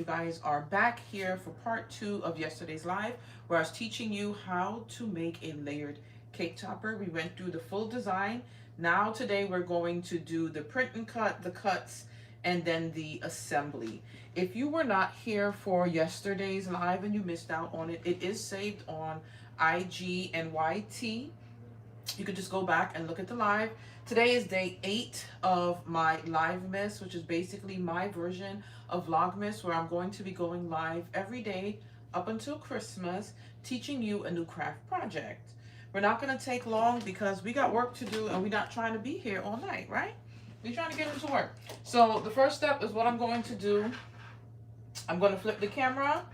You guys are back here for part 2 of yesterday's live where I was teaching you how to make a layered cake topper. We went through the full design. Now today we're going to do the print and cut, the cuts, and then the assembly. If you were not here for yesterday's live and you missed out on it, it is saved on IG and YT. You could just go back and look at the live. Today is day 8 of my live miss, which is basically my version of Vlogmas, where I'm going to be going live every day up until Christmas, teaching you a new craft project. We're not going to take long because we got work to do and we're not trying to be here all night, right? We're trying to get into work. So the first step is what I'm going to do. I'm going to flip the camera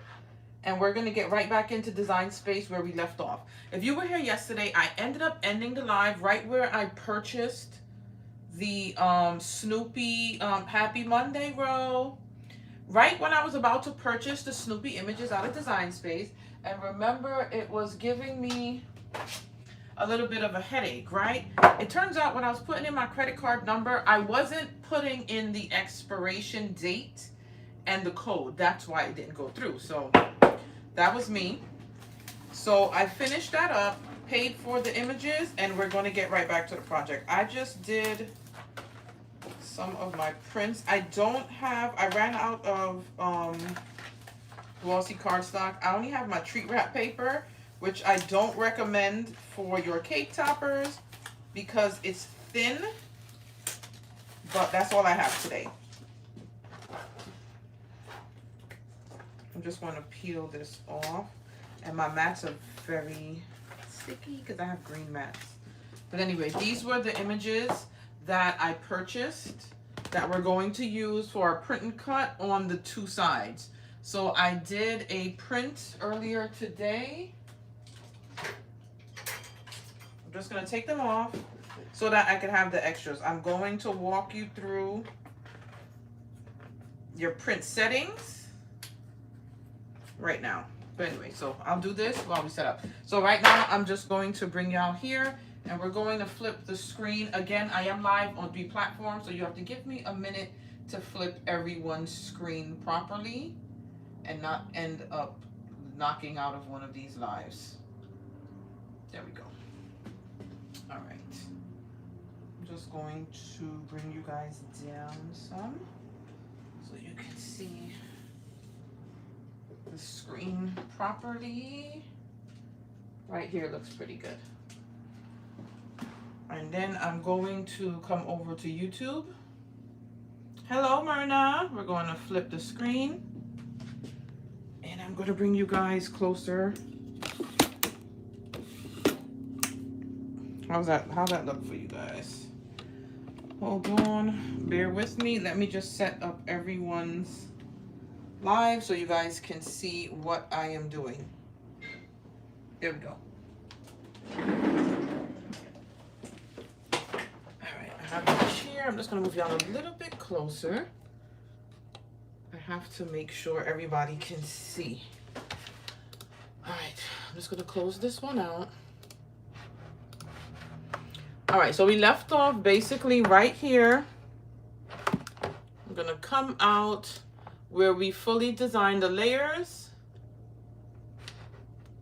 and we're going to get right back into design space where we left off. If you were here yesterday, I ended up ending the live right where I purchased the Snoopy Happy Monday row. Right when I was about to purchase the Snoopy images out of design space. And remember, it was giving me a little bit of a headache, right? It turns out when I was putting in my credit card number, I wasn't putting in the expiration date and the code. That's why it didn't go through. So that was me. So I finished that up, paid for the images, and we're going to get right back to the project. I just did some of my prints. I ran out of glossy cardstock. I only have my treat wrap paper, which I don't recommend for your cake toppers because it's thin, but that's all I have today. I'm just going to peel this off. And my mats are very sticky because I have green mats. But anyway, these were the images that I purchased that we're going to use for our print and cut on the 2 sides. So I did a print earlier today. I'm just going to take them off so that I can have the extras. I'm going to walk you through your print settings right now. But anyway, so I'll do this while we set up. So right now, I'm just going to bring y'all here, and we're going to flip the screen. Again, I am live on 3 platforms, so you have to give me a minute to flip everyone's screen properly and not end up knocking out of one of these lives. There we go. All right. I'm just going to bring you guys down some so you can see the screen properly. Right here looks pretty good. And then I'm going to come over to YouTube. Hello, Myrna. We're going to flip the screen. And I'm going to bring you guys closer. How's that look for you guys? Hold on. Bear with me. Let me just set up everyone's live so you guys can see what I am doing. There we go. Alright, I have my chair. I'm just going to move y'all a little bit closer. I have to make sure everybody can see. Alright, I'm just going to close this one out. Alright, so we left off basically right here. I'm going to come out where we fully designed the layers.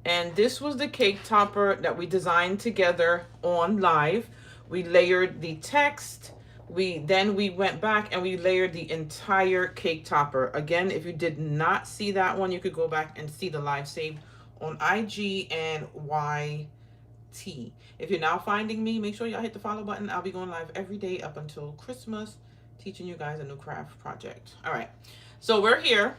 And this was the cake topper that we designed together on live. We layered the text. Then we went back and we layered the entire cake topper. Again, if you did not see that one, you could go back and see the live saved on IG and YT. If you're now finding me, make sure y'all hit the follow button. I'll be going live every day up until Christmas, teaching you guys a new craft project. All right. So we're here.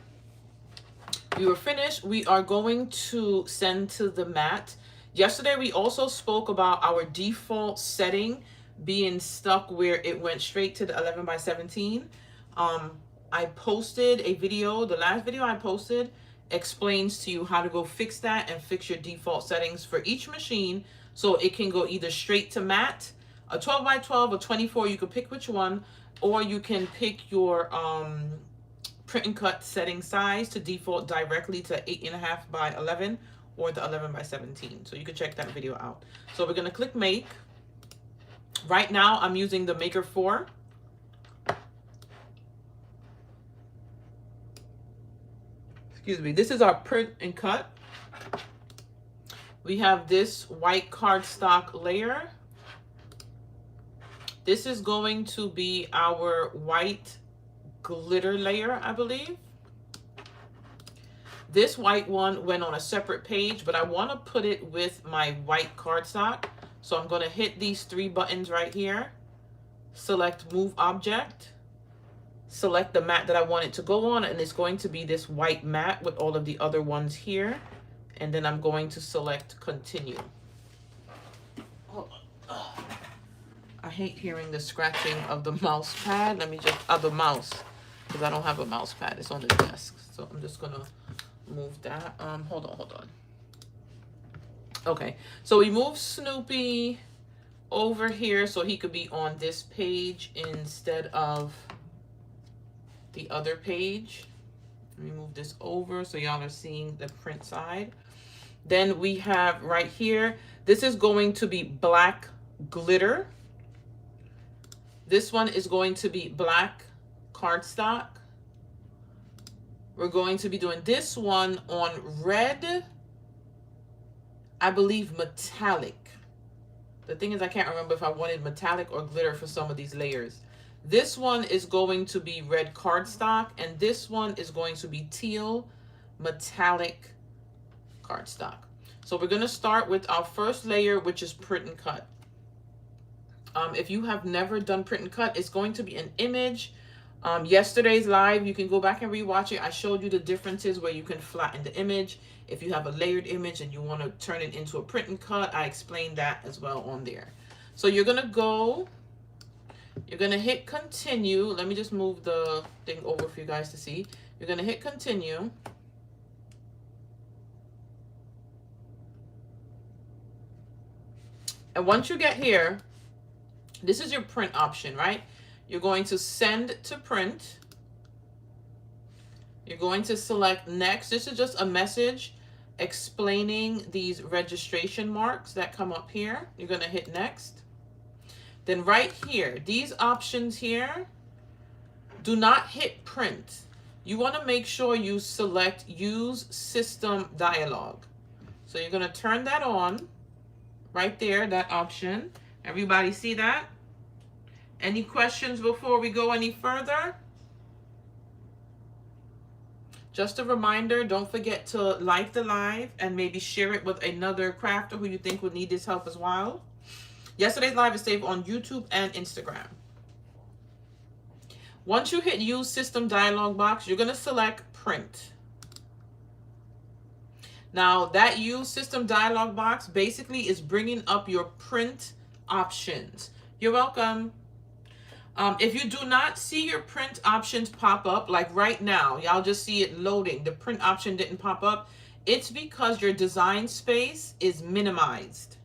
We were finished. We are going to send to the mat. Yesterday, we also spoke about our default setting being stuck where it went straight to the 11 by 17. I posted a video. The last video I posted explains to you how to go fix that and fix your default settings for each machine so it can go either straight to mat, a 12 by 12, or 24. You could pick which one, or you can pick your print and cut setting size to default directly to 8.5 by 11 or the 11 by 17. So you can check that video out. So we're going to click make. Right now I'm using the Maker 4. excuse me, this is our print and cut. We have this white cardstock layer. This is going to be our white glitter layer, I believe. This white one went on a separate page, but I want to put it with my white cardstock. So I'm going to hit these 3 buttons right here. Select Move Object. Select the mat that I want it to go on, and it's going to be this white mat with all of the other ones here. And then I'm going to select Continue. Hold on. I hate hearing the scratching of the mouse pad. Let me just, the mouse, because I don't have a mouse pad. It's on the desk. So I'm just gonna move that. Hold on. Okay, so we move Snoopy over here so he could be on this page instead of the other page. Let me move this over so y'all are seeing the print side. Then we have right here, this is going to be black glitter. This one is going to be black cardstock. We're going to be doing this one on red, I believe metallic. The thing is, I can't remember if I wanted metallic or glitter for some of these layers. This one is going to be red cardstock, and this one is going to be teal metallic cardstock. So we're going to start with our first layer, which is print and cut. If you have never done print and cut, it's going to be an image. Yesterday's live, you can go back and rewatch it. I showed you the differences where you can flatten the image. If you have a layered image and you want to turn it into a print and cut, I explained that as well on there. So you're going to hit continue. Let me just move the thing over for you guys to see. You're going to hit continue. And once you get here, this is your print option, right? You're going to send to print. You're going to select next. This is just a message explaining these registration marks that come up here. You're going to hit next. Then right here, these options here, do not hit print. You want to make sure you select use system dialog. So you're going to turn that on right there, that option. Everybody see that? Any questions before we go any further? Just a reminder, don't forget to like the live and maybe share it with another crafter who you think would need this help as well. Yesterday's live is saved on YouTube and Instagram. Once you hit use system dialog box, you're going to select print. Now that use system dialog box basically is bringing up your print options. You're welcome. If you do not see your print options pop up, like right now, y'all just see it loading. The print option didn't pop up. It's because your design space is minimized.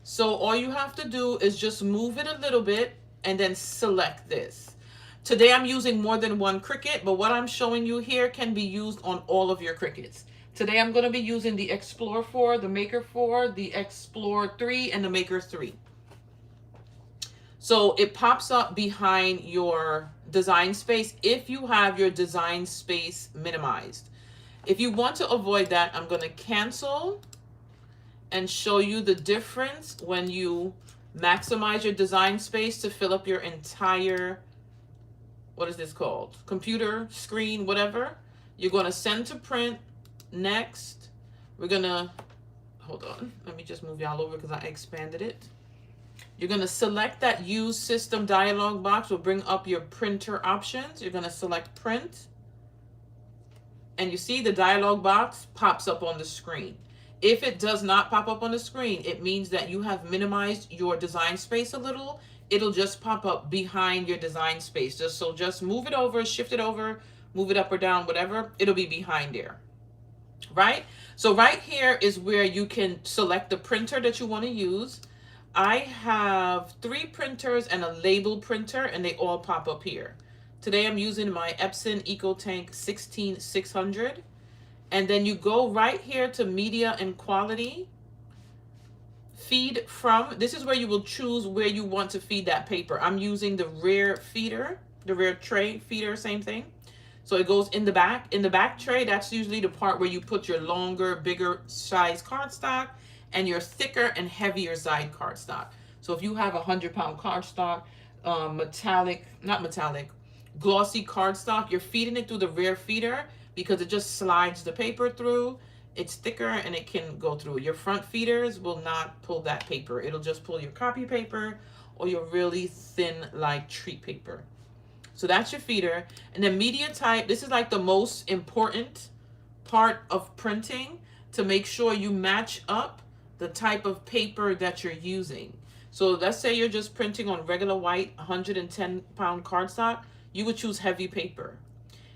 So all you have to do is just move it a little bit and then select this. Today I'm using more than one Cricut, but what I'm showing you here can be used on all of your Cricuts. Today I'm going to be using the Explore 4, the Maker 4, the Explore 3, and the Maker 3. So it pops up behind your design space if you have your design space minimized. If you want to avoid that, I'm going to cancel and show you the difference when you maximize your design space to fill up your entire, what is this called? Computer, screen, whatever. You're going to send to print. Next, we're going to, hold on. Let me just move y'all over because I expanded it. You're going to select that use system dialog box will bring up your printer options. You're going to select print. And you see the dialog box pops up on the screen. If it does not pop up on the screen, it means that you have minimized your design space a little. It'll just pop up behind your design space. Just move it over, shift it over, move it up or down, whatever. It'll be behind there. Right? So right here is where you can select the printer that you want to use. I have 3 printers and a label printer, and they all pop up here. Today I'm using my Epson EcoTank 16600. And then you go right here to media and quality. Feed from, this is where you will choose where you want to feed that paper. I'm using the rear feeder, the rear tray feeder, same thing. So it goes in the back. In the back tray, that's usually the part where you put your longer, bigger size cardstock and your thicker and heavier side cardstock. So if you have 100-pound cardstock, not metallic, glossy cardstock, you're feeding it through the rear feeder because it just slides the paper through. It's thicker and it can go through. Your front feeders will not pull that paper. It'll just pull your copy paper or your really thin like treat paper. So that's your feeder. And then media type, this is like the most important part of printing to make sure you match up the type of paper that you're using. So let's say you're just printing on regular white 110-pound cardstock, you would choose heavy paper.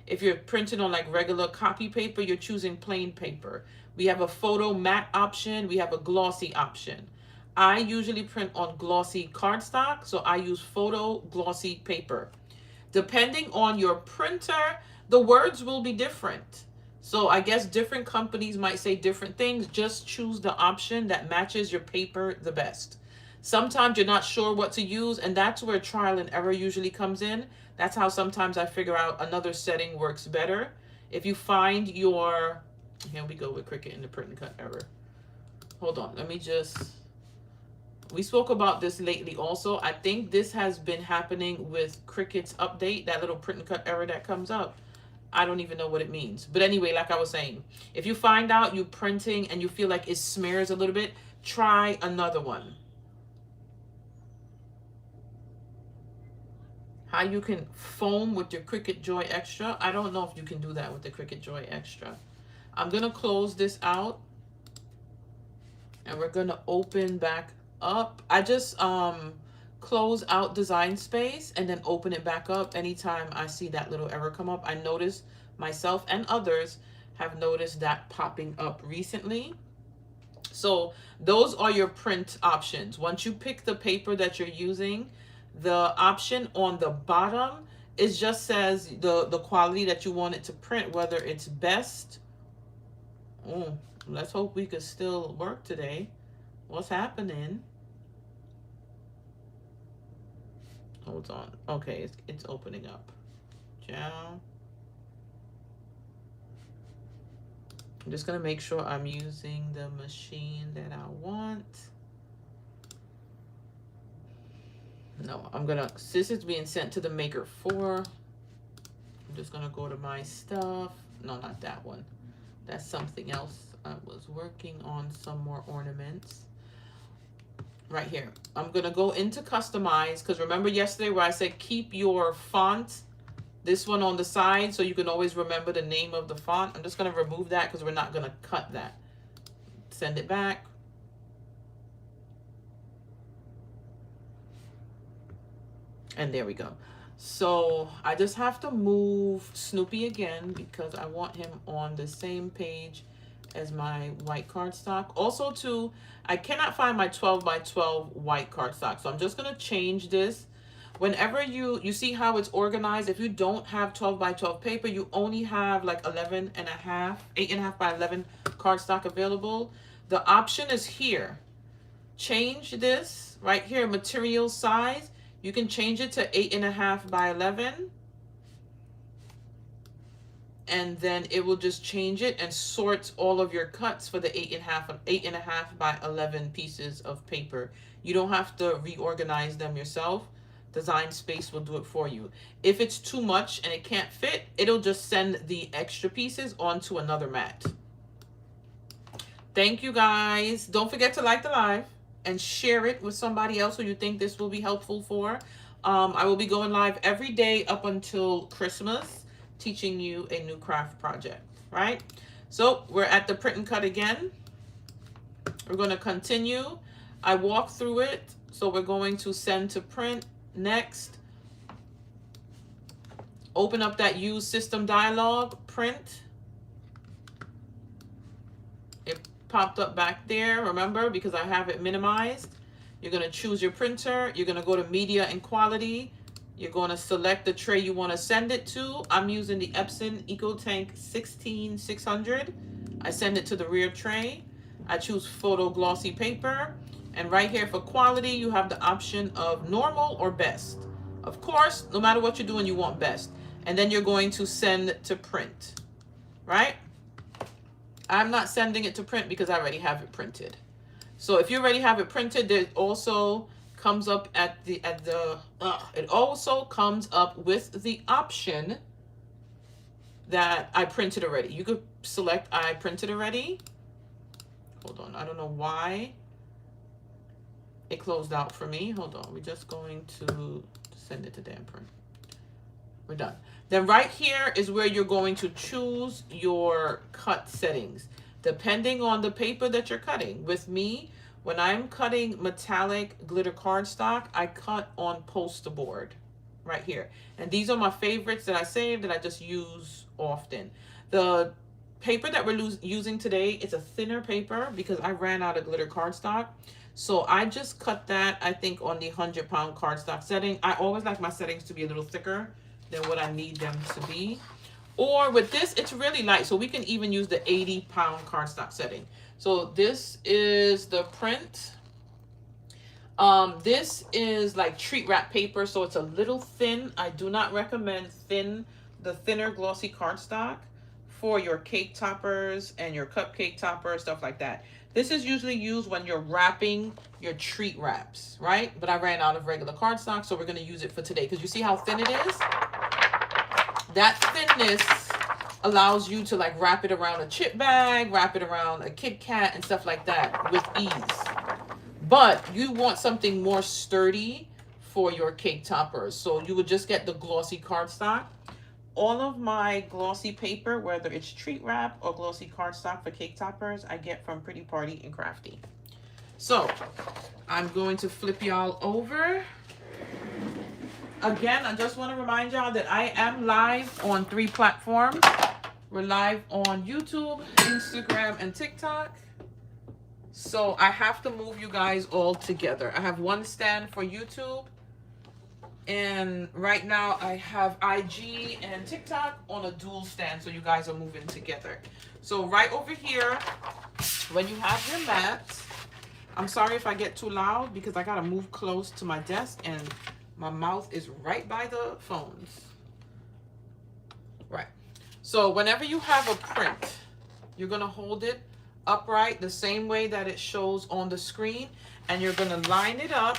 If you're printing on like regular copy paper, you're choosing plain paper. We have a photo matte option. We have a glossy option. I usually print on glossy cardstock, so I use photo glossy paper. Depending on your printer, the words will be different. So I guess different companies might say different things. Just choose the option that matches your paper the best. Sometimes you're not sure what to use, and that's where trial and error usually comes in. That's how sometimes I figure out another setting works better. If you find your, here we go with Cricut in the print and cut error. Hold on, let me just, we spoke about this lately also. I think this has been happening with Cricut's update, that little print and cut error that comes up. I don't even know what it means. But anyway, like I was saying, if you find out you're printing and you feel like it smears a little bit, try another one. How you can foam with your Cricut Joy Extra. I don't know if you can do that with the Cricut Joy Extra. I'm going to close this out. And we're going to open back up. I just close out Design Space and then open it back up anytime I see that little error come up. I notice myself and others have noticed that popping up recently. So those are your print options. Once you pick the paper that you're using, the option on the bottom, it just says the quality that you want it to print, whether it's best. Oh, let's hope we could still work today. What's happening? Hold on. Okay, it's opening up. Down. I'm just gonna make sure I'm using the machine that I want. No, I'm gonna, since it's being sent to the Maker 4, I'm just gonna go to my stuff. No, not that one. That's something else. I was working on some more ornaments. Right here. I'm gonna go into customize, because remember yesterday where I said keep your font, this one on the side, so you can always remember the name of the font. I'm just gonna remove that because we're not gonna cut that. Send it back. And there we go. So I just have to move Snoopy again because I want him on the same page as my white cardstock. Also too, I cannot find my 12 by 12 white cardstock. So I'm just gonna change this. Whenever you see how it's organized, if you don't have 12 by 12 paper, you only have like 11 and a half, 8.5 by 11 cardstock available. The option is here. Change this right here, material size. You can change it to 8.5 by 11. And then it will just change it and sort all of your cuts for the 8.5 by 11 pieces of paper. You don't have to reorganize them yourself. Design Space will do it for you. If it's too much and it can't fit, it'll just send the extra pieces onto another mat. Thank you guys. Don't forget to like the live and share it with somebody else who you think this will be helpful for. I will be going live every day up until Christmas, teaching you a new craft project, right? So we're at the print and cut again. We're going to continue. I walked through it. So we're going to send to print. Next, open up that use system dialog, print. It popped up back there, remember, because I have it minimized. You're going to choose your printer. You're going to go to media and quality. You're going to select the tray you want to send it to. I'm using the Epson EcoTank 16600. I send it to the rear tray. I choose photo glossy paper. And right here for quality, you have the option of normal or best. Of course, no matter what you're doing, you want best. and then you're going to send to print, right? I'm not sending it to print because I already have it printed. So if you already have it printed, it also comes up it also comes up with the option that I printed already. You could select I printed already. Hold on, I don't know why it closed out for me. Hold on, we're just going to send it to damn print. We're done. Then right here is where you're going to choose your cut settings depending on the paper that you're cutting. With me, when I'm cutting metallic glitter cardstock, I cut on poster board right here. And these are my favorites that I saved that I just use often. The paper that we're using today, it's a thinner paper because I ran out of glitter cardstock. So I just cut that, I think, on the 100-pound cardstock setting. I always like my settings to be a little thicker than what I need them to be. Or with this, it's really light, so we can even use the 80-pound cardstock setting. So this is the print. This is like treat wrap paper, so it's a little thin. I do not recommend the thinner glossy cardstock for your cake toppers and your cupcake toppers, stuff like that. This is usually used when you're wrapping your treat wraps, right? But I ran out of regular cardstock, so we're going to use it for today. Because you see how thin it is? That thinness allows you to like wrap it around a chip bag, wrap it around a Kit Kat and stuff like that with ease. But you want something more sturdy for your cake toppers. So you would just get the glossy cardstock. All of my glossy paper, whether it's treat wrap or glossy cardstock for cake toppers, I get from Pretty Party and Crafty. So I'm going to flip y'all over. Again, I just want to remind y'all that I am live on 3 platforms. We're live on YouTube, Instagram, and TikTok. So I have to move you guys all together. I have one stand for YouTube. And right now I have IG and TikTok on a dual stand, so you guys are moving together. So right over here, when you have your mat, I'm sorry if I get too loud because I gotta move close to my desk and my mouth is right by the phones. Right. So whenever you have a print, you're gonna hold it upright the same way that it shows on the screen, and you're gonna line it up.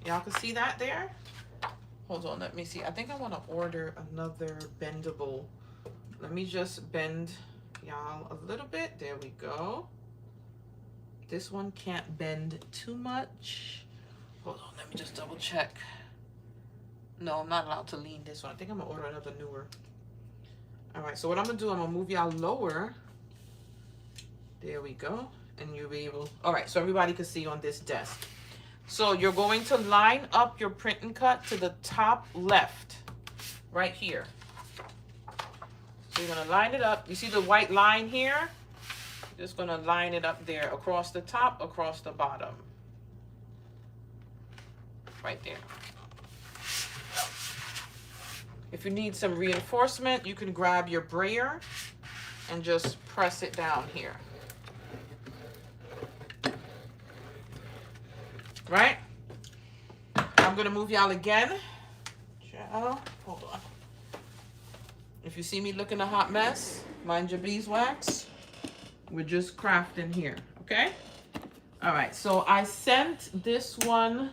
Y'all can see that there? Hold on, let me see. I think I want to order another bendable. Let me just bend y'all a little bit. There we go. This one can't bend too much. Hold on, let me just double check. No, I'm not allowed to lean this one. I think I'm gonna order another newer. All right, so what I'm gonna do, I'm gonna move y'all lower. There we go. And you'll be able, all right, so everybody can see on this desk. So you're going to line up your print and cut to the top left, right here. So you're gonna line it up. You see the white line here? Just gonna line it up there, across the top, across the bottom. Right there. If you need some reinforcement, you can grab your brayer and just press it down here. Right? I'm gonna move y'all again. Hold on. If you see me looking a hot mess, mind your beeswax. We're just crafting here, okay? All right, so I sent this one.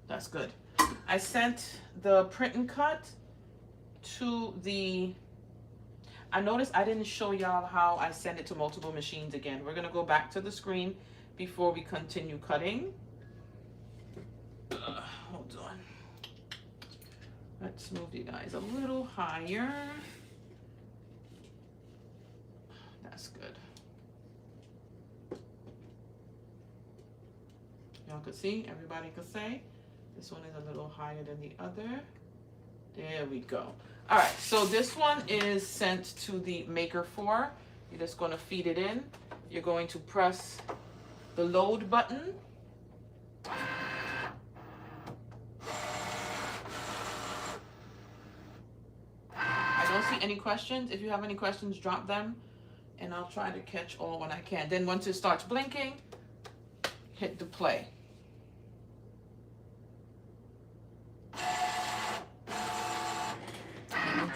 That's good. I sent the print and cut to the, I noticed I didn't show y'all how I send it to multiple machines again. We're gonna go back to the screen before we continue cutting. Hold on. Let's move you guys a little higher. That's good. Y'all could see, everybody could say. This one is a little higher than the other. There we go. All right, so this one is sent to the Maker 4. You're just gonna feed it in. You're going to press the load button. I don't see any questions. If you have any questions, drop them and I'll try to catch all when I can. Then once it starts blinking, hit the play.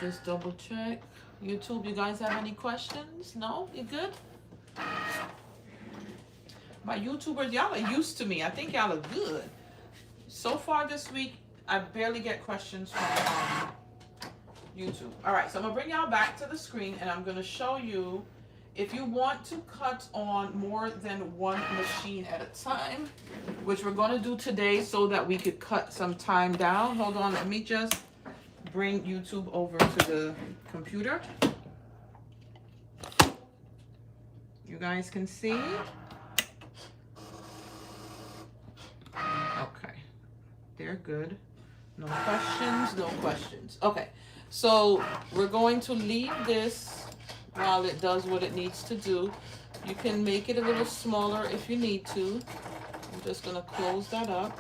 just double check. YouTube, you guys have any questions? No? You good? My YouTubers, y'all are used to me. I think y'all are good. So far this week, I barely get questions from YouTube. All right, so I'm gonna bring y'all back to the screen and I'm gonna show you if you want to cut on more than one machine at a time, which we're gonna do today so that we could cut some time down. Hold on, let me just bring YouTube over to the computer. You guys can see. Okay, they're good. No questions, no questions. Okay, so we're going to leave this while it does what it needs to do. You can make it a little smaller if you need to. I'm just gonna close that up.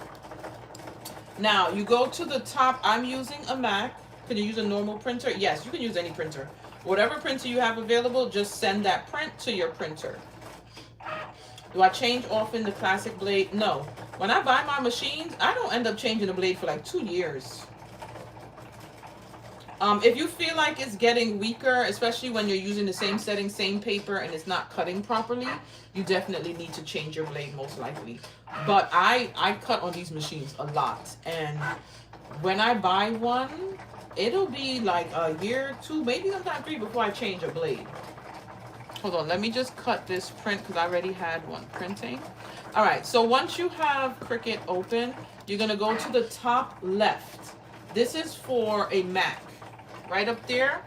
Now you go to the top. I'm using a Mac. Can you use a normal printer? Yes, you can use any printer. Whatever printer you have available, just send that print to your printer. Do I change often the classic blade? No. When I buy my machines, I don't end up changing the blade for like 2 years. If you feel like it's getting weaker, especially when you're using the same setting, same paper, and it's not cutting properly, you definitely need to change your blade most likely. But I cut on these machines a lot. And when I buy one, it'll be like a year, 2, maybe sometimes 3 before I change a blade. Hold on, let me just cut this print because I already had one printing. All right, so once you have Cricut open, you're gonna go to the top left. This is for a Mac. Right up there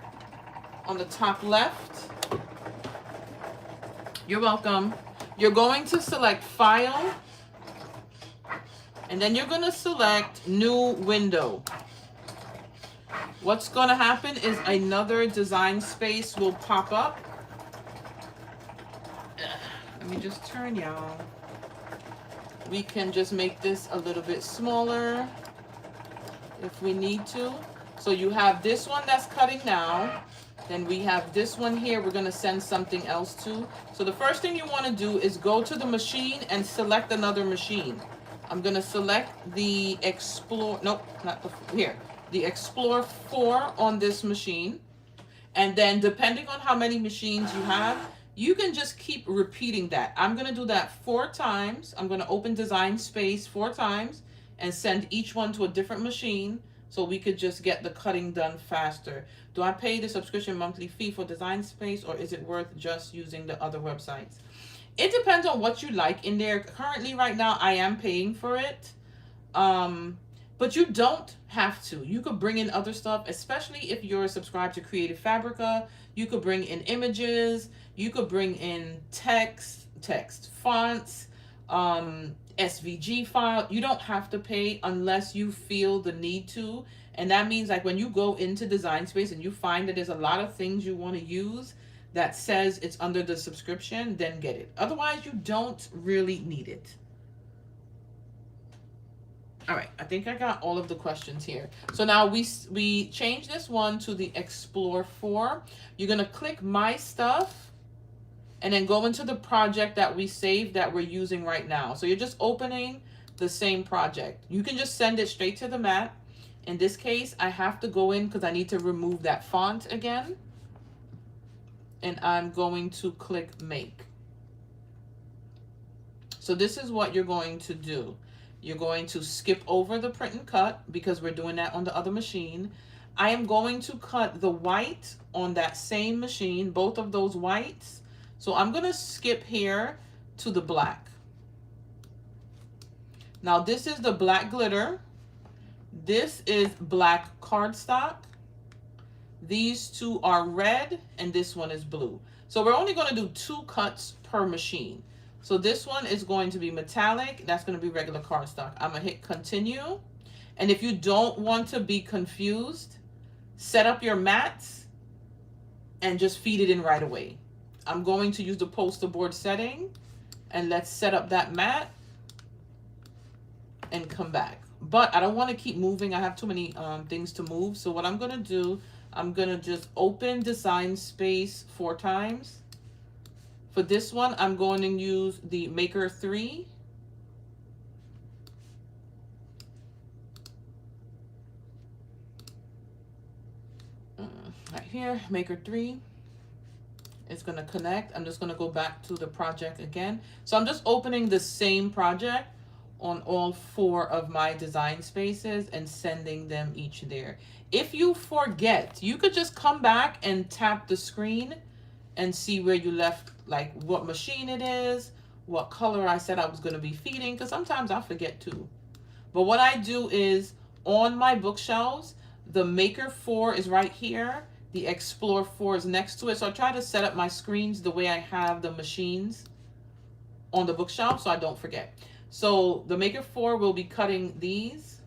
on the top left. You're welcome. You're going to select File, and then you're gonna select New Window. What's gonna happen is another design space will pop up. Let me just turn y'all. We can just make this a little bit smaller if we need to. So you have this one that's cutting now. Then we have this one here we're gonna send something else to. So the first thing you wanna do is go to the machine and select another machine. I'm gonna select the Explore, nope, not the, here. The Explore 4 on this machine. And then depending on how many machines you have, you can just keep repeating that. I'm gonna do that 4 times. I'm gonna open Design Space 4 times and send each one to a different machine so we could just get the cutting done faster. Do I pay the subscription monthly fee for Design Space, or is it worth just using the other websites? It depends on what you like in there. Currently right now I am paying for it. But you don't have to. You could bring in other stuff, especially if you're subscribed to Creative Fabrica. You could bring in images. You could bring in text fonts, SVG file. You don't have to pay unless you feel the need to. And that means like when you go into Design Space and you find that there's a lot of things you want to use that says it's under the subscription, then get it. Otherwise, you don't really need it. All right, I think I got all of the questions here. So now we change this one to the Explore 4. You're gonna click My Stuff and then go into the project that we saved that we're using right now. So you're just opening the same project. You can just send it straight to the mat. In this case, I have to go in because I need to remove that font again. And I'm going to click Make. So this is what you're going to do. You're going to skip over the print and cut because we're doing that on the other machine. I am going to cut the white on that same machine, both of those whites. So I'm going to skip here to the black. Now this is the black glitter. This is black cardstock. These two are red and this one is blue. So we're only going to do 2 cuts per machine. So this one is going to be metallic. That's going to be regular cardstock. I'm going to hit continue. And if you don't want to be confused, set up your mats and just feed it in right away. I'm going to use the poster board setting and let's set up that mat and come back. But I don't want to keep moving. I have too many things to move. So what I'm going to do, I'm going to just open Design Space 4 times. For this one, I'm going to use the Maker 3. here, maker 3. It's gonna connect. I'm just gonna go back to the project again. So I'm just opening the same project on all 4 of my design spaces and sending them each there. If you forget, you could just come back and tap the screen and see where you left, like what machine it is, what color I said I was gonna be feeding, because sometimes I forget too. But what I do is, on my bookshelves, the Maker 4 is right here. The Explore 4 is next to it. So I try to set up my screens the way I have the machines on the bookshelf so I don't forget. So the Maker 4 will be cutting these.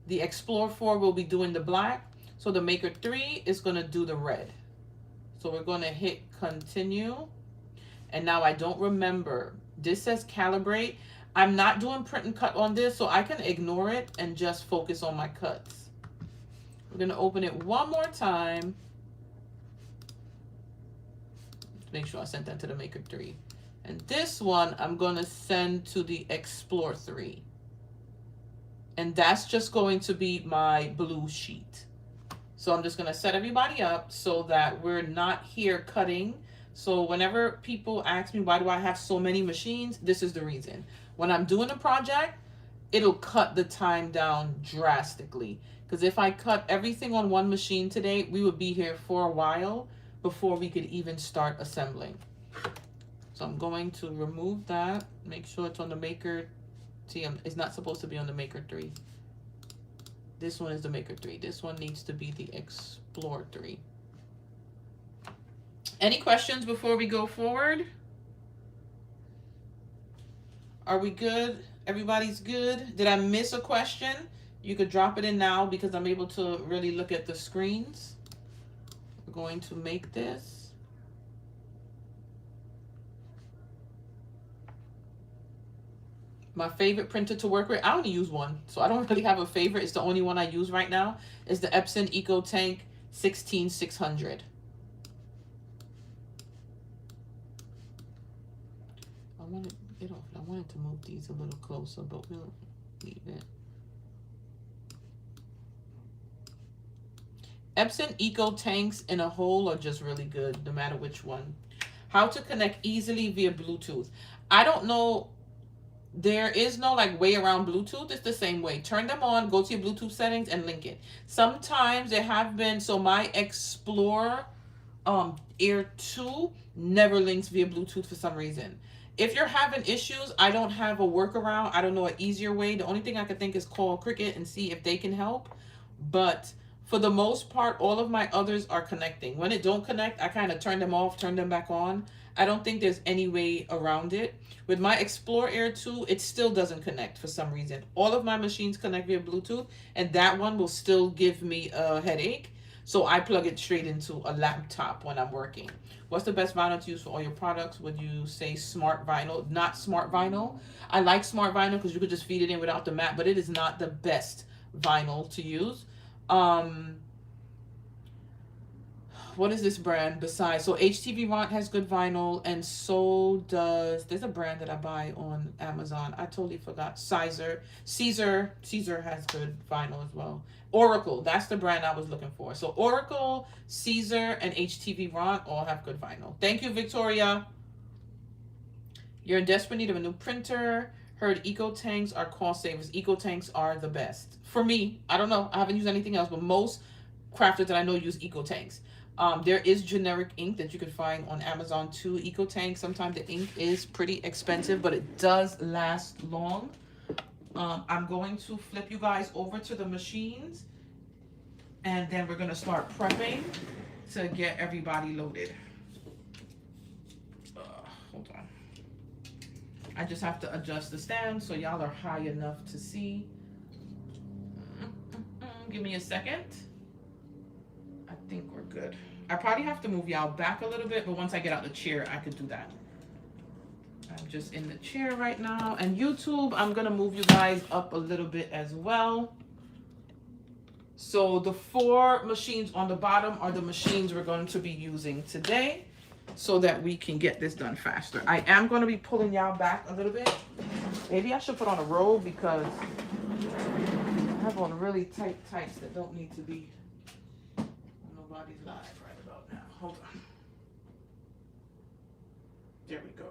The Explore 4 will be doing the black. So the Maker 3 is going to do the red. So we're going to hit continue. And now I don't remember. This says calibrate. I'm not doing print and cut on this, so I can ignore it and just focus on my cuts. We're going to open it one more time. Make sure I sent that to the Maker 3. And this one I'm going to send to the Explore 3. And that's just going to be my blue sheet. So I'm just going to set everybody up so that we're not here cutting. So whenever people ask me, why do I have so many machines? This is the reason. When I'm doing a project, it'll cut the time down drastically. Because if I cut everything on one machine today, we would be here for a while before we could even start assembling. So I'm going to remove that. Make sure it's on the Maker. See, it's not supposed to be on the Maker 3. This one is the Maker 3. This one needs to be the Explore 3. Any questions before we go forward? Are we good? Everybody's good? Did I miss a question? You could drop it in now because I'm able to really look at the screens. We're going to make this. My favorite printer to work with, I only use one, so I don't really have a favorite. It's the only one I use right now. Is the Epson EcoTank 16600. I wanted to move these a little closer, but we'll leave it. Epson EcoTanks in a whole are just really good, no matter which one. How to connect easily via Bluetooth. I don't know. There is no like way around Bluetooth. It's the same way. Turn them on, go to your Bluetooth settings and link it. Sometimes there have been, so my Explore Air 2 never links via Bluetooth for some reason. If you're having issues, I don't have a workaround. I don't know an easier way. The only thing I can think is call Cricut and see if they can help. But for the most part, all of my others are connecting. When it don't connect, I kind of turn them off, turn them back on. I don't think there's any way around it. With my Explore Air 2, it still doesn't connect for some reason. All of my machines connect via Bluetooth, and that one will still give me a headache. So I plug it straight into a laptop when I'm working. What's the best vinyl to use for all your products? Would you say smart vinyl? Not smart vinyl. I like smart vinyl because you could just feed it in without the mat, but it is not the best vinyl to use. What is this brand besides? So HTV Ront has good vinyl, and so does, there's a brand that I buy on Amazon. I totally forgot. Caesar has good vinyl as well. Oracle, that's the brand I was looking for. So Oracle, Caesar, and HTV Ront all have good vinyl. Thank you, Victoria. You're in desperate need of a new printer. Heard EcoTanks are cost savers. EcoTanks are the best. For me, I don't know. I haven't used anything else, but most crafters that I know use EcoTanks. There is generic ink that you can find on Amazon too. EcoTank, sometimes the ink is pretty expensive, but it does last long. I'm going to flip you guys over to the machines, and then we're going to start prepping to get everybody loaded. Hold on. I just have to adjust the stand so y'all are high enough to see. Give me a second. I think we're good. I probably have to move y'all back a little bit, but once I get out the chair, I could do that. I'm just in the chair right now. And YouTube, I'm going to move you guys up a little bit as well. So the 4 machines on the bottom are the machines we're going to be using today so that we can get this done faster. I am going to be pulling y'all back a little bit. Maybe I should put on a robe because I have on really tight tights that don't need to be. everybody's live right about now. Hold on. There we go.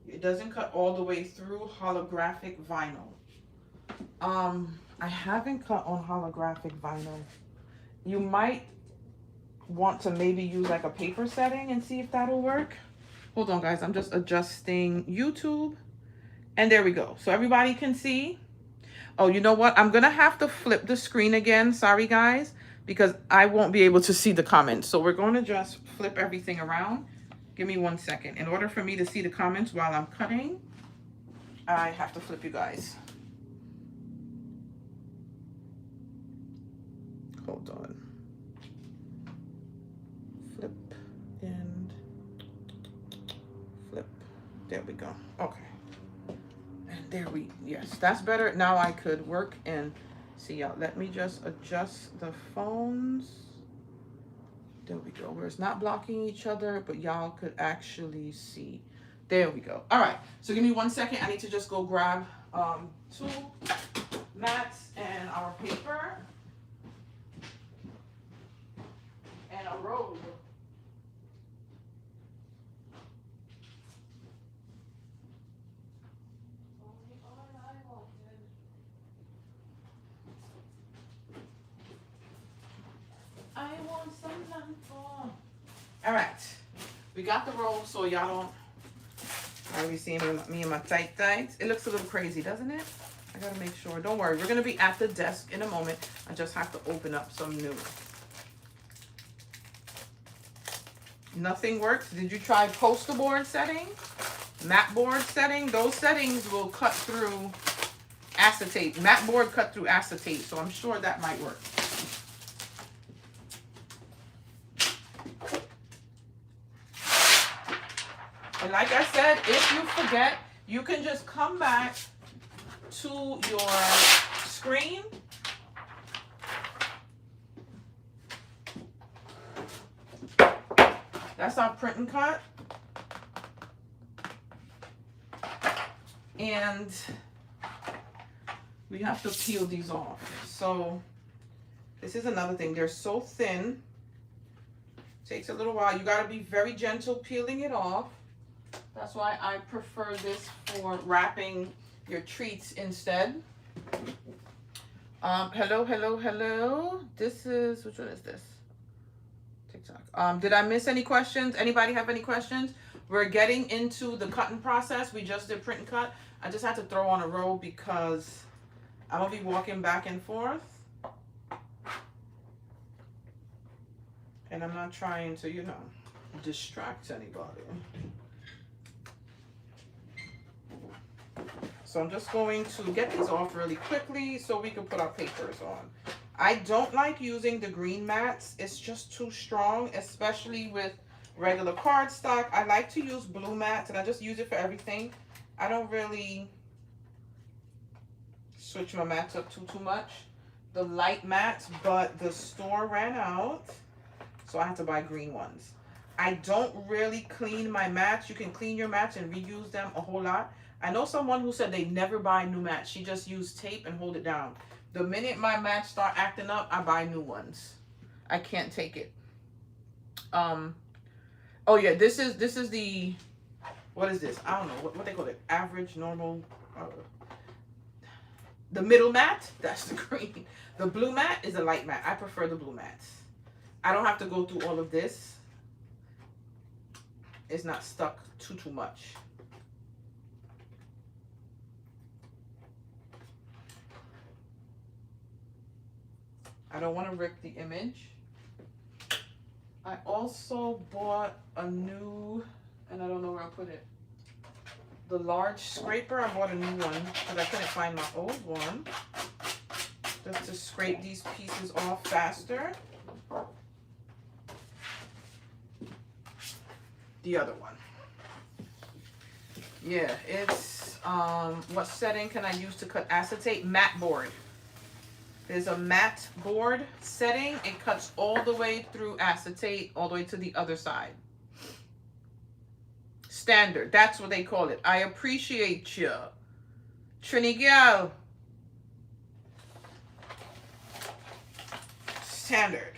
It doesn't cut all the way through holographic vinyl. I haven't cut on holographic vinyl. You might want to maybe use like a paper setting and see if that'll work. Hold on, guys. I'm just adjusting YouTube. And there we go. So everybody can see. Oh, you know what? I'm going to have to flip the screen again. Sorry, guys, because I won't be able to see the comments. So we're going to just flip everything around. Give me 1 second. In order for me to see the comments while I'm cutting, I have to flip you guys. Hold on. Flip and flip. There we go. Okay. And there we, yes, that's better. Now I could work and see y'all. Let me just adjust the phones. There we go. Where it's not blocking each other, but y'all could actually see. There we go. All right. So give me 1 second. I need to just go grab 2 mats and our paper. And a robe. I want some lampo. All right, we got the robe, so y'all don't already see me in my tight tights. It looks a little crazy, doesn't it? I gotta make sure. Don't worry, we're gonna be at the desk in a moment. I just have to open up some new. Nothing works. Did you try poster board setting? Mat board setting? Those settings will cut through acetate. Mat board cut through acetate, so I'm sure that might work. And like I said, if you forget, you can just come back to your screen. That's our print and cut. And we have to peel these off. So this is another thing. They're so thin. Takes a little while. You got to be very gentle peeling it off. That's why I prefer this for wrapping your treats instead. Hello. This is, which one is this? TikTok. Did I miss any questions? Anybody have any questions? We're getting into the cutting process. We just did print and cut. I just had to throw on a row because I'm going to be walking back and forth. And I'm not trying to, you know, distract anybody. So I'm just going to get these off really quickly so we can put our papers on. I don't like using the green mats. It's just too strong, especially with regular cardstock. I like to use blue mats, and I just use it for everything. I don't really switch my mats up too much. The light mats, but the store ran out, so I had to buy green ones. I don't really clean my mats. You can clean your mats and reuse them a whole lot. I know someone who said they never buy new mats. She just used tape and hold it down. The minute my mats start acting up, I buy new ones. I can't take it. Oh yeah, this is the, what is this? I don't know what they call it. Average, normal, the middle mat. That's the green. The blue mat is a light mat. I prefer the blue mats. I don't have to go through all of this. It's not stuck too much. I don't want to rip the image. I also bought a new, and I don't know where I put it, the large scraper. I bought a new one because I couldn't find my old one. Just to scrape these pieces off faster. The other one. Yeah, it's, what setting can I use to cut acetate? Mat board. There's a matte board setting. It cuts all the way through acetate, all the way to the other side. Standard, that's what they call it. I appreciate you. Trini girl. Standard.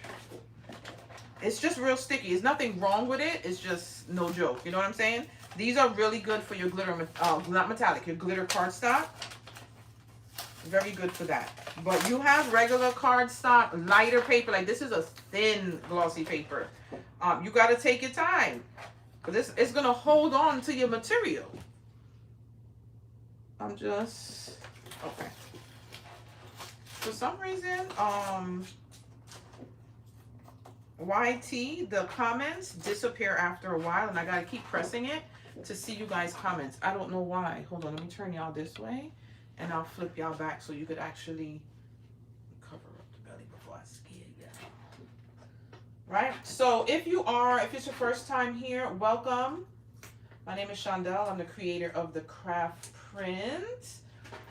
It's just real sticky. There's nothing wrong with it. It's just no joke. You know what I'm saying? These are really good for your glitter, not metallic, your glitter cardstock. Very good for that. But you have regular cardstock, lighter paper. Like this is a thin glossy paper. You got to take your time. Because it's going to hold on to your material. I'm just... Okay. For some reason, YT, the comments disappear after a while. And I got to keep pressing it to see you guys' comments. I don't know why. Hold on. Let me turn y'all this way. And I'll flip y'all back so you could actually cover up the belly before I scare you. Right? So if it's your first time here, welcome. My name is Shondell. I'm the creator of the CraftPrint.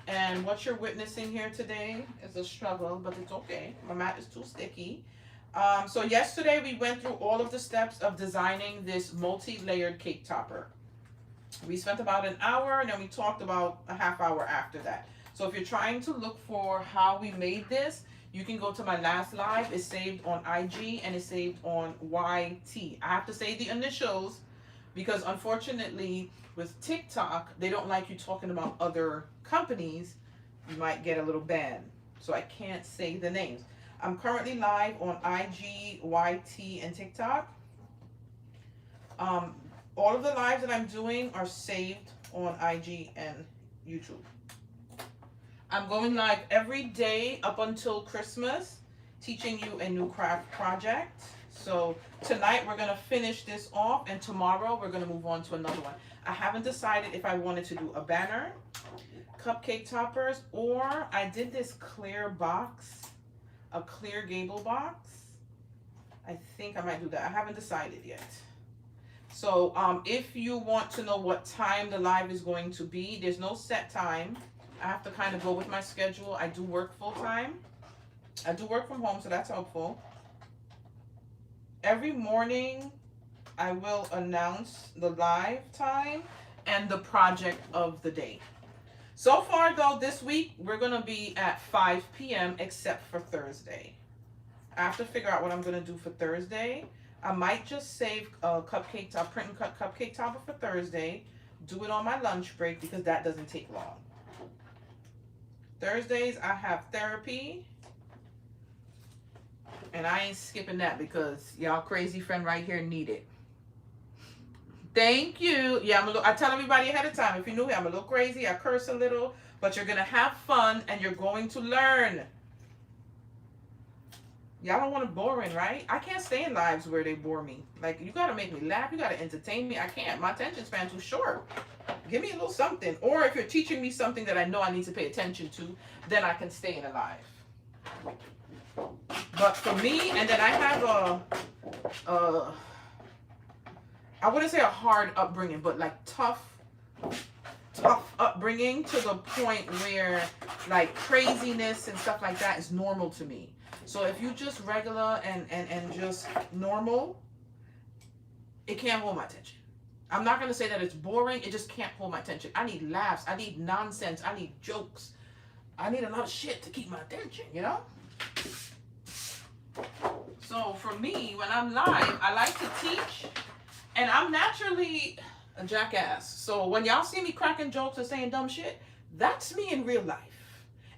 And what you're witnessing here today is a struggle, but it's okay. My mat is too sticky. So yesterday we went through all of the steps of designing this multi-layered cake topper. We spent about an hour and then we talked about a half hour after that. So if you're trying to look for how we made this, you can go to my last live. It's saved on IG and it's saved on YT. I have to say the initials because unfortunately with TikTok, they don't like you talking about other companies. You might get a little banned. So I can't say the names. I'm currently live on IG, YT, and TikTok. All of the lives that I'm doing are saved on IG and YouTube. I'm going live every day up until Christmas, teaching you a new craft project. So tonight we're going to finish this off, and tomorrow we're going to move on to another one. I haven't decided if I wanted to do a banner, cupcake toppers, or I did this clear box, a clear gable box. I think I might do that. I haven't decided yet. So if you want to know what time the live is going to be, there's no set time. I have to kind of go with my schedule. I do work full time. I do work from home, so that's helpful. Every morning, I will announce the live time and the project of the day. So far, though, this week, we're going to be at 5 p.m. except for Thursday. I have to figure out what I'm going to do for Thursday. I might just save a print and cut cupcake topper for Thursday, do it on my lunch break because that doesn't take long. Thursdays, I have therapy, and I ain't skipping that because y'all crazy friend right here need it. Thank you. Yeah, I tell everybody ahead of time, if you're new here, I'm a little crazy, I curse a little, but you're going to have fun and you're going to learn. Y'all don't want it boring, right? I can't stay in lives where they bore me. Like, you got to make me laugh. You got to entertain me. I can't. My attention span's too short. Give me a little something. Or if you're teaching me something that I know I need to pay attention to, then I can stay in a live. But for me, and then I have I wouldn't say a hard upbringing, but like tough upbringing to the point where like craziness and stuff like that is normal to me. So if you just regular and just normal, it can't hold my attention. I'm not going to say that it's boring. It just can't hold my attention. I need laughs. I need nonsense. I need jokes. I need a lot of shit to keep my attention, you know? So for me, when I'm live, I like to teach, and I'm naturally a jackass. So when y'all see me cracking jokes or saying dumb shit, that's me in real life.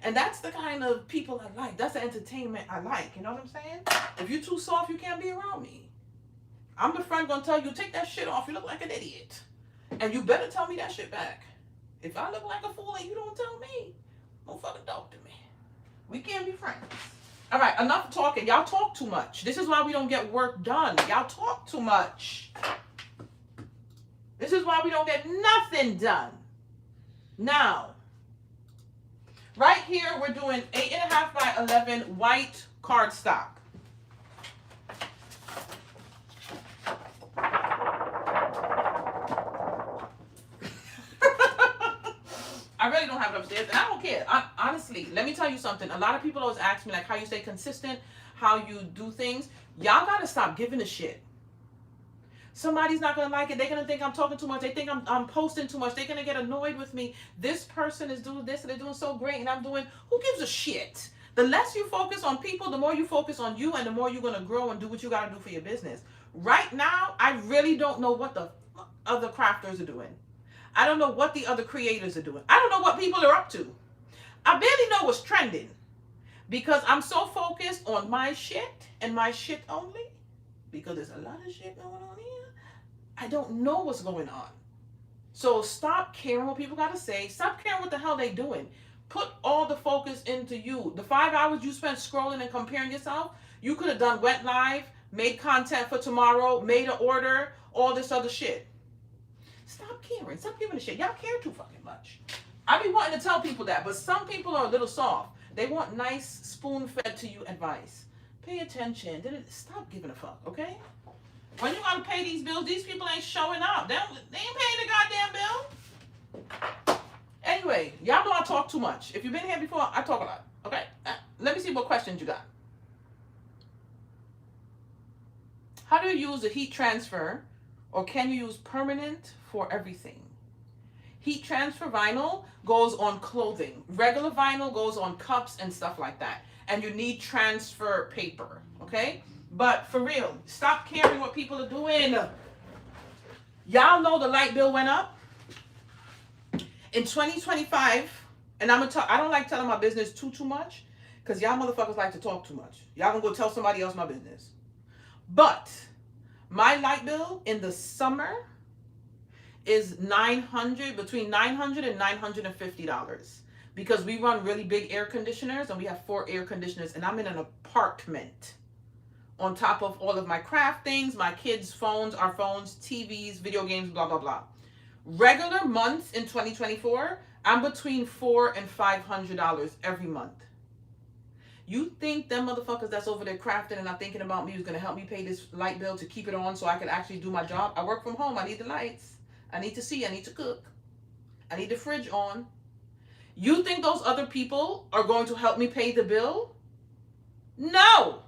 And that's the kind of people I like. That's the entertainment I like. You know what I'm saying? If you're too soft, you can't be around me. I'm the friend gonna tell you, take that shit off. You look like an idiot. And you better tell me that shit back. If I look like a fool and you don't tell me, don't fucking talk to me. We can't be friends. All right, enough talking. Y'all talk too much. This is why we don't get work done. Y'all talk too much. This is why we don't get nothing done. Now, right here, we're doing 8.5 by 11 white cardstock. I really don't have it upstairs, and I don't care. Honestly, let me tell you something. A lot of people always ask me, like, how you stay consistent, how you do things. Y'all got to stop giving a shit. Somebody's not going to like it. They're going to think I'm talking too much. They think I'm posting too much. They're going to get annoyed with me. This person is doing this and they're doing so great and I'm doing, who gives a shit? The less you focus on people, the more you focus on you, and the more you're going to grow and do what you got to do for your business. Right now, I really don't know what the other crafters are doing. I don't know what the other creators are doing. I don't know what people are up to. I barely know what's trending because I'm so focused on my shit and my shit only, because there's a lot of shit going on here. I don't know what's going on. So stop caring what people got to say. Stop caring what the hell they doing. Put all the focus into you. The 5 hours you spent scrolling and comparing yourself, you could have done went live, made content for tomorrow, made an order, all this other shit. Stop caring. Stop giving a shit. Y'all care too fucking much. I be wanting to tell people that, but some people are a little soft. They want nice, spoon-fed to you advice. Pay attention. Stop giving a fuck, okay? When you gotta pay these bills, these people ain't showing up. They ain't paying the goddamn bill. Anyway, y'all know I talk too much. If you've been here before, I talk a lot. Okay? Let me see what questions you got. How do you use a heat transfer, or can you use permanent for everything? Heat transfer vinyl goes on clothing. Regular vinyl goes on cups and stuff like that. And you need transfer paper, okay? But for real, stop caring what people are doing. Y'all know the light bill went up. In 2025, and I'm gonna talk, I don't like telling my business too much, because y'all motherfuckers like to talk too much. Y'all gonna go tell somebody else my business. But my light bill in the summer is between $900 and $950, because we run really big air conditioners, and we have 4 air conditioners, and I'm in an apartment. On top of all of my craft things, my kids' phones, our phones, TVs, video games, blah, blah, blah. Regular months in 2024, I'm between $400 and $500 every month. You think them motherfuckers that's over there crafting and not thinking about me who's going to help me pay this light bill to keep it on so I can actually do my job? I work from home. I need the lights. I need to see. I need to cook. I need the fridge on. You think those other people are going to help me pay the bill? No.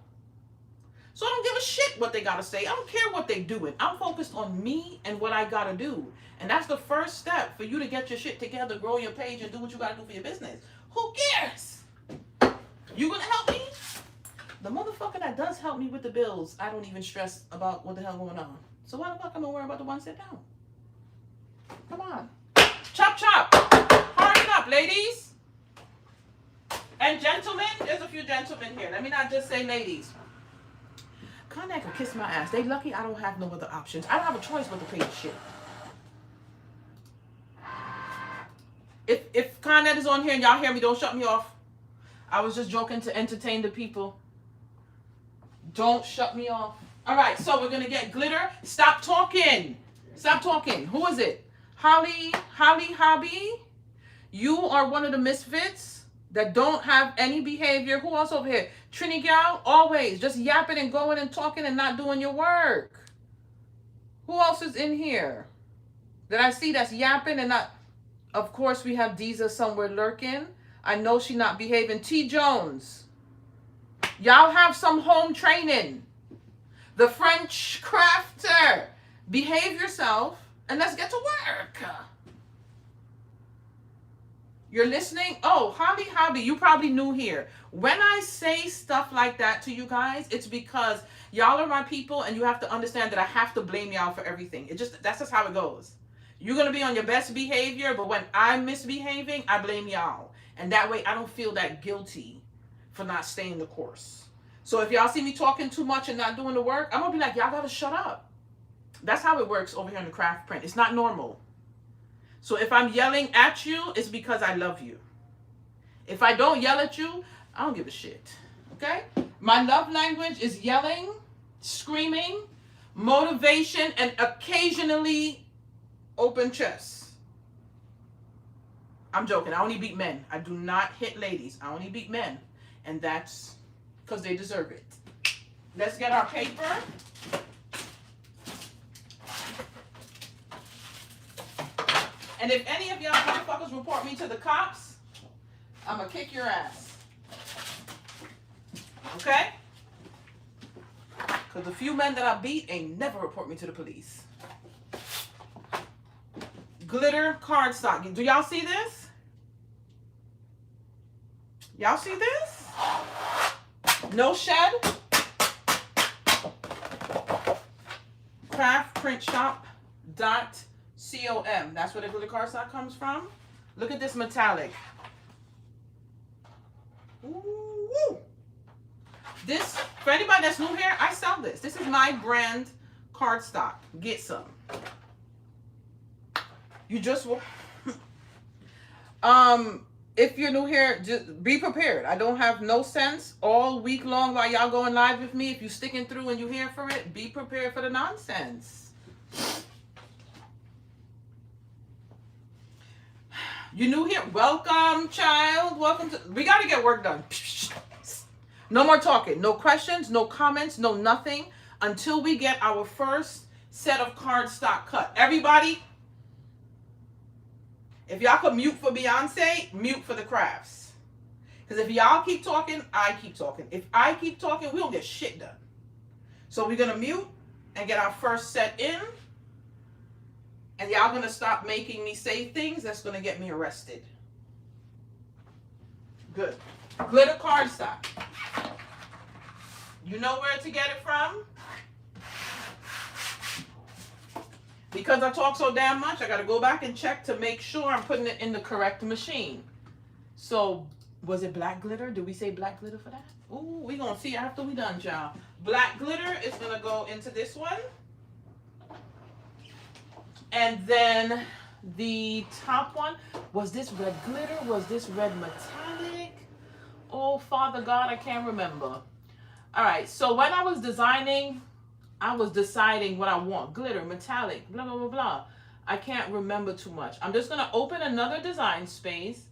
So I don't give a shit what they got to say. I don't care what they doing. I'm focused on me and what I got to do. And that's the first step for you to get your shit together, grow your page, and do what you got to do for your business. Who cares? You going to help me? The motherfucker that does help me with the bills, I don't even stress about what the hell going on. So why the fuck am I worried about the one sit down? Come on. Chop, chop. Hurry up, ladies. And gentlemen, there's a few gentlemen here. Let me not just say ladies. Conrad can kiss my ass. They lucky I don't have no other options. I don't have a choice but to pay the shit. If Conrad is on here and y'all hear me, don't shut me off. I was just joking to entertain the people. Don't shut me off. All right, so we're going to get glitter. Stop talking. Stop talking. Who is it? Holly Hobby? You are one of the misfits that don't have any behavior. Who else over here? Trini Gal, always just yapping and going and talking and not doing your work. Who else is in here that I see that's yapping and not? Of course, we have Deeza somewhere lurking. I know she not behaving. T. Jones. Y'all have some home training. The French crafter. Behave yourself and let's get to work. You're listening? Oh, Hobby, you probably new here. When I say stuff like that to you guys, it's because y'all are my people and you have to understand that I have to blame y'all for everything. That's just how it goes. You're going to be on your best behavior, but when I'm misbehaving, I blame y'all. And that way I don't feel that guilty for not staying the course. So if y'all see me talking too much and not doing the work, I'm going to be like, y'all got to shut up. That's how it works over here in the CraftPrint. It's not normal. So if I'm yelling at you, it's because I love you. If I don't yell at you, I don't give a shit. Okay? My love language is yelling, screaming, motivation, and occasionally open chest. I'm joking. I only beat men. I do not hit ladies. I only beat men. And that's because they deserve it. Let's get our paper. And if any of y'all motherfuckers report me to the cops, I'm going to kick your ass. Okay? Because the few men that I beat ain't never report me to the police. Glitter cardstock. Do y'all see this? Y'all see this? No shed. CraftPrintShop.com. That's where the glitter cardstock comes from. Look at this metallic. Ooh. This, for anybody that's new here, I sell this. This is my brand cardstock. Get some. You just will. If you're new here, just be prepared. I don't have no sense all week long while y'all going live with me. If you sticking through and you here for it, be prepared for the nonsense. You new here? Welcome, child. Welcome to. We got to get work done. No more talking. No questions. No comments. No nothing until we get our first set of cardstock cut. Everybody, if y'all could mute for Beyonce, mute for the crafts. Because if y'all keep talking, I keep talking. If I keep talking, we don't get shit done. So we're going to mute and get our first set in. And y'all going to stop making me say things that's going to get me arrested. Good. Glitter cardstock. You know where to get it from? Because I talk so damn much, I got to go back and check to make sure I'm putting it in the correct machine. So, was it black glitter? Did we say black glitter for that? Ooh, we're going to see after we done, y'all. Black glitter is going to go into this one. And then the top one, was this red glitter? Was this red metallic? Oh, Father God, I can't remember. All right, so when I was designing, I was deciding what I want. Glitter, metallic, blah, blah, blah, blah. I can't remember too much. I'm just going to open another design space.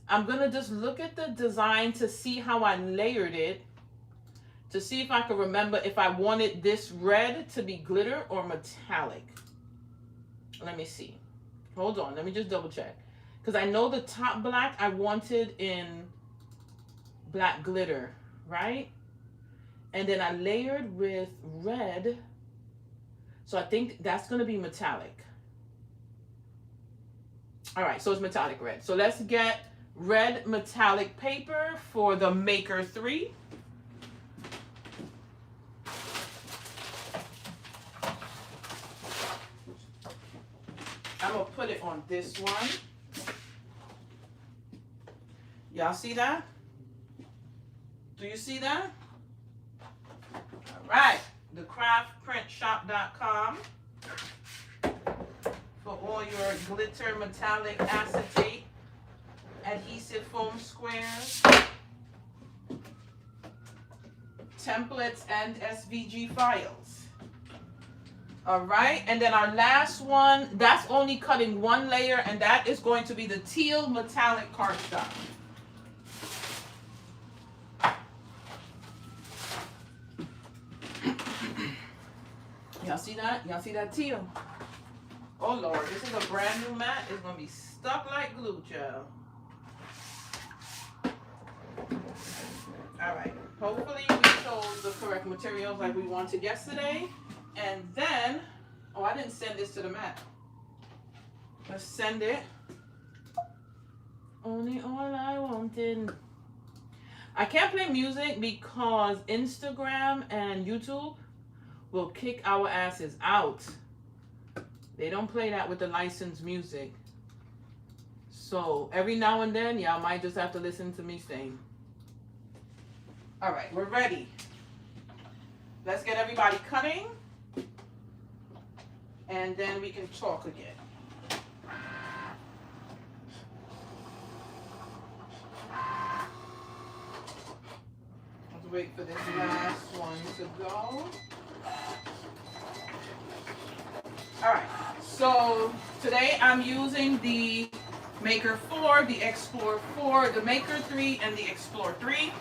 I'm going to just look at the design to see how I layered it, to see if I can remember if I wanted this red to be glitter or metallic. Let me see. Hold on. Let me just double check. Because I know the top black I wanted in black glitter, right? And then I layered with red. So I think that's going to be metallic. All right, so it's metallic red. So let's get red metallic paper for the Maker 3. I'm going to put it on this one. Y'all see that? Do you see that? All right. The CraftPrintShop.com for all your glitter metallic acetate adhesive foam squares, templates, and SVG files. All right, and then our last one, that's only cutting one layer, and that is going to be the teal metallic cardstock. Y'all see that? Y'all see that teal? Oh Lord, this is a brand new mat. It's gonna be stuck like glue, child. All right, hopefully we chose the correct materials like we wanted yesterday. And then, oh, I didn't send this to the mat. Let's send it. Only all I wanted. I can't play music because Instagram and YouTube will kick our asses out. They don't play that with the licensed music. So every now and then, y'all might just have to listen to me sing. All right, we're ready. Let's get everybody cutting. And then we can talk again. Let's wait for this last one to go. All right, so today I'm using the Maker 4, the Explore 4, the Maker 3, and the Explore 3.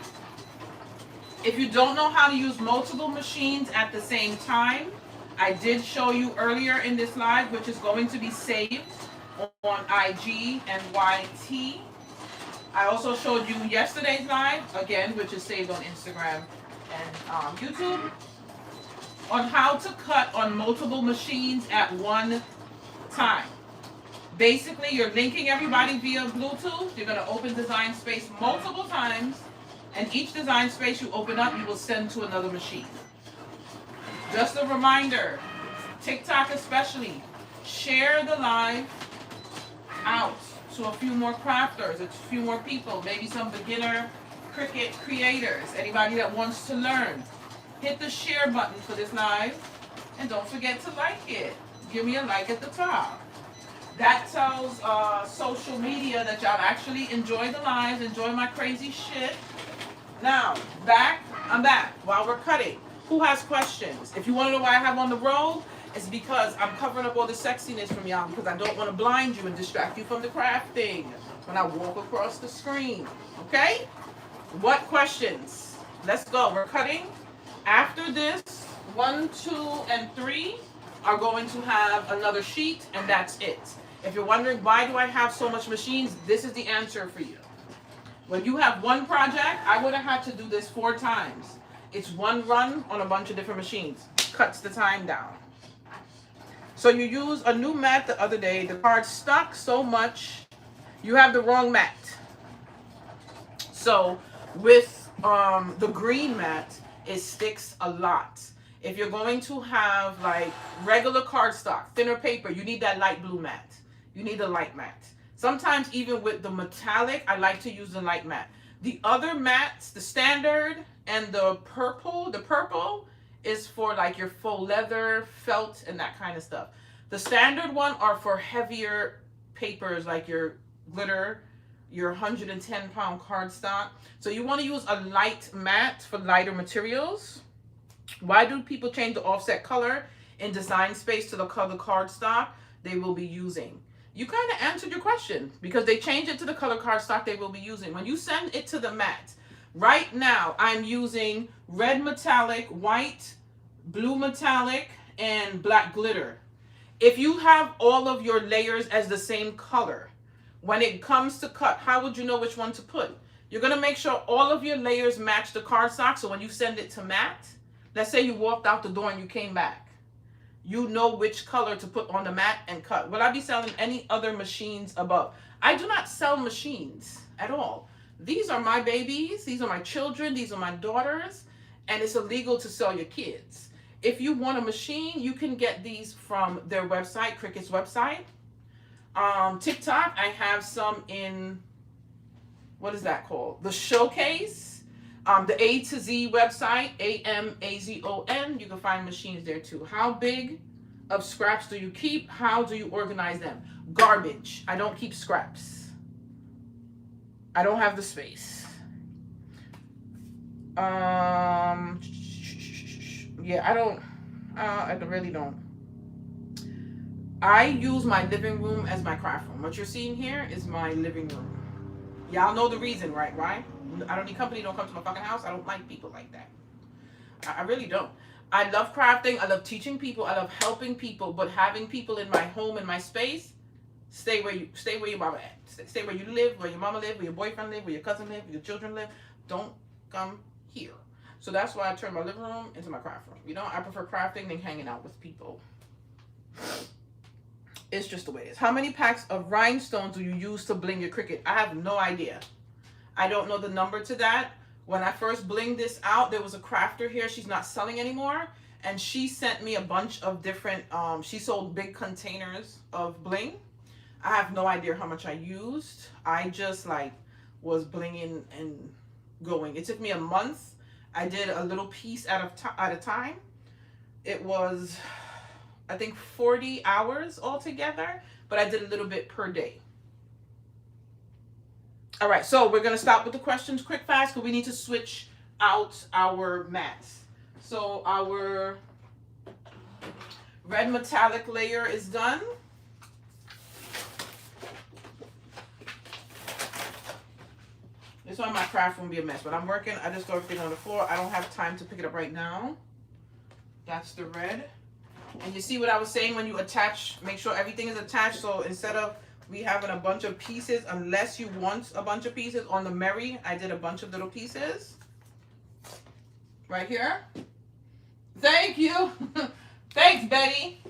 If you don't know how to use multiple machines at the same time, I did show you earlier in this live, which is going to be saved on IG and YT. I also showed you yesterday's live, again, which is saved on Instagram and YouTube. on how to cut on multiple machines at one time. Basically, you're linking everybody via Bluetooth. You're going to open Design Space multiple times, and each Design Space you open up, you will send to another machine. Just a reminder, TikTok especially, share the live out to a few more crafters, a few more people, maybe some beginner Cricut creators, anybody that wants to learn. Hit the share button for this live, and don't forget to like it. Give me a like at the top. That tells social media that y'all actually enjoy the lives, enjoy my crazy shit. Now, I'm back while we're cutting. Who has questions? If you want to know why I have on the roll, it's because I'm covering up all the sexiness from y'all, because I don't want to blind you and distract you from the crafting when I walk across the screen. Okay? What questions? Let's go. We're cutting. After this, 1, 2, and 3 are going to have another sheet, and that's it. If you're wondering why do I have so much machines, this is the answer for you. When you have one project, I would have had to do this 4 times. It's one run on a bunch of different machines. Cuts the time down. So you use a new mat the other day. The card stuck so much, you have the wrong mat. So with the green mat, it sticks a lot. If you're going to have like regular cardstock, thinner paper, you need that light blue mat. You need a light mat. Sometimes even with the metallic, I like to use the light mat. The other mats, the standard and the purple is for like your faux leather, felt, and that kind of stuff. The standard one are for heavier papers like your glitter, your 110-pound cardstock. So you want to use a light mat for lighter materials. Why do people change the offset color in Design Space to the color cardstock they will be using? You kind of answered your question, because they change it to the color cardstock they will be using. When you send it to the mat, right now I'm using red metallic, white, blue metallic, and black glitter. If you have all of your layers as the same color, when it comes to cut, how would you know which one to put? You're going to make sure all of your layers match the cardstock, so when you send it to mat, let's say you walked out the door and you came back, you know which color to put on the mat and cut. Will I be selling any other machines above? I do not sell machines at all. These are my babies. These are my children. These are my daughters. And it's illegal to sell your kids. If you want a machine, you can get these from their website, Cricut's website. TikTok, I have some in, what is that called? The Showcase. The A to Z website, AMAZON, you can find machines there too. How big of scraps do you keep? How do you organize them? Garbage. I don't keep scraps. I don't have the space. Yeah, I really don't. I use my living room as my craft room. What you're seeing here is my living room. Y'all know the reason, right? I don't need company, don't come to my fucking house. I don't like people like that. I really don't. I love crafting. I love teaching people. I love helping people. But having people in my home, in my space, stay where your mama at. Stay where you live, where your mama live, where your boyfriend live, where your cousin live, where your children live. Don't come here. So that's why I turn my living room into my craft room. You know, I prefer crafting than hanging out with people. It's just the way it is. How many packs of rhinestones do you use to bling your Cricut? I have no idea. I don't know the number to that. When I first blinged this out, there was a crafter here. She's not selling anymore. And she sent me a bunch of different, she sold big containers of bling. I have no idea how much I used. I just like was blinging and going. It took me a month. I did a little piece at a time. It was, I think, 40 hours altogether, but I did a little bit per day. All right, so we're going to stop with the questions quick, fast, because we need to switch out our mats. So our red metallic layer is done. This one, my craft won't be a mess, but I'm working. I just throw everything on the floor. I don't have time to pick it up right now. That's the red. And you see what I was saying when you attach, make sure everything is attached. So instead of we having a bunch of pieces, unless you want a bunch of pieces, on the Mary, I did a bunch of little pieces. Right here. Thank you. Thanks, Betty.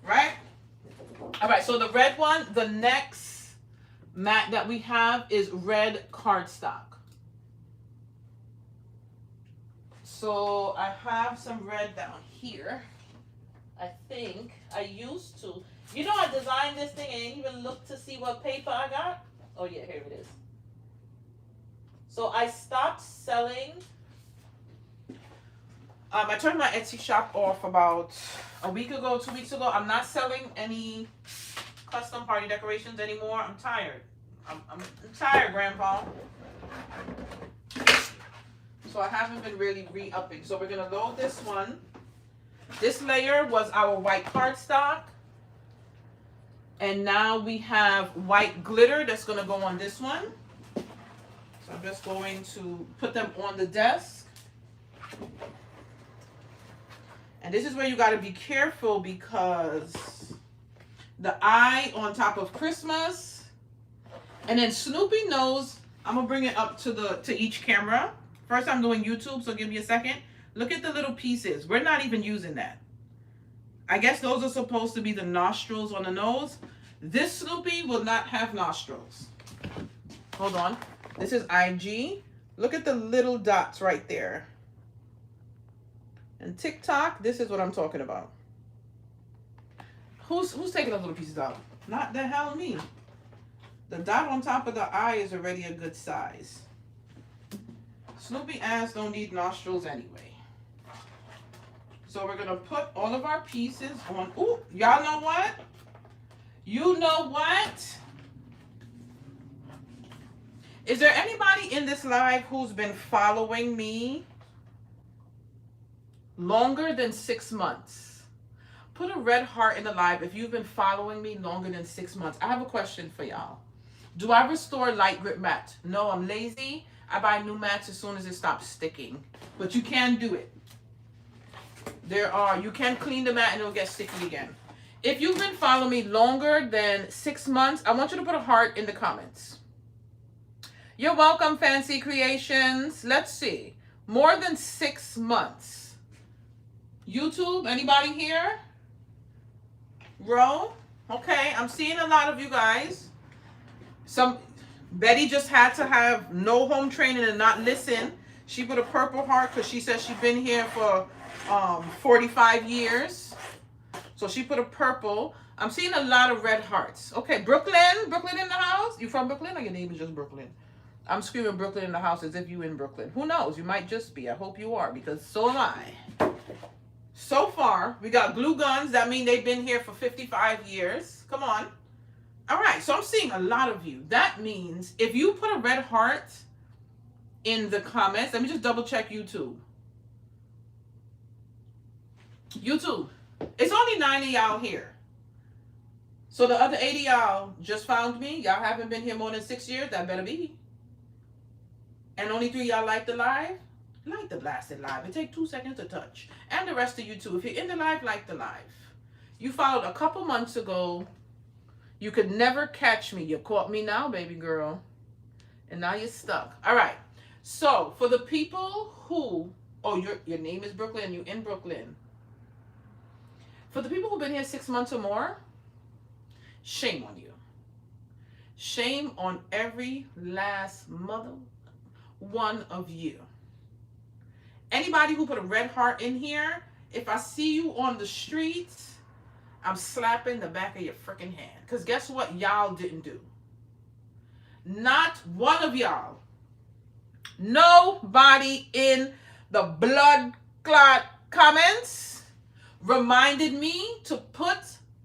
Right? All right, so the red one, the next mat that we have is red cardstock. So I have some red down here. I think I used to. You know, I designed this thing and didn't even look to see what paper I got. Oh yeah, here it is. So I stopped selling. I turned my Etsy shop off about a week ago, 2 weeks ago. I'm not selling any custom party decorations anymore. I'm tired. I'm tired, Grandpa. So I haven't been really re-upping. So we're going to load this one. This layer was our white cardstock. And now we have white glitter that's going to go on this one. So I'm just going to put them on the desk. And this is where you got to be careful because the eye on top of Christmas. And then Snoopy knows, I'm going to bring it up to each camera. First I'm doing YouTube, so give me a second. Look at the little pieces. We're not even using that. I guess those are supposed to be the nostrils on the nose. This Snoopy will not have nostrils. Hold on. This is IG. Look at the little dots right there. And TikTok, this is what I'm talking about. Who's taking those little pieces out? Not the hell me. The dot on top of the eye is already a good size. Snoopy ass don't need nostrils anyway. So we're gonna put all of our pieces on. Ooh, y'all know what? You know what? Is there anybody in this live who's been following me longer than 6 months? Put a red heart in the live if you've been following me longer than 6 months. I have a question for y'all. Do I restore light grip mat? No, I'm lazy. I buy new mats as soon as it stops sticking. But you can do it. You can clean the mat and it'll get sticky again. If you've been following me longer than 6 months, I want you to put a heart in the comments. You're welcome, Fancy Creations. Let's see. More than 6 months. YouTube, anybody here? Ro? Okay, I'm seeing a lot of you guys. Betty just had to have no home training and not listen. She put a purple heart because she says she's been here for 45 years. So she put a purple. I'm seeing a lot of red hearts. Okay, Brooklyn in the house. You from Brooklyn or your name is just Brooklyn? I'm screaming Brooklyn in the house as if you in Brooklyn. Who knows? You might just be. I hope you are because so am I. So far, we got glue guns. That means they've been here for 55 years. Come on. All right, so I'm seeing a lot of you. That means if you put a red heart in the comments, let me just double check YouTube. YouTube, it's only 90 y'all here. So the other 80 y'all just found me. Y'all haven't been here more than 6 years. That better be. And only 3 y'all like the live. Like the blasted live. It takes 2 seconds to touch. And the rest of you too. If you're in the live, like the live. You followed a couple months ago. You could never catch me. You caught me now, baby girl. And now you're stuck. All right. So for the people who, your name is Brooklyn. You in Brooklyn. For the people who've been here 6 months or more, shame on you. Shame on every last mother one of you. Anybody who put a red heart in here, if I see you on the streets, I'm slapping the back of your freaking hand. Because guess what y'all didn't do? Not one of y'all. Nobody in the blood clot comments reminded me to put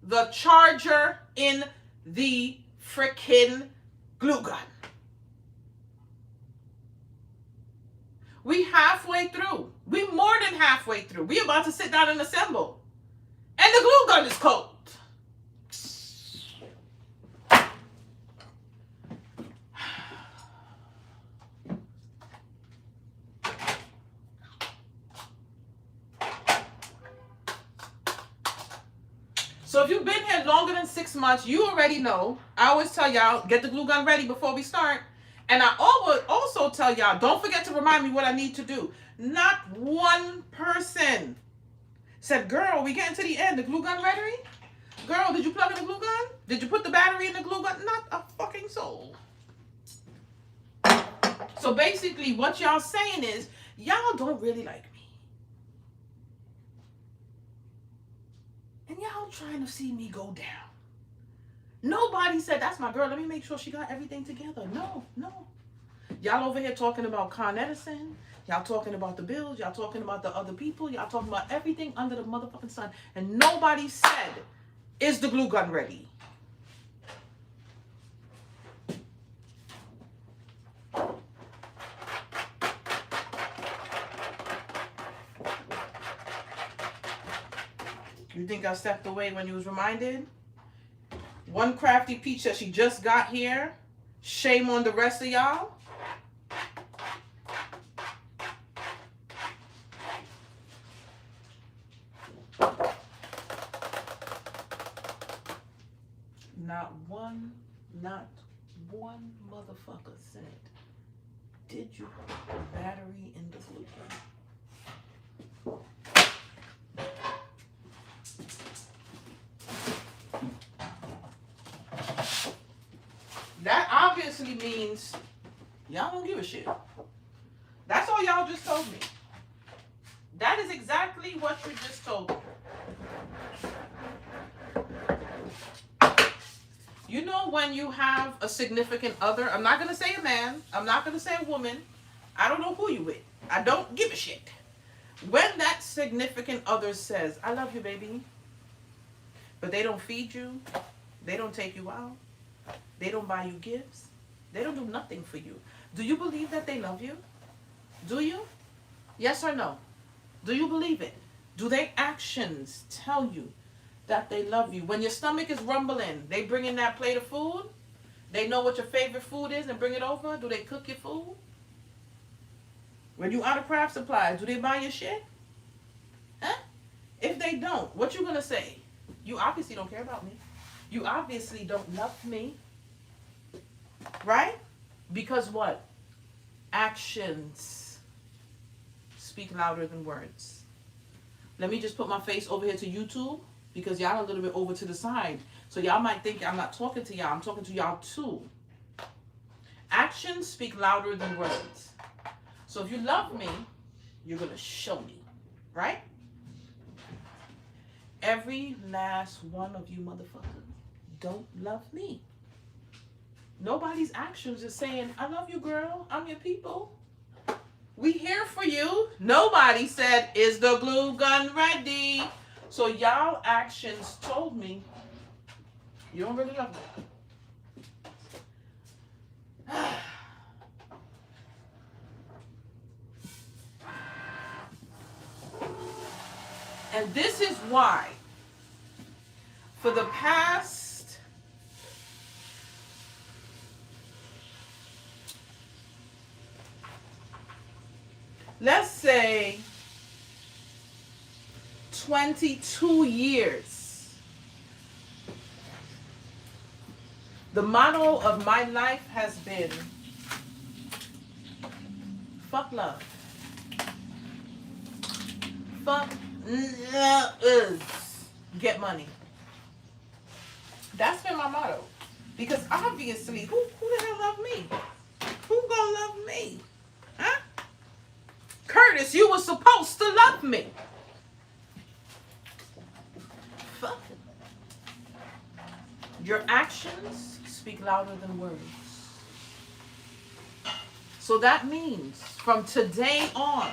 the charger in the freaking glue gun. We halfway through. We more than halfway through. We about to sit down and assemble. And the glue gun is cold. So if you've been here longer than 6 months, you already know. I always tell y'all, get the glue gun ready before we start. And I always also tell y'all, don't forget to remind me what I need to do. Not one person said, girl, we getting to the end. The glue gun ready? Girl, did you plug in the glue gun? Did you put the battery in the glue gun? Not a fucking soul. So basically what y'all saying is, y'all don't really like me. And y'all trying to see me go down. Nobody said, that's my girl. Let me make sure she got everything together. No, no. Y'all over here talking about Con Edison. Y'all talking about the bills. Y'all talking about the other people. Y'all talking about everything under the motherfucking sun. And nobody said, is the glue gun ready? You think I stepped away when you was reminded? One crafty peach that she just got here. Shame on the rest of y'all. Not one motherfucker said, did you put the battery in the glue gun? That obviously means y'all don't give a shit. That's all y'all just told me. That is exactly what you just told me. You know when you have a significant other, I'm not going to say a man, I'm not going to say a woman, I don't know who you with. I don't give a shit. When that significant other says, I love you, baby, but they don't feed you, they don't take you out, they don't buy you gifts, they don't do nothing for you. Do you believe that they love you? Do you? Yes or no? Do you believe it? Do their actions tell you that they love you? When your stomach is rumbling, they bring in that plate of food? They know what your favorite food is and bring it over? Do they cook your food? When you out of craft supplies, do they buy your shit? Huh? If they don't, what you gonna say? You obviously don't care about me. You obviously don't love me. Right? Because what? Actions speak louder than words. Let me just put my face over here to YouTube, because y'all a little bit over to the side. So y'all might think I'm not talking to y'all. I'm talking to y'all too. Actions speak louder than words. So if you love me, you're going to show me. Right? Every last one of you motherfuckers don't love me. Nobody's actions is saying, I love you, girl. I'm your people. We here for you. Nobody said, is the glue gun ready? So y'all actions told me you don't really love me. And this is why, for the past let's say 22 years, the motto of my life has been fuck love. Fuck get money. That's been my motto. Because obviously, who the hell love me? Who gonna love me? Huh? Curtis, you were supposed to love me. Fuck. Your actions speak louder than words. So that means from today on,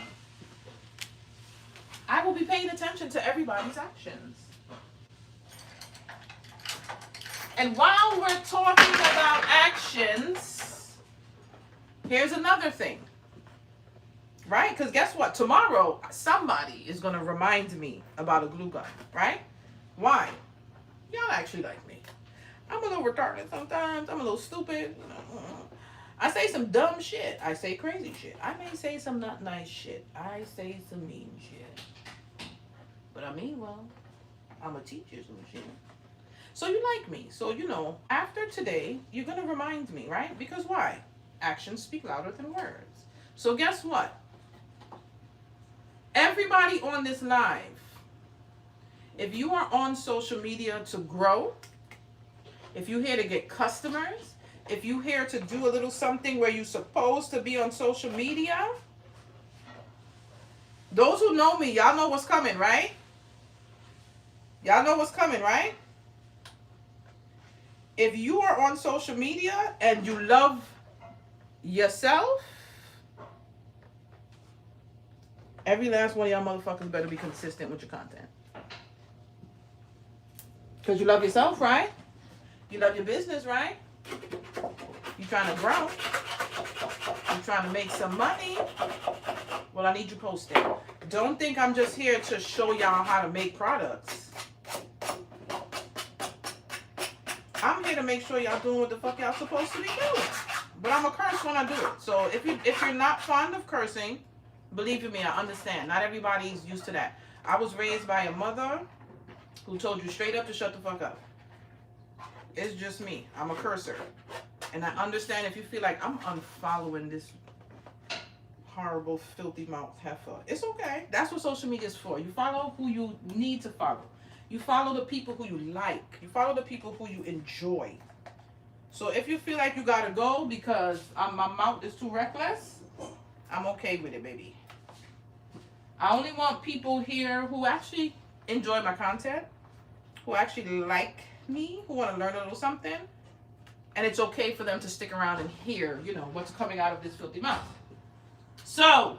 I will be paying attention to everybody's actions. And while we're talking about actions, here's another thing. Right? Because guess what? Tomorrow, somebody is going to remind me about a glue gun. Right? Why? Y'all actually like me. I'm a little retarded sometimes. I'm a little stupid. I say some dumb shit. I say crazy shit. I may say some not nice shit. I say some mean shit. But I mean well. I'm a teacher, some shit. So you like me. So, after today, you're going to remind me, right? Because why? Actions speak louder than words. So guess what? Everybody on this live, if you are on social media to grow, if you're here to get customers, if you're here to do a little something where you're supposed to be on social media, those who know me, y'all know what's coming, right? Y'all know what's coming, right? If you are on social media and you love yourself, every last one of y'all motherfuckers better be consistent with your content. Because you love yourself, right? You love your business, right? You trying to grow. You trying to make some money. Well, I need you posted. Don't think I'm just here to show y'all how to make products. I'm here to make sure y'all doing what the fuck y'all supposed to be doing. But I'm a curse when I do it. So if you're not fond of cursing, believe me, I understand. Not everybody's used to that. I was raised by a mother who told you straight up to shut the fuck up. It's just me. I'm a cursor. And I understand if you feel like I'm unfollowing this horrible, filthy mouth heifer. It's okay. That's what social media is for. You follow who you need to follow. You follow the people who you like. You follow the people who you enjoy. So if you feel like you gotta go because my mouth is too reckless, I'm okay with it, baby. I only want people here who actually enjoy my content, who actually like me, who want to learn a little something, and it's okay for them to stick around and hear, you know, what's coming out of this filthy mouth. So,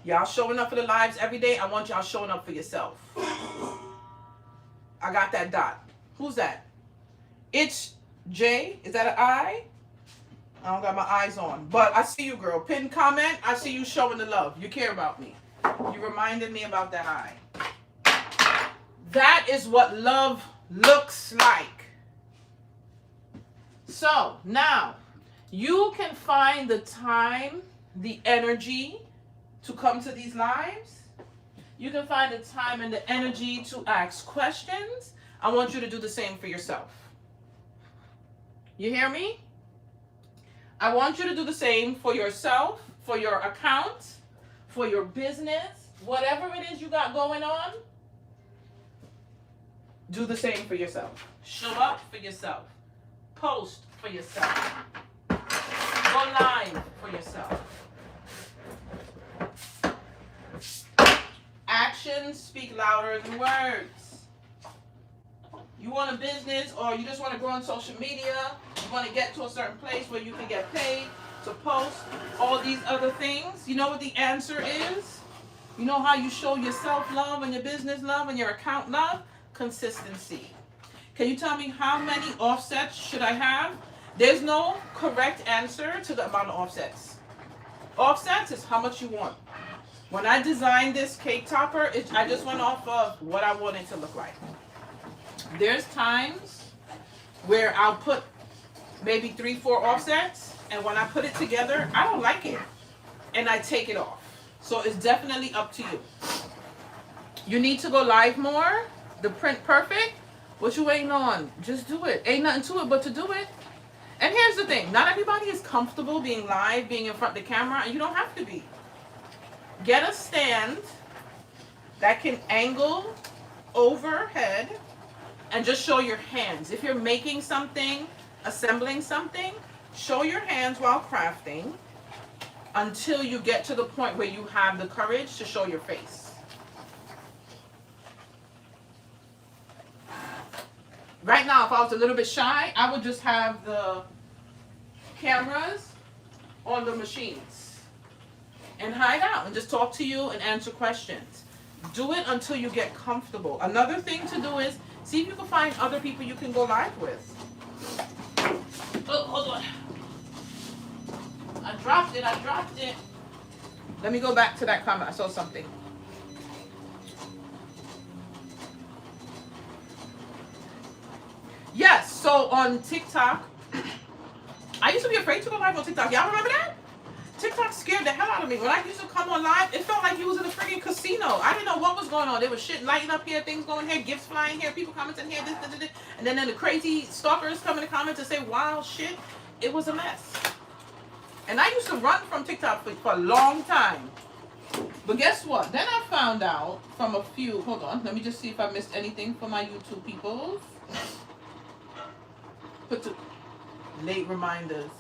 y'all showing up for the lives every day. I want y'all showing up for yourself. I got that dot. Who's that? It's J. Is that an I? I don't got my eyes on. But I see you, girl. Pin comment. I see you showing the love. You care about me. You reminded me about that eye. That is what love looks like. So, now, you can find the time, the energy to come to these lives. You can find the time and the energy to ask questions. I want you to do the same for yourself. You hear me? I want you to do the same for yourself, for your account, for your business, whatever it is you got going on. Do the same for yourself. Show up for yourself. Post for yourself. Go live for yourself. Actions speak louder than words. You want a business or you just want to grow on social media, you want to get to a certain place where you can get paid to post all these other things, you know what the answer is? You know how you show yourself love and your business love and your account love? Consistency. Can you tell me how many offsets should I have? There's no correct answer to the amount of offsets. Offsets is how much you want. When I designed this cake topper, I just went off of what I want it to look like. There's times where I'll put maybe 3-4 offsets, and when I put it together, I don't like it, and I take it off. So it's definitely up to you. You need to go live more. The print perfect. What you waiting on? Just do it. Ain't nothing to it but to do it. And here's the thing. Not everybody is comfortable being live, being in front of the camera, and you don't have to be. Get a stand that can angle overhead and just show your hands. If you're making something, assembling something, show your hands while crafting until you get to the point where you have the courage to show your face. Right now, if I was a little bit shy, I would just have the cameras on the machines and hide out and just talk to you and answer questions. Do it until you get comfortable. Another thing to do is see if you can find other people you can go live with. Oh, hold on. I dropped it. Let me go back to that comment. I saw something. Yes, so on TikTok, I used to be afraid to go live on TikTok. Y'all remember that? TikTok scared the hell out of me. When I used to come on live, it felt like you was in a freaking casino. I didn't know what was going on. There was shit lighting up here, things going here, gifts flying here, people commenting here, this. And then the crazy stalkers come in the comments and say wild shit. It was a mess. And I used to run from TikTok for a long time. But guess what? Then I found out from a few, hold on, let me just see if I missed anything for my YouTube people. Put to late reminders.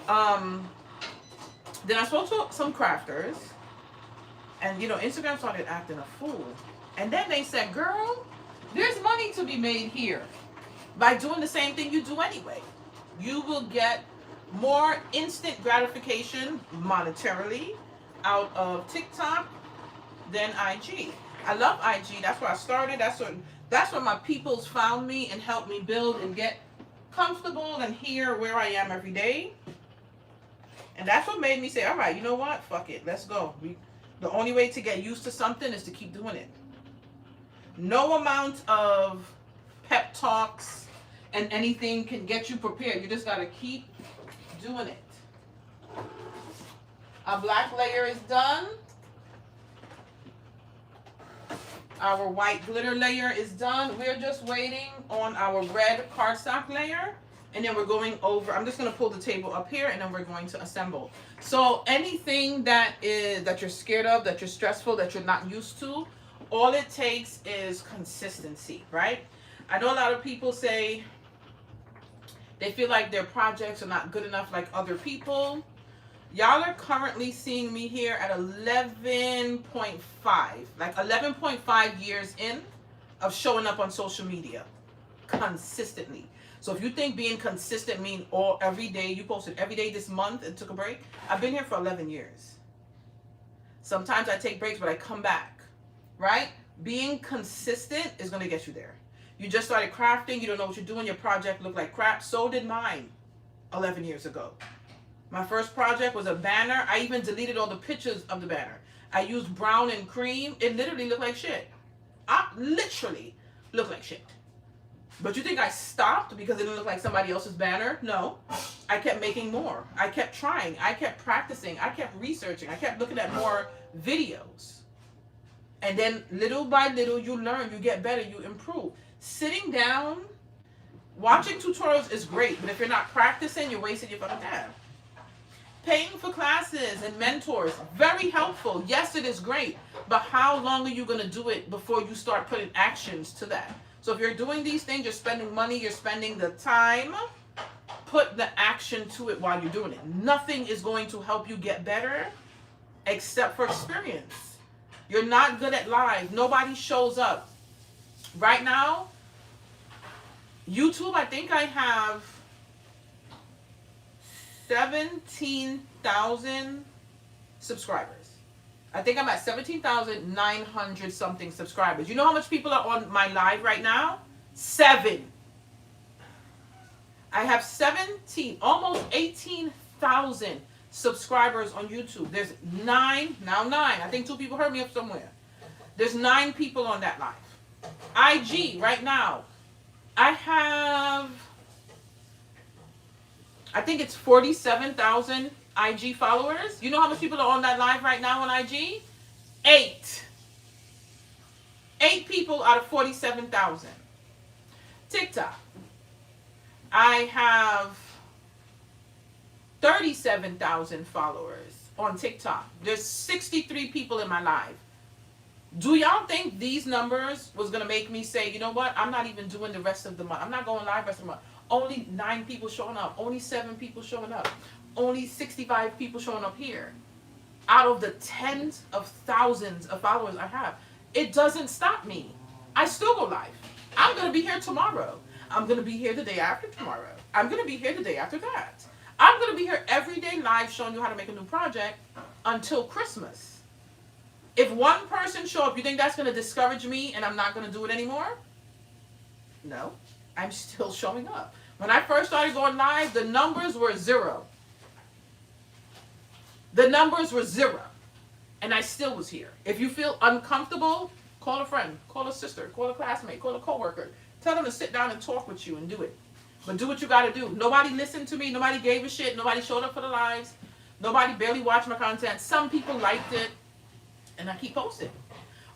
Then I spoke to some crafters, and Instagram started acting a fool. And then they said, girl, there's money to be made here by doing the same thing you do anyway. You will get more instant gratification monetarily out of TikTok than IG. I love IG. That's where I started. That's where my peoples found me and helped me build and get comfortable and here where I am every day. And that's what made me say, all right, you know what? Fuck it. Let's go. The only way to get used to something is to keep doing it. No amount of pep talks and anything can get you prepared. You just got to keep doing it. Our black layer is done. Our white glitter layer is done. We're just waiting on our red cardstock layer. And then we're going over, I'm just going to pull the table up here, and then we're going to assemble. So anything that you're scared of, that you're stressful, that you're not used to, all it takes is consistency, right? I know a lot of people say they feel like their projects are not good enough like other people. Y'all are currently seeing me here at 11.5, like 11.5 years in of showing up on social media consistently. So if you think being consistent means every day, you posted every day this month and took a break, I've been here for 11 years. Sometimes I take breaks, but I come back, right? Being consistent is going to get you there. You just started crafting, you don't know what you're doing, your project looked like crap. So did mine 11 years ago. My first project was a banner. I even deleted all the pictures of the banner. I used brown and cream. It literally looked like shit. I literally looked like shit. But you think I stopped because it didn't look like somebody else's banner? No. I kept making more. I kept trying. I kept practicing. I kept researching. I kept looking at more videos. And then little by little, you learn, you get better, you improve. Sitting down, watching tutorials is great, but if you're not practicing, you're wasting your fucking time. Paying for classes and mentors, very helpful. Yes, it is great, but how long are you going to do it before you start putting actions to that? So if you're doing these things, you're spending money, you're spending the time, put the action to it while you're doing it. Nothing is going to help you get better except for experience. You're not good at live. Nobody shows up. Right now, YouTube, I think I have 17,000 subscribers. I think I'm at 17,900 something subscribers. You know how much people are on my live right now? 7. I have 17, almost 18,000 subscribers on YouTube. There's 9, now 9. I think 2 people heard me up somewhere. There's 9 people on that live. IG right now, I think it's 47,000 IG followers. You know how much people are on that live right now on IG? 8. 8 people out of 47,000. TikTok, I have 37,000 followers on TikTok. There's 63 people in my live. Do y'all think these numbers was going to make me say, you know what, I'm not even doing the rest of the month. I'm not going live the rest of the month. Only 9 people showing up. Only 7 people showing up. Only 65 people showing up here. Out of the tens of thousands of followers I have. It doesn't stop me. I still go live. I'm going to be here tomorrow. I'm going to be here the day after tomorrow. I'm going to be here the day after that. I'm going to be here every day live showing you how to make a new project until Christmas. If one person show up, you think that's going to discourage me and I'm not going to do it anymore? No. I'm still showing up. When I first started going live, the numbers were 0. The numbers were 0. And I still was here. If you feel uncomfortable, call a friend, call a sister, call a classmate, call a coworker. Tell them to sit down and talk with you and do it. But do what you got to do. Nobody listened to me. Nobody gave a shit. Nobody showed up for the lives. Nobody barely watched my content. Some people liked it. And I keep posting.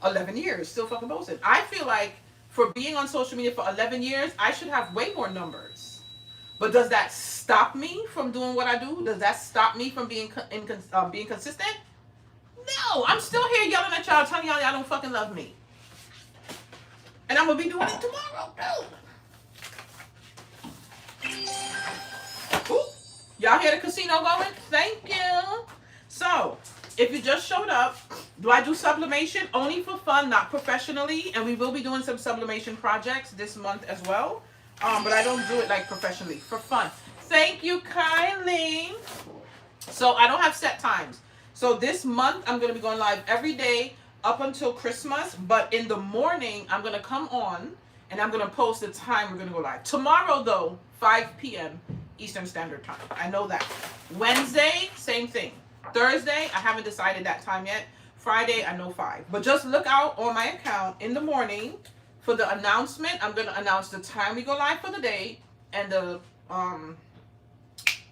11 years, still fucking posting. I feel like for being on social media for 11 years, I should have way more numbers. But does that stop me from doing what I do? Does that stop me from being being consistent? No, I'm still here yelling at y'all, telling y'all don't fucking love me. And I'm going to be doing it tomorrow, too. Ooh, y'all hear the casino going? Thank you. So, if you just showed up, do I do sublimation only for fun, not professionally? And we will be doing some sublimation projects this month as well. But I don't do it like professionally, for fun. Thank you, Kylie. So I don't have set times. So this month I'm going to be going live every day up until Christmas. But in the morning I'm going to come on and I'm going to post the time we're going to go live. Tomorrow though, 5 p.m. Eastern Standard Time. I know that. Wednesday, same thing. Thursday, I haven't decided that time yet. Friday, I know 5. But just look out on my account in the morning for the announcement. I'm going to announce the time we go live for the day and the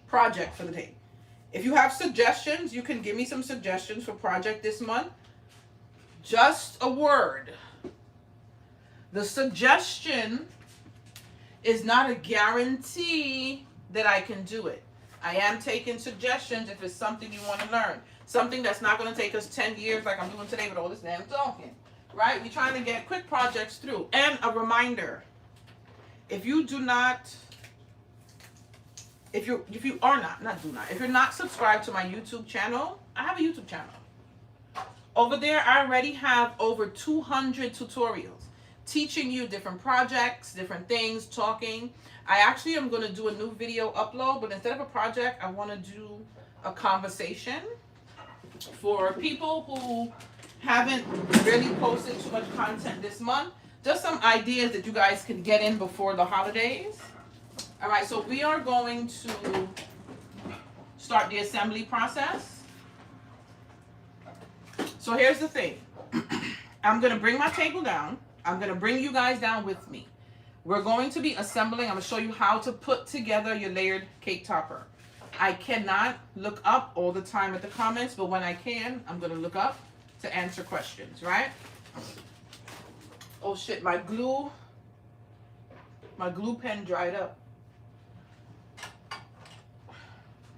project for the day. If you have suggestions, you can give me some suggestions for project this month. Just a word. The suggestion is not a guarantee that I can do it. I am taking suggestions if it's something you want to learn. Something that's not going to take us 10 years like I'm doing today with all this damn talking. Right? We're trying to get quick projects through. And a reminder, if you do not, if you're not subscribed to my YouTube channel, I have a YouTube channel. Over there, I already have over 200 tutorials teaching you different projects, different things, talking. I actually am going to do a new video upload, but instead of a project, I want to do a conversation for people who haven't really posted too much content this month. Just some ideas that you guys can get in before the holidays. All right, so we are going to start the assembly process. So here's the thing. I'm going to bring my table down. I'm going to bring you guys down with me. We're going to be assembling. I'm going to show you how to put together your layered cake topper. I cannot look up all the time at the comments, but when I can, I'm going to look up to answer questions, right? Oh shit, my glue pen dried up.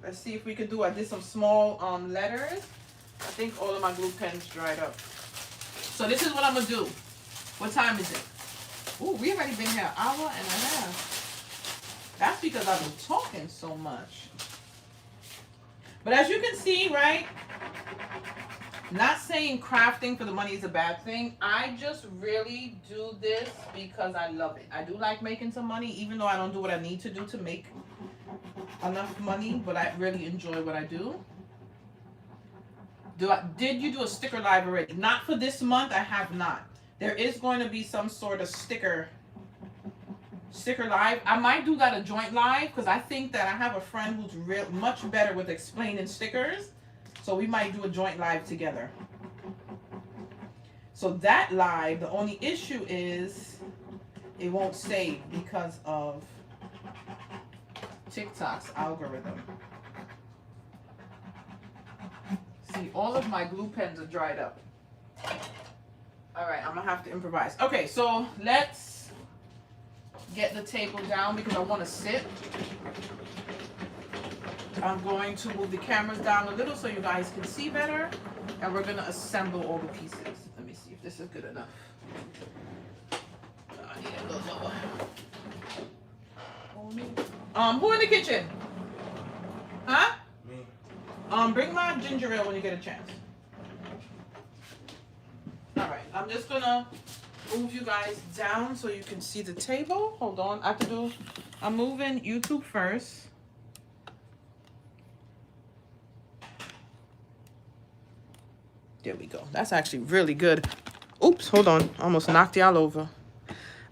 Let's see if we can do, I did some small letters. I think all of my glue pens dried up. So this is what I'm going to do. What time is it? Ooh, we already been here an hour and a half. That's because I've been talking so much. But as you can see, right? Not saying crafting for the money is a bad thing. I just really do this because I love it. I do like making some money, even though I don't do what I need to do to make enough money, but I really enjoy what I do. Did you do a sticker live already? Not for this month, I have not. There is going to be some sort of sticker live. I might do that a joint live because I think that I have a friend who's much better with explaining stickers. So we might do a joint live together. So that live, the only issue is it won't save because of TikTok's algorithm. See, all of my glue pens are dried up. All right, I'm gonna have to improvise. Okay, so let's get the table down because I want to sit. I'm going to move the cameras down a little so you guys can see better. And we're going to assemble all the pieces. Let me see if this is good enough. I need a little lower. Who in the kitchen? Huh? Me. Bring my ginger ale when you get a chance. All right, I'm just going to move you guys down so you can see the table. Hold on, I'm moving YouTube first. There we go. That's actually really good. Oops, hold on. Almost knocked y'all over.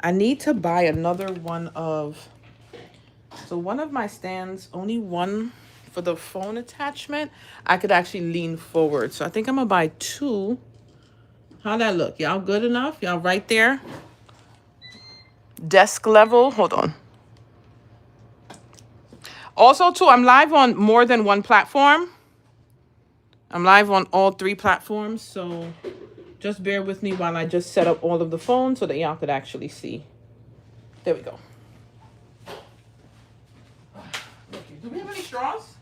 I need to buy another one of... So one of my stands, only one for the phone attachment. I could actually lean forward. So I think I'm going to buy 2. How'd that look? Y'all good enough? Y'all right there? Desk level. Hold on. Also, too, I'm live on more than one platform. I'm live on all 3 platforms, so just bear with me while I just set up all of the phones so that y'all could actually see. There we go. straws?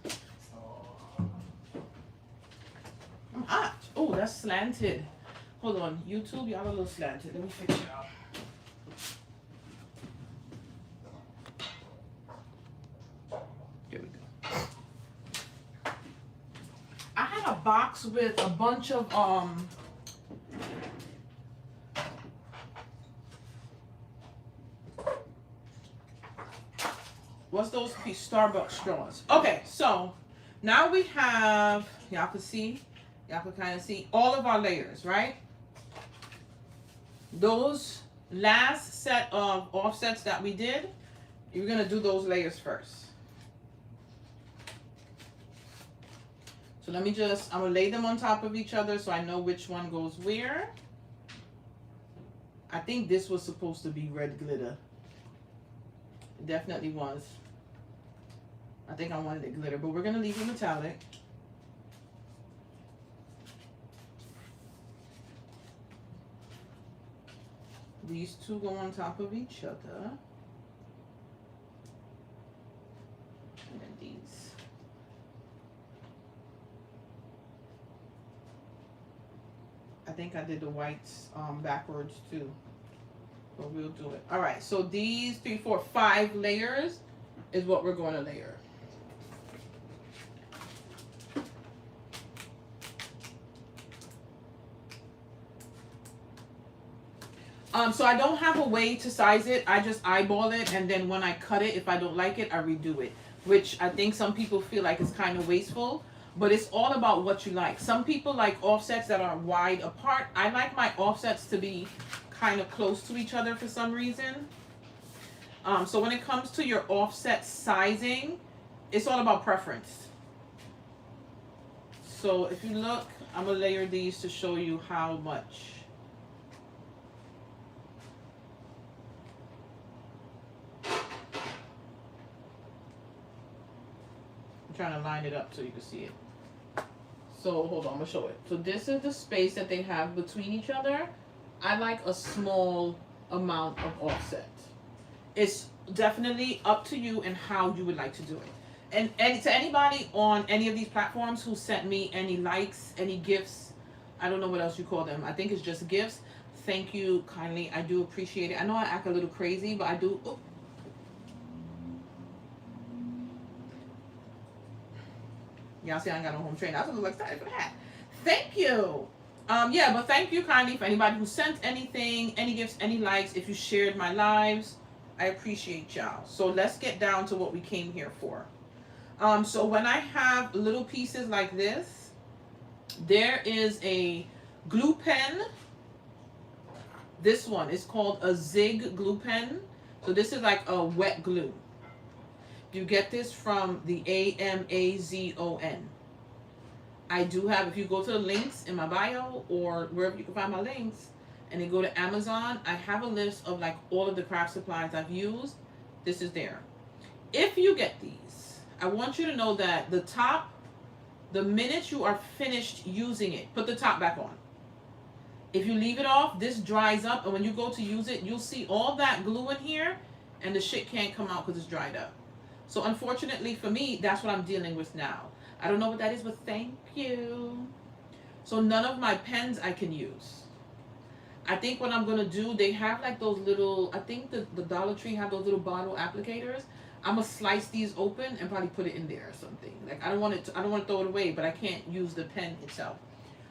I'm hot. Oh, that's slanted. Hold on, YouTube, y'all a little slanted. Let me fix it out. There we go. I had a box with a bunch of what's those Starbucks straws? Okay, so now we have, y'all can kind of see all of our layers, right? Those last set of offsets that we did, you're gonna do those layers first. So let me I'm gonna lay them on top of each other so I know which one goes where. I think this was supposed to be red glitter. It definitely was. I think I wanted it glitter, but we're gonna leave it metallic. These two go on top of each other. And then these. I think I did the whites backwards too. But we'll do it. Alright, so these 3, 4, 5 layers is what we're going to layer. So I don't have a way to size it. I just eyeball it, and then when I cut it, if I don't like it, I redo it. Which I think some people feel like it's kind of wasteful, but it's all about what you like. Some people like offsets that are wide apart. I like my offsets to be kind of close to each other for some reason. So when it comes to your offset sizing, it's all about preference. So if you look, I'm going to layer these to show you how much. I'm trying to line it up so you can see it. So hold on, I'm gonna show it. So this is the space that they have between each other. I like a small amount of offset. It's definitely up to you and how you would like to do it. And to anybody on any of these platforms who sent me any likes, any gifts, I don't know what else you call them. I think it's just gifts. Thank you kindly. I do appreciate it. I know I act a little crazy, but I do. Oh. Y'all see I ain't got no home trainer. I was a little excited for that. Thank you. Yeah, but thank you kindly for anybody who sent anything, any gifts, any likes. If you shared my lives, I appreciate y'all. So let's get down to what we came here for. So when I have little pieces like this, there is a glue pen. This one is called a Zig glue pen. So this is like a wet glue. You get this from the Amazon. I do have, if you go to the links in my bio or wherever you can find my links, and then go to Amazon, I have a list of like all of the craft supplies I've used. This is there. If you get these, I want you to know that the top, the minute you are finished using it, put the top back on. If you leave it off, this dries up, and when you go to use it, you'll see all that glue in here, and the shit can't come out because it's dried up. So unfortunately for me, that's what I'm dealing with now. I don't know what that is, but thank you. So none of my pens I can use. I think what I'm gonna do, they have like those little, I think the Dollar Tree have those little bottle applicators. I'm gonna slice these open and probably put it in there or something. Like I don't want to throw it away, but I can't use the pen itself.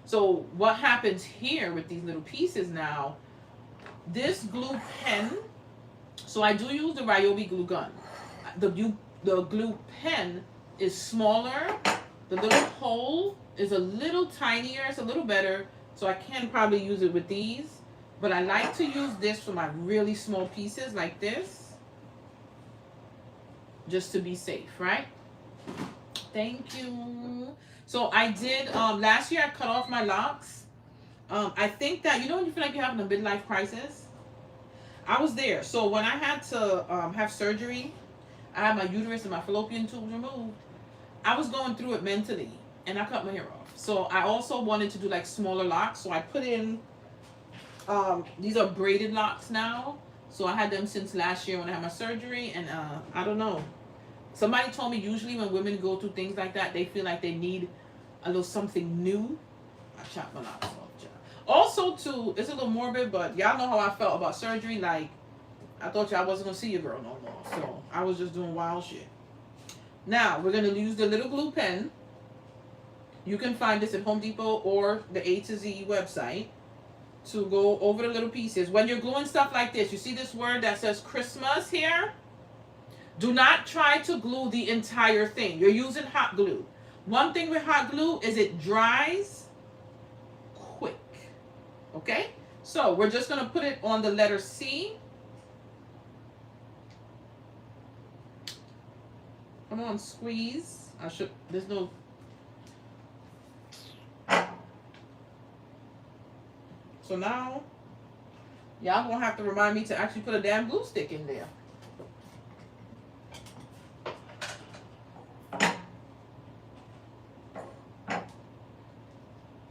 So what happens here with these little pieces now, this glue pen, so I do use the Ryobi glue gun. The glue pen is smaller. The little hole is a little tinier. It's a little better. So I can probably use it with these. But I like to use this for my really small pieces like this. Just to be safe, right? Thank you. So I did, last year I cut off my locks. I think that, you know when you feel like you're having a midlife crisis? I was there. So when I had to have surgery, I had my uterus and my fallopian tubes removed. I was going through it mentally, and I cut my hair off. So I also wanted to do like smaller locks. So I put in, these are braided locks now. So I had them since last year when I had my surgery, and I don't know. Somebody told me usually when women go through things like that, they feel like they need a little something new. I chopped my locks off, child. Also, too, it's a little morbid, but y'all know how I felt about surgery. Like, I thought y'all wasn't going to see your girl no more. So, I was just doing wild shit. Now, we're going to use the little glue pen. You can find this at Home Depot or the A to Z website to go over the little pieces. When you're gluing stuff like this, you see this word that says Christmas here? Do not try to glue the entire thing. You're using hot glue. One thing with hot glue is it dries quick. Okay? So we're just going to put it on the letter C. Come on, squeeze. There's no... So now, y'all gonna have to remind me to actually put a damn glue stick in there.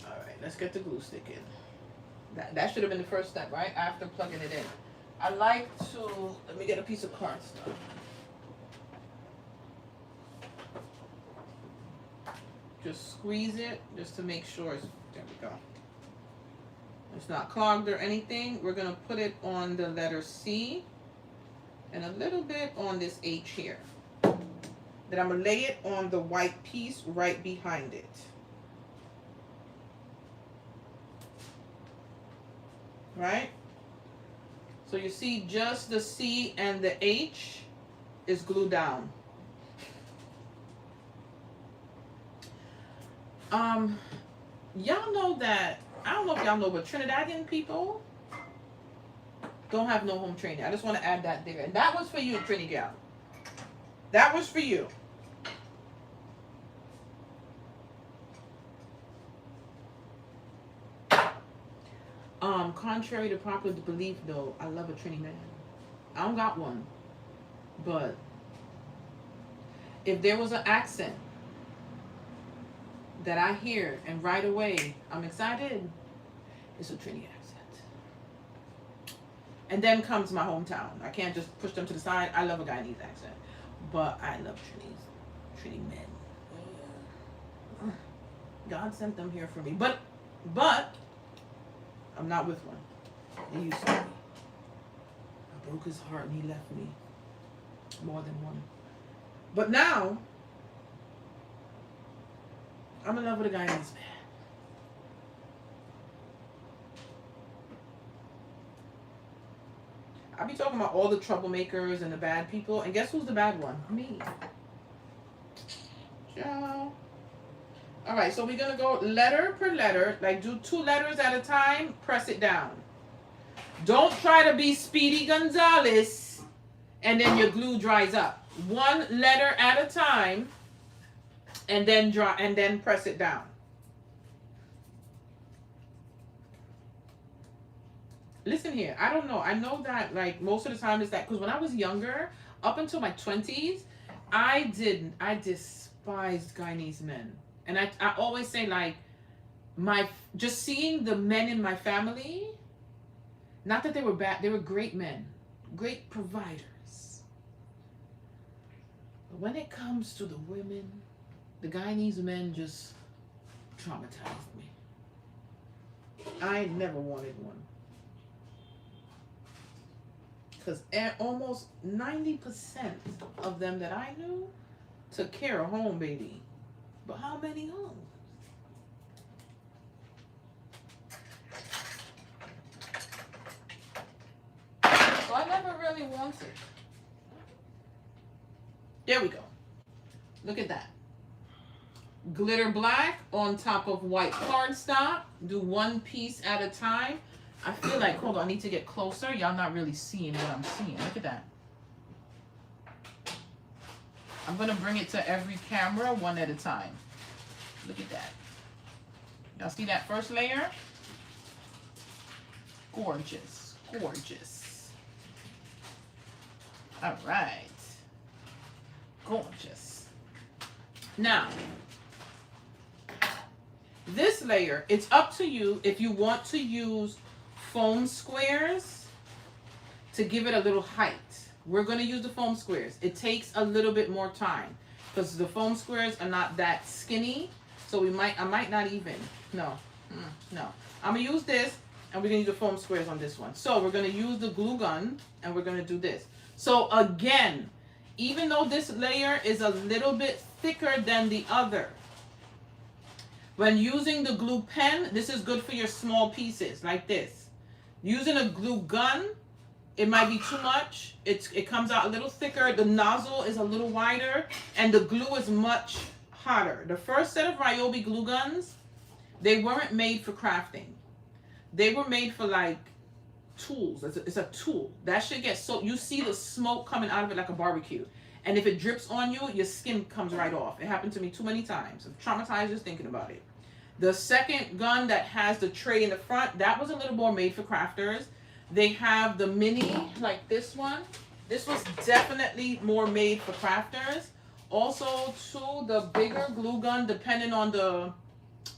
Alright, let's get the glue stick in. That should have been the first step, right? After plugging it in. I like to, let me get a piece of cardstock. Just squeeze it, just to make sure it's, there we go. It's not clogged or anything. We're going to put it on the letter C and a little bit on this H here. Then I'm going to lay it on the white piece right behind it. Right? So you see just the C and the H is glued down. Y'all know that, I don't know if y'all know, but Trinidadian people don't have no home training. I just want to add that there. And that was for you, Trini gal. That was for you. Contrary to popular belief, though, I love a Trini man. I don't got one. But if there was an accent that I hear and right away I'm excited, it's a Trini accent. And then comes my hometown. I can't just push them to the side. I love a Guyanese accent, but I love Trini men. God sent them here for me, but I'm not with one. He used to be. I broke his heart and he left me. More than one. But now I'm in love with a Guyanese man. I be talking about all the troublemakers and the bad people, and guess who's the bad one? Me. Ciao. All right, so we're gonna go letter per letter, like do 2 letters at a time, press it down. Don't try to be Speedy Gonzalez and then your glue dries up. 1 letter at a time, and then press it down. Listen here, I don't know. I know that like most of the time it's that, because when I was younger, up until my 20s, I despised Guyanese men. And I always say like just seeing the men in my family, not that they were bad, they were great men, great providers. But when it comes to the women, the Guyanese men just traumatized me. I never wanted one. Because almost 90% of them that I knew took care of home, baby. But how many homes? So I never really wanted. There we go. Look at that. Glitter black on top of white cardstock. Do 1 piece at a time. I feel like, hold on, I need to get closer. Y'all not really seeing what I'm seeing. Look at that. I'm going to bring it to every camera 1 at a time. Look at that. Y'all see that first layer? Gorgeous. Gorgeous. All right. Gorgeous. Now, this layer, it's up to you if you want to use foam squares to give it a little height. we're going to use the foam squares. It takes a little bit more time because the foam squares are not that skinny. So I might not even, no. I'm going to use this, and we're going to use the foam squares on this one. So we're going to use the glue gun, and we're going to do this. So again, even though this layer is a little bit thicker than the other, when using the glue pen, this is good for your small pieces like this. Using a glue gun, it might be too much. It comes out a little thicker. The nozzle is a little wider, and the glue is much hotter. The first set of Ryobi glue guns, they weren't made for crafting. They were made for like tools. It's a tool. That should get so, you see the smoke coming out of it like a barbecue. And if it drips on you, your skin comes right off. It happened to me too many times. I'm traumatized just thinking about it. The second gun that has the tray in the front, that was a little more made for crafters. They have the mini, like this one. This was definitely more made for crafters. Also, too, the bigger glue gun, depending on the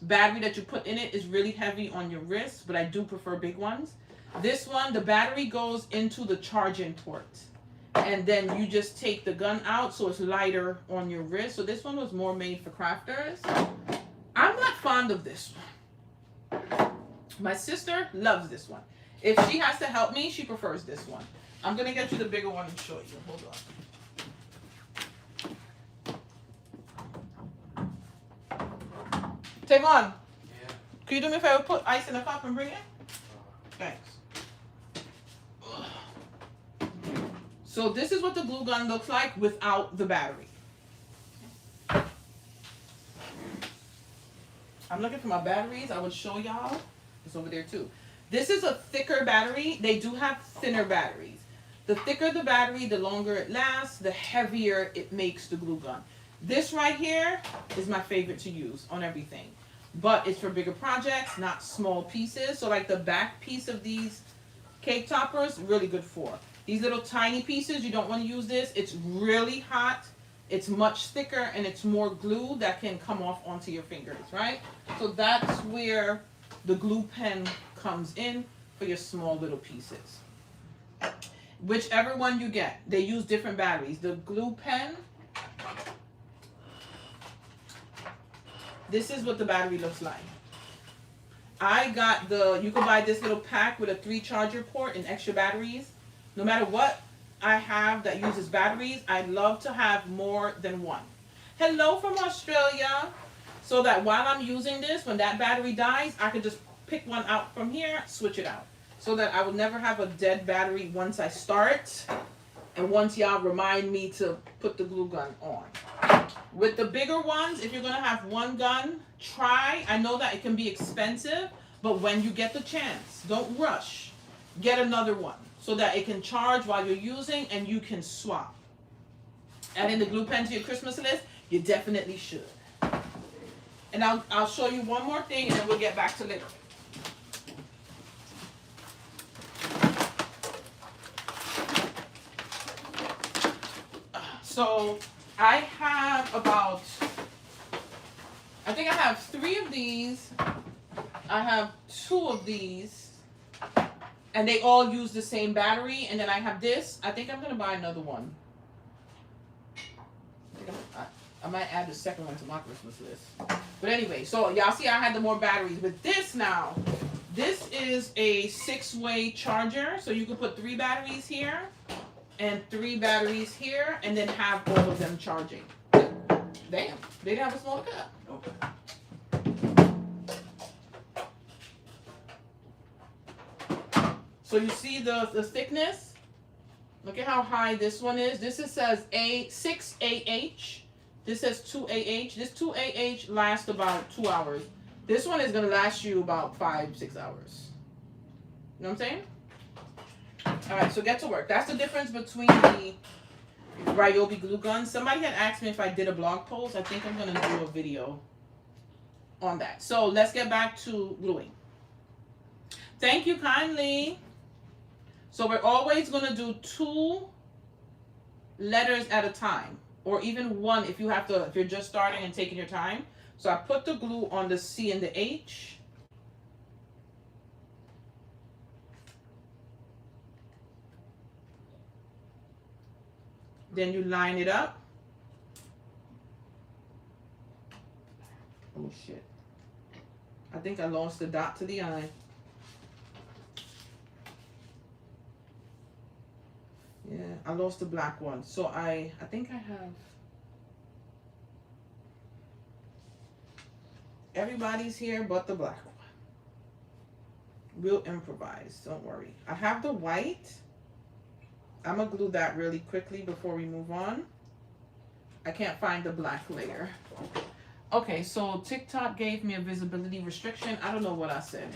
battery that you put in it, is really heavy on your wrist, but I do prefer big ones. This one, the battery goes into the charging port, and then you just take the gun out, so it's lighter on your wrist. So this one was more made for crafters. I'm not fond of this one. My sister loves this one. If she has to help me, she prefers this one. I'm going to get you the bigger one and show you. Hold on. Take on. Yeah. Can you do me a favor? Put ice in a cup and bring it? Thanks. So this is what the glue gun looks like without the battery. I'm looking for my batteries. I would show y'all. It's over there too. This is a thicker battery. They do have thinner batteries. The thicker the battery, the longer it lasts, the heavier it makes the glue gun. This right here is my favorite to use on everything. But it's for bigger projects, not small pieces. So like the back piece of these cake toppers, really good for. These little tiny pieces, you don't want to use this. It's really hot. It's much thicker, and it's more glue that can come off onto your fingers, right? So that's where the glue pen comes in for your small little pieces. Whichever one you get, they use different batteries. The glue pen, this is what the battery looks like. I got you can buy this little pack with a 3 charger port and extra batteries. No matter what I have that uses batteries, I'd love to have more than one. Hello from Australia. So that while I'm using this, when that battery dies, I can just pick one out from here, switch it out. So that I will never have a dead battery once I start. And once y'all remind me to put the glue gun on. With the bigger ones, if you're going to have one gun, try. I know that it can be expensive, but when you get the chance, don't rush. Get another one so that it can charge while you're using and you can swap. Adding the glue pen to your Christmas list, you definitely should. And I'll show you one more thing and then we'll get back to littering. So I have I think I have 3 of these. I have 2 of these. And they all use the same battery. And then I have this. I think I'm going to buy another one. I might add the second one to my Christmas list. But anyway, so y'all see I had the more batteries. But this now, this is a 6-way charger. So you can put 3 batteries here and 3 batteries here and then have all of them charging. Damn, they didn't have a smaller cup. Okay. So you see the thickness? Look at how high this one is. This says 6AH. This says 2AH. This 2AH lasts about 2 hours. This one is going to last you about 5-6 hours. You know what I'm saying? All right, so get to work. That's the difference between the Ryobi glue gun. Somebody had asked me if I did a blog post. I think I'm going to do a video on that. So let's get back to gluing. Thank you kindly. So we're always going to do 2 letters at a time, or even 1 if you're just starting and taking your time. So I put the glue on the C and the H. Then you line it up. Oh shit. I think I lost the dot to the eye. Yeah, I lost the black one. So I think I have. Everybody's here but the black one. We'll improvise, don't worry. I have the white. I'm gonna glue that really quickly before we move on. I can't find the black layer. Okay, so TikTok gave me a visibility restriction. I don't know what I said.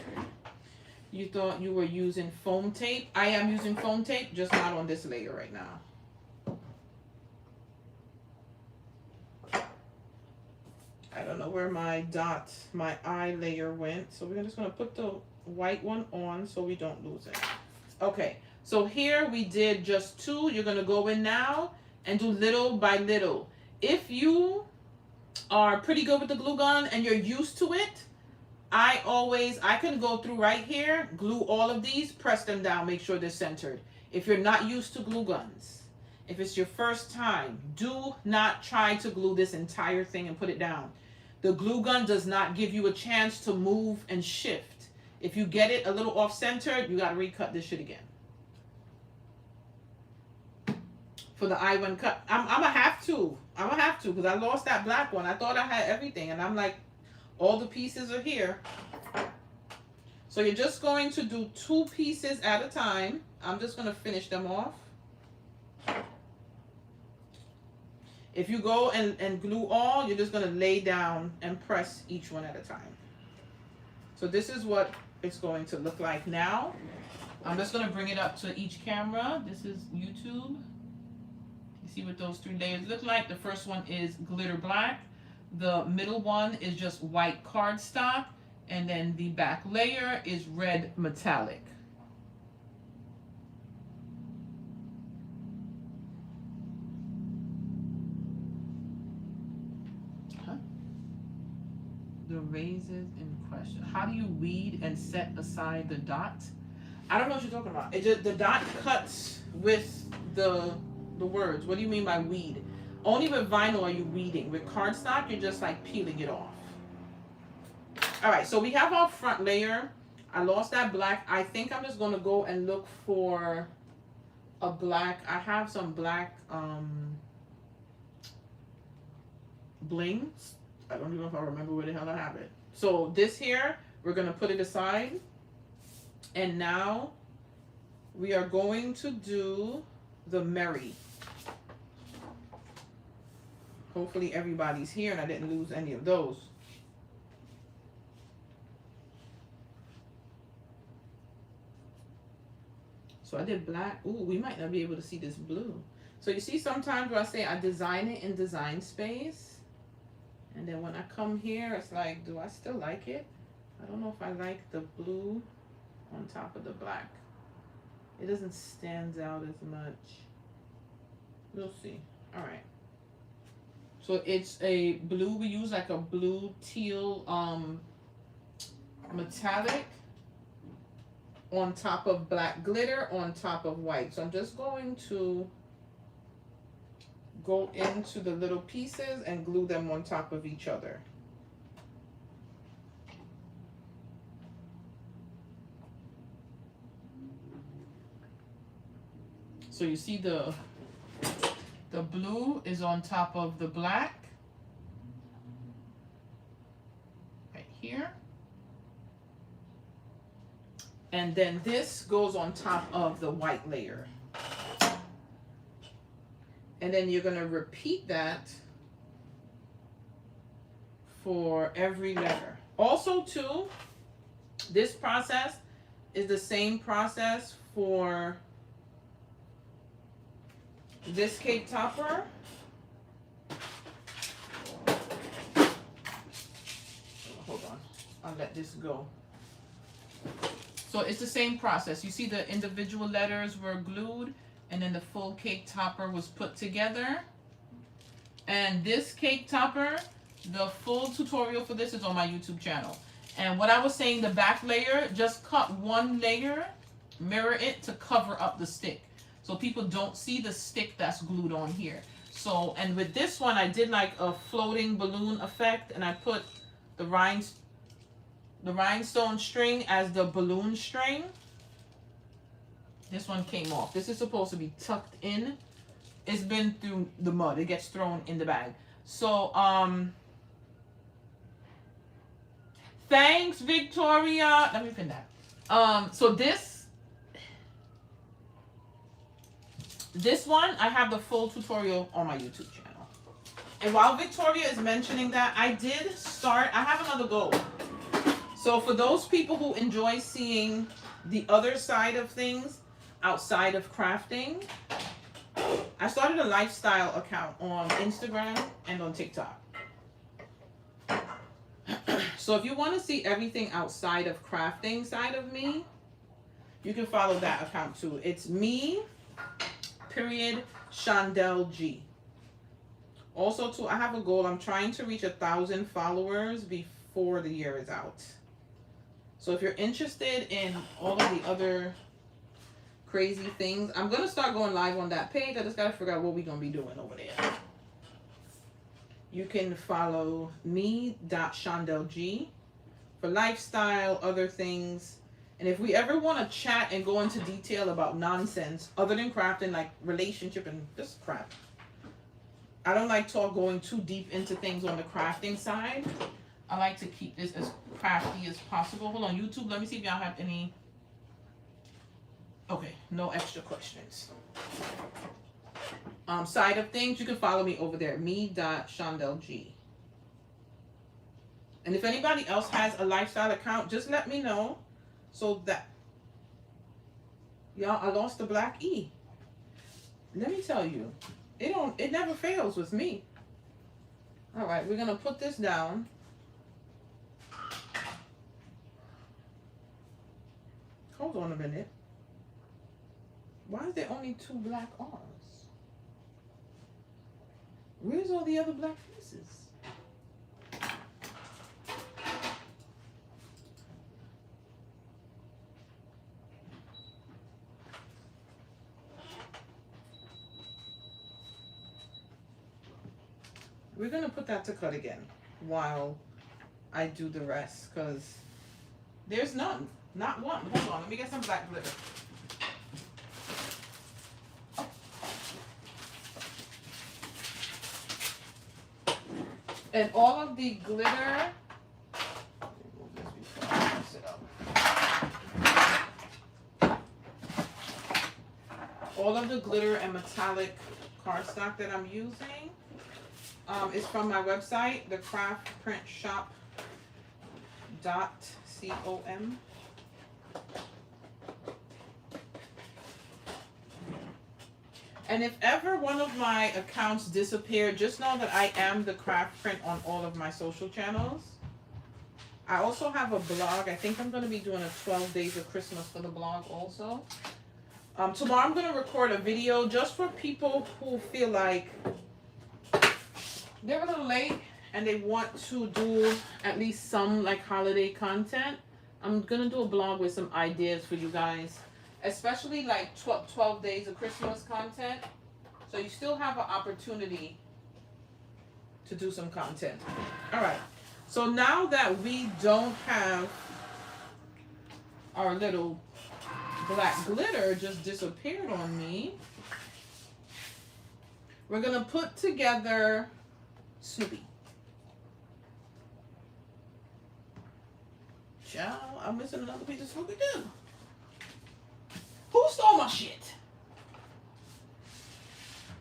You thought you were using foam tape. I am using foam tape, just not on this layer right now. I don't know where my dot, my eye layer went. So we're just gonna put the white one on so we don't lose it. Okay, so here we did just two. You're gonna go in now and do little by little. If you are pretty good with the glue gun and you're used to it, I can go through right here, glue all of these, press them down, make sure they're centered. If you're not used to glue guns, if it's your first time, do not try to glue this entire thing and put it down. The glue gun does not give you a chance to move and shift. If you get it a little off center, you got to recut this shit again. For the I1 cut, I'm gonna have to because I lost that black one. I thought I had everything and I'm like, all the pieces are here. So you're just going to do 2 pieces at a time. I'm just going to finish them off. If you go and glue all, you're just going to lay down and press each one at a time. So this is what it's going to look like now. I'm just going to bring it up to each camera. This is YouTube. You see what those 3 layers look like. The first one is glitter black. The middle one is just white cardstock, and then the back layer is red metallic. The raises in question. How do you weed and set aside the dot? I don't know what you're talking about. It just, the dot cuts with the words. What do you mean by weed? Only with vinyl are you weeding. With cardstock, you're just like peeling it off. All right, so we have our front layer. I lost that black. I think I'm just gonna go and look for a black. I have some black blings. I don't even know if I remember where the hell I have it. So this here, we're gonna put it aside. And now we are going to do the Mary. Hopefully everybody's here and I didn't lose any of those. So I did black. Ooh, we might not be able to see this blue. So you see sometimes where I say I design it in design space. And then when I come here, it's like, do I still like it? I don't know if I like the blue on top of the black. It doesn't stand out as much. We'll see. All right. So it's a blue, we use like a blue teal metallic on top of black glitter on top of white. So I'm just going to go into the little pieces and glue them on top of each other. So you see the blue is on top of the black, right here. And then this goes on top of the white layer. And then you're gonna repeat that for every letter. Also too, this process is the same process for this cake topper. Hold on, I'll let this go. So it's the same process. You see the individual letters were glued and then the full cake topper was put together. And this cake topper, the full tutorial for this is on my YouTube channel. And what I was saying, the back layer, just cut one layer, mirror it to cover up the stick. so people don't see the stick that's glued on here. So, and with this one, I did like a floating balloon effect, and I put the rhinestone string as the balloon string. This one came off. This is supposed to be tucked in. It's been through the mud. It gets thrown in the bag. So, thanks, Victoria. Let me pin that. So this one, I have the full tutorial on my YouTube channel. And while Victoria is mentioning that, I have another goal. So for those people who enjoy seeing the other side of things outside of crafting, I started a lifestyle account on Instagram and on TikTok. So if you want to see everything outside of crafting side of me, you can follow that account too. It's me, Chandel G. Also too, I have a goal. I'm trying to reach 1,000 followers before the year is out. So if you're interested in all of the other crazy things, I'm going to start going live on that page. I just got to figure out what we're going to be doing over there. You can follow me.ChandelG for lifestyle, other things. And if we ever want to chat and go into detail about nonsense other than crafting, like relationship and just crap. I don't like going too deep into things on the crafting side. I like to keep this as crafty as possible. Hold on, YouTube, let me see if y'all have any. Okay, no extra questions. Side of things, you can follow me over there, me.ChandelG. And if anybody else has a lifestyle account, just let me know so that, y'all, I lost the black E. Let me tell you, it never fails with me. All right, we're gonna put this down. Hold on a minute. Why is there only 2 black R's? Where's all the other black pieces? We're going to put that to cut again while I do the rest, because there's none. Not one. Hold on. Let me get some black glitter. And all of the glitter, all of the glitter and metallic cardstock that I'm using is from my website, the CraftPrintShop.com. And if ever one of my accounts disappeared, just know that I am the CraftPrint on all of my social channels. I also have a blog. I think I'm going to be doing a 12 days of Christmas for the blog also. Tomorrow I'm going to record a video just for people who feel like they're a little late and they want to do at least some like holiday content. I'm going to do a blog with some ideas for you guys. Especially like 12 days of Christmas content. So you still have an opportunity to do some content. All right. So now that we don't have our little black glitter just disappeared on me, we're going to put together Snoopy. Child, I'm missing another piece of Snoopy too. Who stole my shit?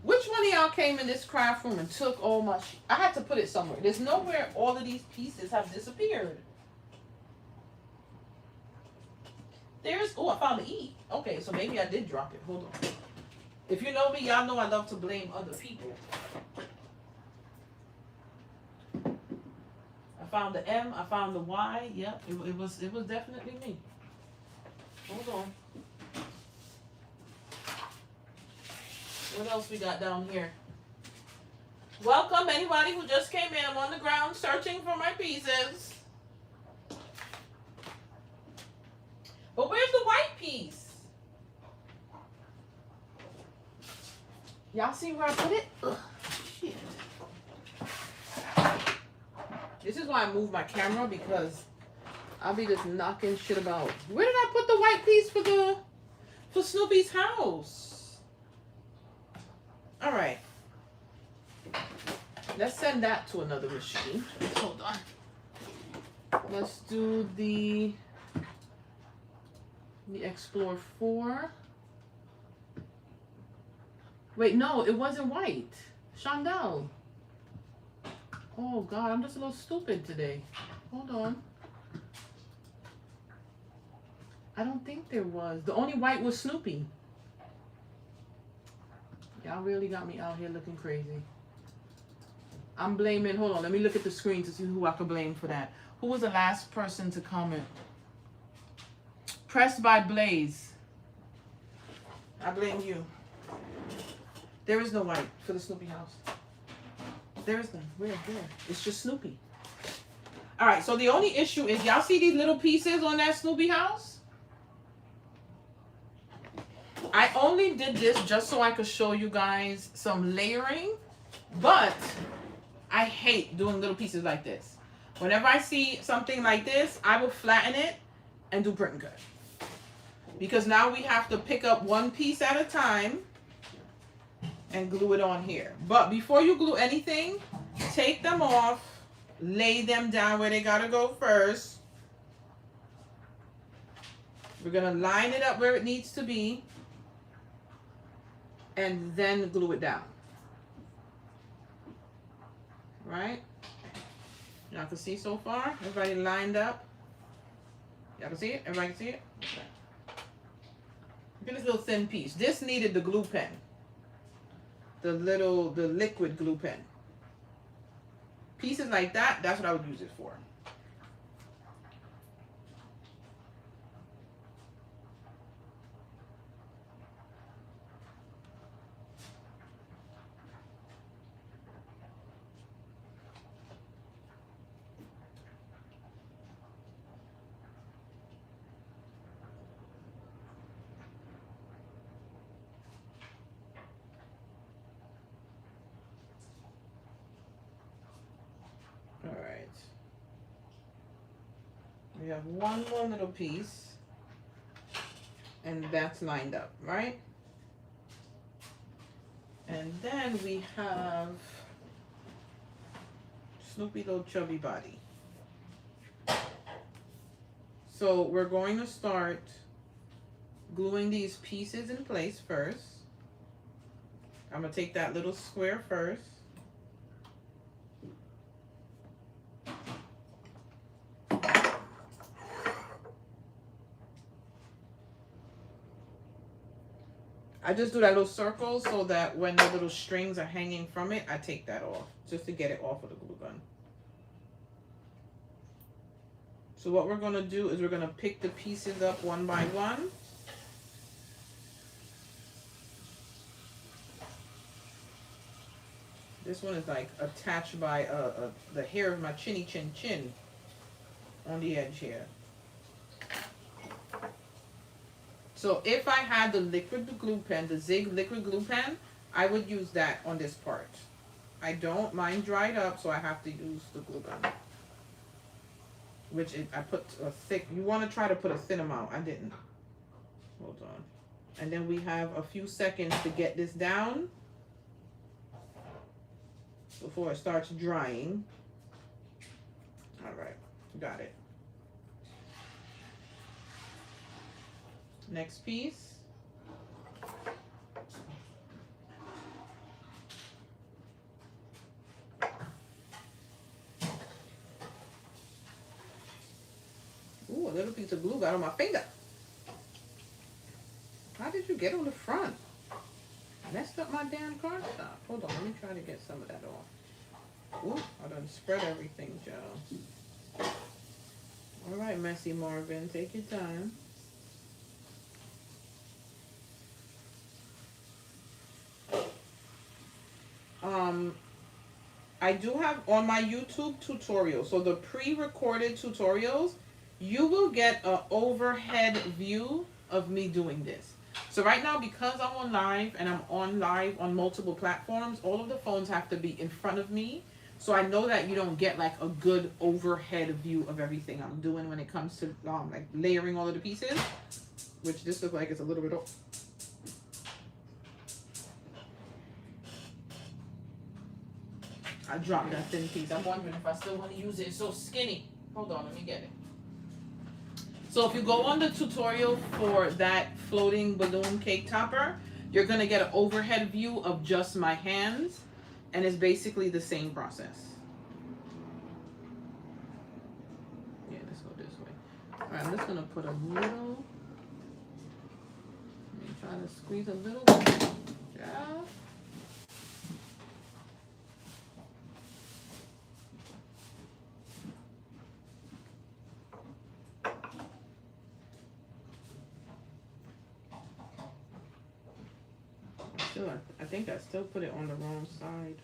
Which one of y'all came in this craft room and took all my shit? I had to put it somewhere. There's nowhere all of these pieces have disappeared. Oh, I found the E. Okay, so maybe I did drop it. Hold on. If you know me, y'all know I love to blame other people. I found the M. I found the Y. Yep, it was definitely me. Hold on. What else we got down here? Welcome anybody who just came in. I'm on the ground searching for my pieces. But where's the white piece? Y'all see where I put it? Ugh, shit. This is why I moved my camera, because I'll be just knocking shit about. Where did I put the white piece for Snoopy's house? All right. Let's send that to another machine. Hold on. Let's do the Explore 4. Wait, no, it wasn't white. Chandel. Oh, God, I'm just a little stupid today. Hold on. I don't think there was. The only white was Snoopy. Y'all really got me out here looking crazy. I'm blaming, hold on, let me look at the screen to see who I could blame for that. Who was the last person to comment? Pressed by Blaze. I blame you. There is no white for the Snoopy house. There is none. Where? It's just Snoopy. All right, so the only issue is, y'all see these little pieces on that Snoopy house? I only did this just so I could show you guys some layering, but I hate doing little pieces like this. Whenever I see something like this, I will flatten it and do print and cut. Because now we have to pick up one piece at a time and glue it on here. But before you glue anything, take them off, lay them down where they gotta go first. We're gonna line it up where it needs to be and then glue it down. Right? Y'all can see so far? Everybody lined up? Y'all can see it? Everybody can see it? Okay. Look at this little thin piece. This needed the glue pen. The liquid glue pen. Pieces like that, that's what I would use it for. We have one more little piece, and that's lined up, right? And then we have Snoopy little chubby body. So we're going to start gluing these pieces in place first. I'm gonna take that little square first. I just do that little circle so that when the little strings are hanging from it, I take that off, just to get it off of the glue gun. So what we're gonna do is we're gonna pick the pieces up one by one. This one is like attached by the hair of my chinny chin chin on the edge here. So if I had the liquid glue pen, the Zig liquid glue pen, I would use that on this part. I don't. Mine dried up, so I have to use the glue gun. Which I put a thick, you want to try to put a thin amount. I didn't. Hold on. And then we have a few seconds to get this down before it starts drying. All right, got it. Next piece. Ooh, a little piece of glue got on my finger. How did you get on the front? Messed up my damn cardstock. Hold on, let me try to get some of that off. Ooh, I done spread everything, Joe. All right, Messy Marvin, take your time. I do have on my YouTube tutorial, so the pre-recorded tutorials, you will get an overhead view of me doing this. So right now, because I'm on live and I'm on live on multiple platforms, all of the phones have to be in front of me. So I know that you don't get like a good overhead view of everything I'm doing when it comes to like layering all of the pieces, which this looks like it's a little bit off. I dropped that thin piece. I'm wondering if I still want to use it. It's so skinny. Hold on, let me get it. So if you go on the tutorial for that floating balloon cake topper, you're going to get an overhead view of just my hands, and it's basically the same process. Yeah, let's go this way. All right, I'm just going to put a little, let me try to squeeze a little bit. Yeah. I think I still put it on the wrong side.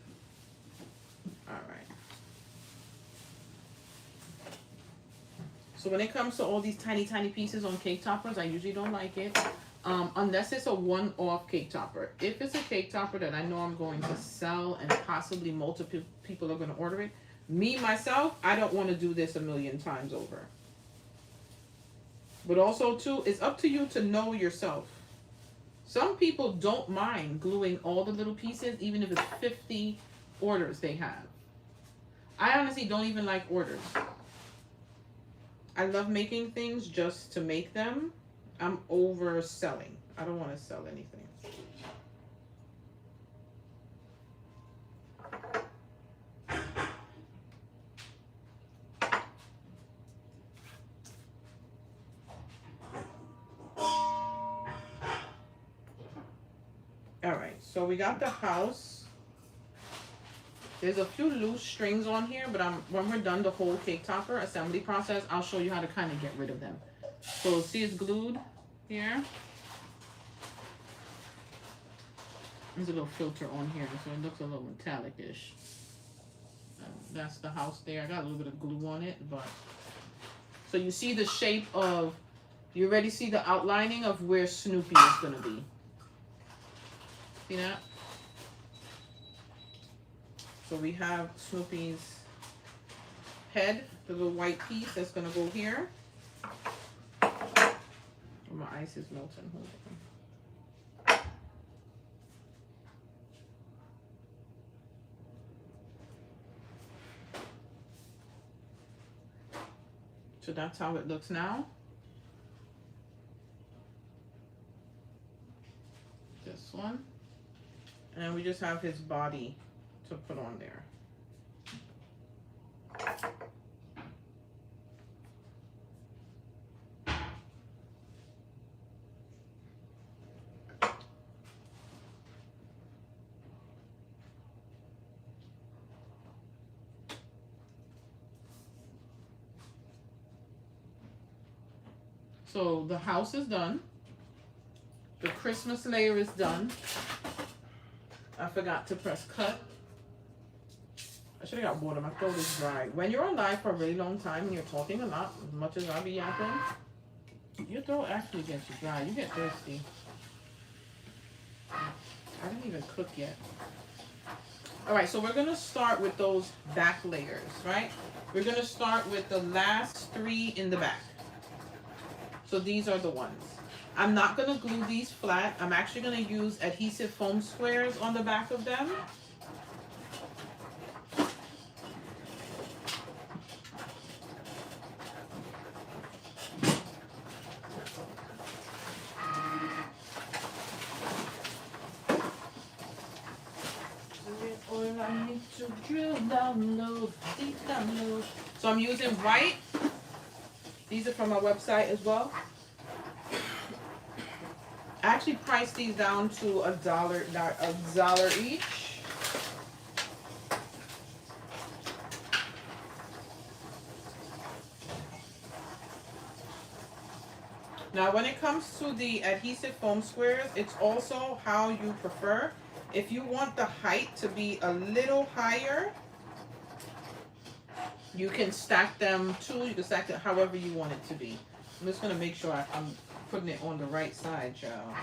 All right. So when it comes to all these tiny pieces on cake toppers, I usually don't like it. Unless it's a one-off cake topper. If it's a cake topper that I know I'm going to sell and possibly multiple people are going to order it, me, myself, I don't want to do this a million times over. But also, too, it's up to you to know yourself. Some people don't mind gluing all the little pieces, even if it's 50 orders they have. I honestly don't even like orders. I love making things just to make them. I'm overselling. I don't want to sell anything. So we got the house. There's a few loose strings on here, but when we're done the whole cake topper assembly process, I'll show you how to kind of get rid of them. So see, it's glued here. There's a little filter on here, so it looks a little metallic-ish. That's the house there. I got a little bit of glue on it, but so you see the shape of, you already see the outlining of where Snoopy is gonna be. See that? So we have Snoopy's head, the little white piece that's gonna go here. Oh, my ice is melting. Hold on. So that's how it looks now. This one. And then we just have his body to put on there. So the house is done. The Christmas layer is done. I forgot to press cut. I should have got water. My throat is dry. When you're on live for a really long time and you're talking a lot, as much as I'll be yapping, your throat actually gets dry. You get thirsty. I didn't even cook yet. Alright, so we're going to start with those back layers, right? We're going to start with the last 3 in the back. So these are the ones. I'm not going to glue these flat. I'm actually going to use adhesive foam squares on the back of them. I need to drill down low, deep down low. So I'm using white. These are from my website as well. I actually priced these down to $1 each. Now when it comes to the adhesive foam squares, it's also how you prefer. If you want the height to be a little higher, you can stack them too. You can stack it however you want it to be. I'm just going to make sure I'm putting it on the right side, y'all.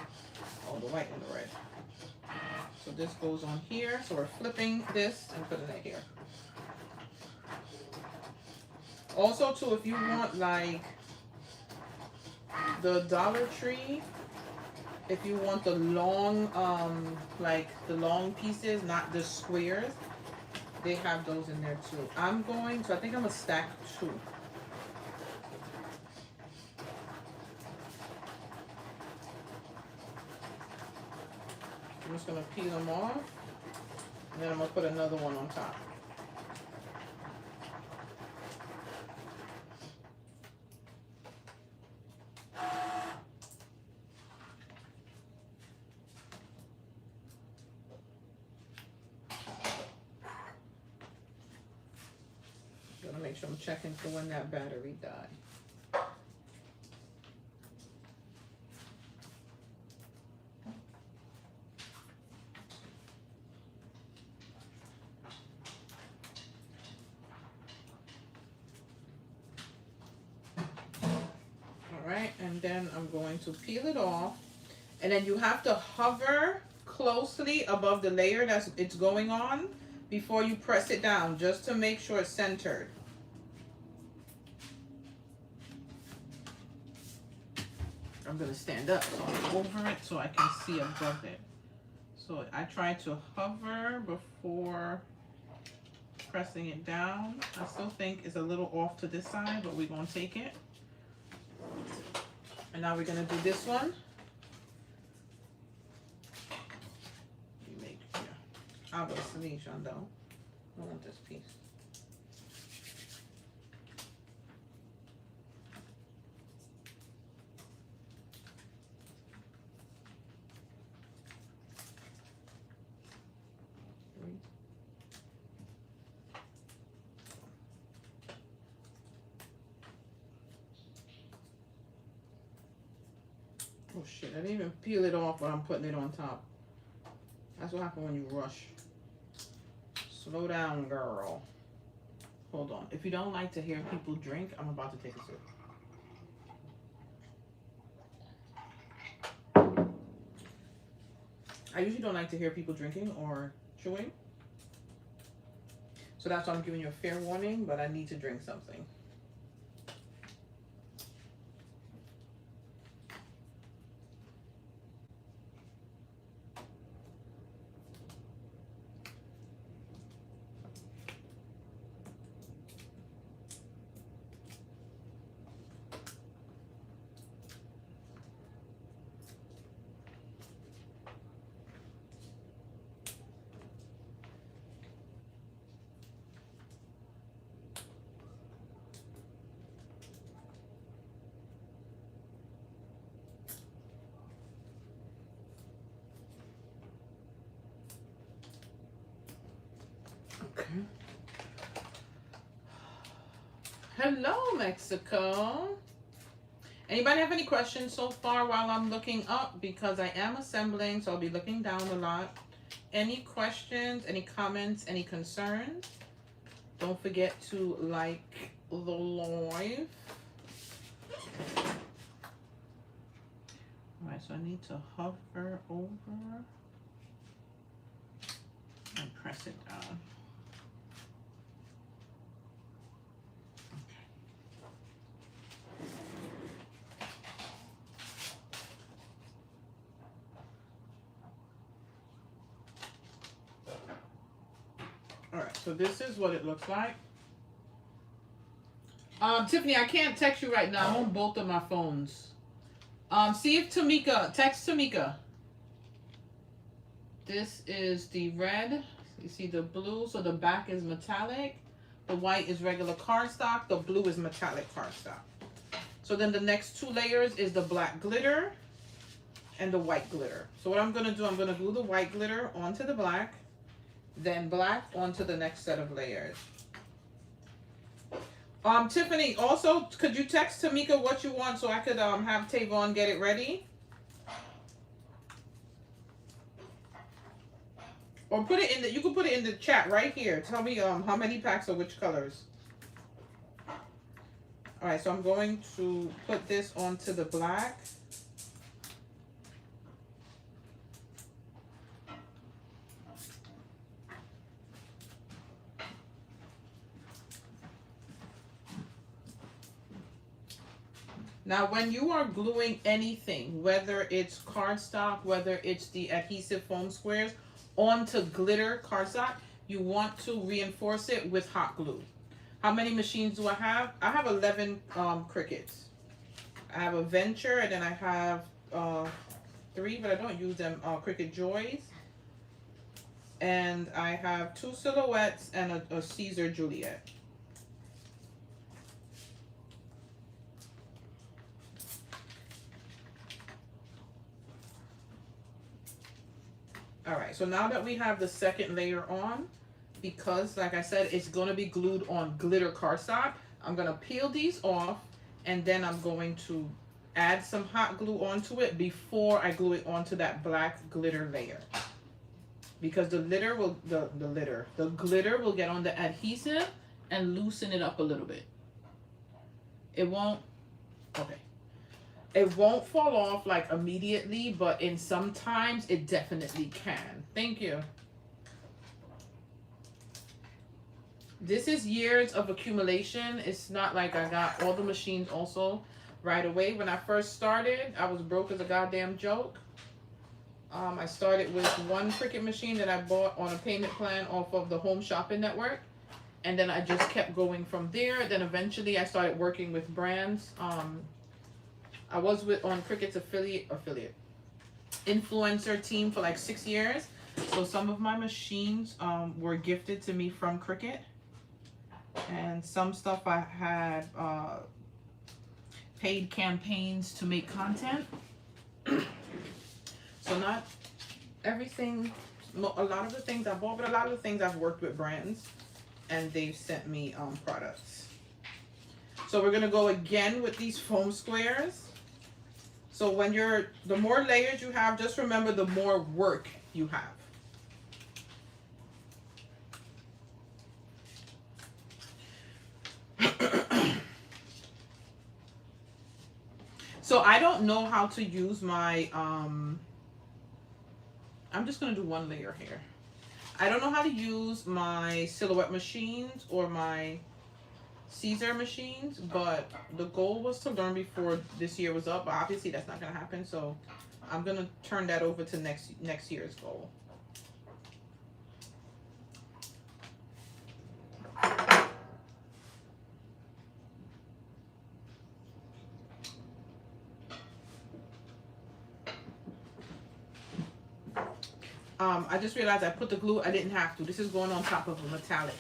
Oh, the white and the red. So this goes on here. So we're flipping this and putting it here. Also, too, if you want like the Dollar Tree, if you want the long, like the long pieces, not the squares, they have those in there too. I think I'm gonna stack 2. I'm just gonna peel them off, and then I'm gonna put another one on top. Gotta make sure I'm checking for when that battery died. And then I'm going to peel it off, and then you have to hover closely above the layer that it's going on before you press it down, just to make sure it's centered. I'm going to stand up so I'm over it so I can see above it. So I try to hover before pressing it down. I still think it's a little off to this side, but we're going to take it. And now we're going to do this one. Obviously, Shondo. I want this piece. Oh shit, I didn't even peel it off when I'm putting it on top. That's what happens when you rush. Slow down, girl. Hold on. If you don't like to hear people drink, I'm about to take a sip. I usually don't like to hear people drinking or chewing. So that's why I'm giving you a fair warning, but I need to drink something. Hello, Mexico. Anybody have any questions so far while I'm looking up? Because I am assembling, so I'll be looking down a lot. Any questions, any comments, any concerns? Don't forget to like the live. Alright, so I need to hover over and press it down. Alright, so this is what it looks like. Tiffany, I can't text you right now. I'm on both of my phones. See if Tamika, text Tamika. This is the red. You see the blue, so the back is metallic. The white is regular cardstock. The blue is metallic cardstock. So then the next 2 layers is the black glitter and the white glitter. So what I'm going to do, I'm going to glue the white glitter onto the black, then black onto the next set of layers. Tiffany, also, could you text Tamika what you want so I could have Tavon get it ready? Or put it in the, you can put it in the chat right here. Tell me how many packs of which colors. All right, so I'm going to put this onto the black. Now, when you are gluing anything, whether it's cardstock, whether it's the adhesive foam squares, onto glitter cardstock, you want to reinforce it with hot glue. How many machines do I have? I have 11 Cricuts. I have a Venture, and then I have 3, but I don't use them, Cricut Joys. And I have 2 Silhouettes and a Caesar Juliet. All right, so now that we have the second layer on, because like I said, it's gonna be glued on glitter cardstock, I'm gonna peel these off, and then I'm going to add some hot glue onto it before I glue it onto that black glitter layer. Because the glitter will get on the adhesive and loosen it up a little bit. It won't, okay. It won't fall off like immediately, but in sometimes it definitely can. Thank you. This is years of accumulation. It's not like I got all the machines also right away. When I first started, I was broke as a goddamn joke. I started with one Cricut machine that I bought on a payment plan off of the Home Shopping Network. And then I just kept going from there. Then eventually I started working with brands. I was on Cricut's affiliate influencer team for like 6 years. So some of my machines were gifted to me from Cricut. And some stuff I had paid campaigns to make content. So not everything, a lot of the things I bought, but a lot of the things I've worked with brands and they've sent me products. So we're gonna go again with these foam squares. So when the more layers you have, just remember the more work you have. So I don't know how to use my, I'm just going to do one layer here. I don't know how to use my Silhouette machines or my Caesar machines, but the goal was to learn before this year was up. But obviously that's not going to happen, so I'm going to turn that over to next year's goal. I just realized I put the glue. I didn't have to. This is going on top of a metallic